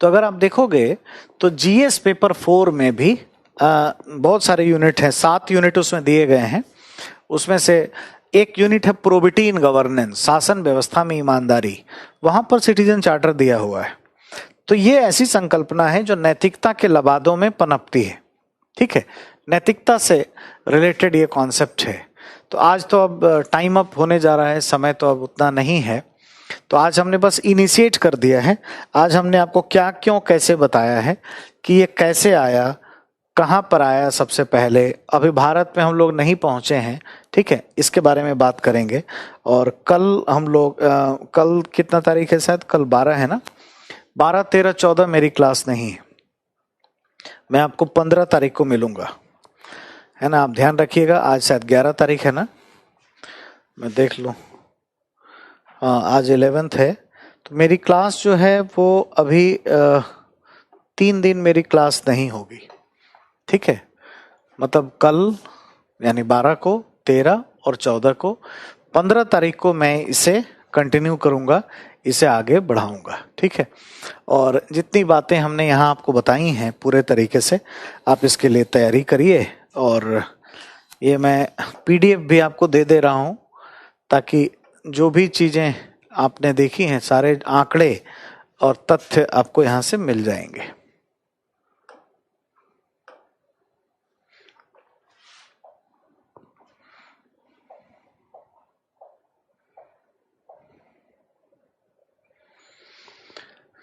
तो अगर आप देखोगे तो जीएस पेपर 4 में भी बहुत सारे यूनिट हैं, 7 यूनिट उसमें दिए गए हैं। उसमें से एक यूनिट है प्रोबिटी इन गवर्नेंस, शासन व्यवस्था में ईमानदारी, वहां पर सिटीजन चार्टर दिया हुआ है। तो ये ऐसी संकल्पना है जो नैतिकता के लबादों में पनपती है। ठीक है, नैतिकता से रिलेटेड ये कॉन्सेप्ट है। तो आज तो अब टाइम अप होने जा रहा है, समय तो अब उतना नहीं है, तो आज हमने बस इनिशिएट कर दिया है। आज हमने आपको क्या क्यों कैसे बताया है कि ये कैसे आया, कहाँ पर आया सबसे पहले, अभी भारत में हम लोग नहीं पहुंचे हैं। ठीक है, इसके बारे में बात करेंगे। और कल हम लोग कल कितना तारीख है, शायद कल 12 है ना, 12, 13, 14 मेरी क्लास नहीं है। मैं आपको 15 तारीख को मिलूंगा, है ना, आप ध्यान रखिएगा। आज शायद 11 तारीख है ना, मैं देख लूं। हाँ, आज 11th है। तो मेरी क्लास जो है वो अभी 3 दिन मेरी क्लास नहीं होगी। ठीक है, मतलब कल यानी 12 को, 13 और 14 को, 15 तारीख को मैं इसे कंटिन्यू करूंगा, इसे आगे बढ़ाऊंगा। ठीक है, और जितनी बातें हमने यहाँ आपको बताई हैं पूरे तरीके से आप इसके लिए तैयारी करिए। और ये मैं पीडीएफ भी आपको दे दे रहा हूँ, ताकि जो भी चीजें आपने देखी हैं, सारे आंकड़े और तथ्य आपको यहाँ से मिल जाएंगे।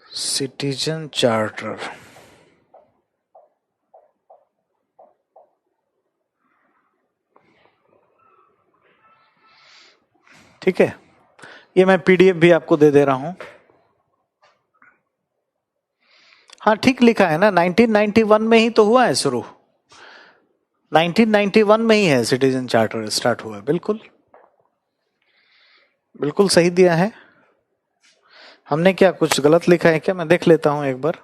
सिटीजन चार्टर, ठीक है, ये मैं पीडीएफ भी आपको दे दे रहा हूं। हाँ, ठीक लिखा है ना, 1991 में ही तो हुआ है शुरू, 1991 में ही है सिटीजन चार्टर स्टार्ट हुआ है। बिल्कुल बिल्कुल सही दिया है। हमने क्या कुछ गलत लिखा है क्या? मैं देख लेता हूं एक बार।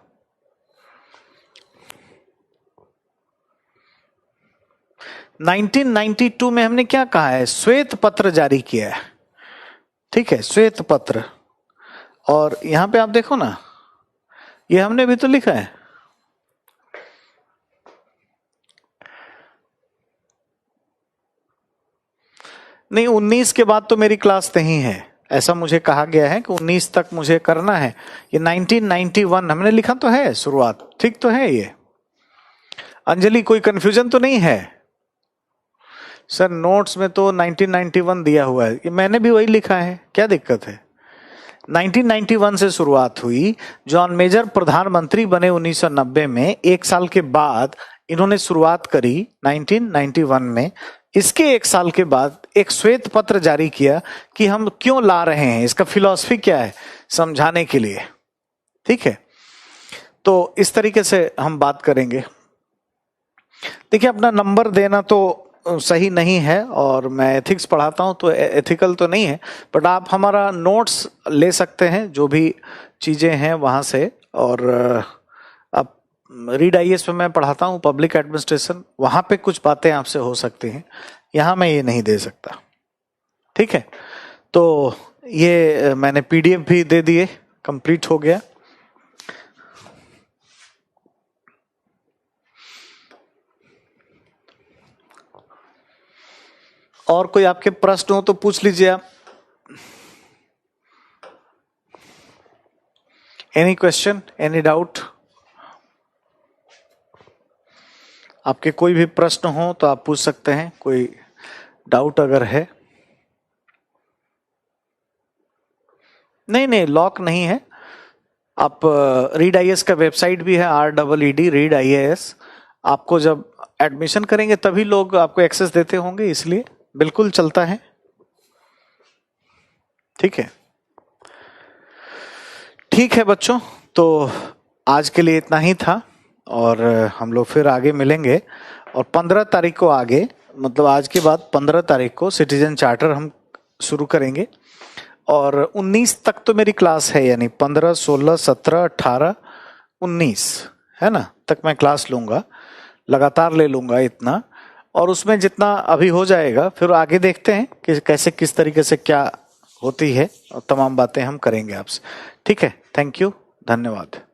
नाइनटीन 92 में हमने क्या कहा है? श्वेत पत्र जारी किया है। ठीक है, श्वेत पत्र। और यहां पे आप देखो ना, ये हमने भी तो लिखा है। नहीं, 19 के बाद तो मेरी क्लास नहीं है, ऐसा मुझे कहा गया है कि 19 तक मुझे करना है। ये 1991 हमने लिखा तो है शुरुआत, ठीक तो है ये। अंजलि, कोई कंफ्यूजन तो नहीं है? सर नोट्स में तो 1991 दिया हुआ है, ये मैंने भी वही लिखा है, क्या दिक्कत है? 1991 से शुरुआत हुई, जॉन मेजर प्रधानमंत्री बने 1990 में, एक साल के बाद इन्होंने शुरुआत करी 1991 में। इसके एक साल के बाद एक श्वेत पत्र जारी किया कि हम क्यों ला रहे हैं, इसका फिलॉसफी क्या है, समझाने के लिए। ठीक है, तो इस तरीके से हम बात करेंगे। देखिए, अपना नंबर देना तो सही नहीं है, और मैं एथिक्स पढ़ाता हूं तो एथिकल तो नहीं है, बट आप हमारा नोट्स ले सकते हैं जो भी चीजें हैं वहां से। और अब रीड आईएएस पे मैं पढ़ाता हूं, पब्लिक एडमिनिस्ट्रेशन, वहां पे कुछ बातें आपसे हो सकती हैं, यहां मैं ये नहीं दे सकता। ठीक है, तो ये मैंने पीडीएफ भी दे दिए, कंप्लीट हो गया। और कोई आपके प्रश्न हो तो पूछ लीजिए आप। Any question, any doubt? आपके कोई भी प्रश्न हो तो आप पूछ सकते हैं, कोई डाउट अगर है। नहीं नहीं, लॉक नहीं है। आप रीड आईएएस का वेबसाइट भी है, REED रीड आईएएस। आपको जब एडमिशन करेंगे तभी लोग आपको एक्सेस देते होंगे, इसलिए बिल्कुल चलता है। ठीक है, ठीक है बच्चों, तो आज के लिए इतना ही था, और हम लोग फिर आगे मिलेंगे। और 15 तारीख को आगे, मतलब आज के बाद 15 तारीख को सिटीजन चार्टर हम शुरू करेंगे। और 19 तक तो मेरी क्लास है, यानी 15, 16, 17, 18, 19 है ना, तक मैं क्लास लूंगा, लगातार ले लूंगा इतना। और उसमें जितना अभी हो जाएगा फिर आगे देखते हैं कि कैसे किस तरीके से क्या होती है और तमाम बातें हम करेंगे आपसे। ठीक है, थैंक यू, धन्यवाद।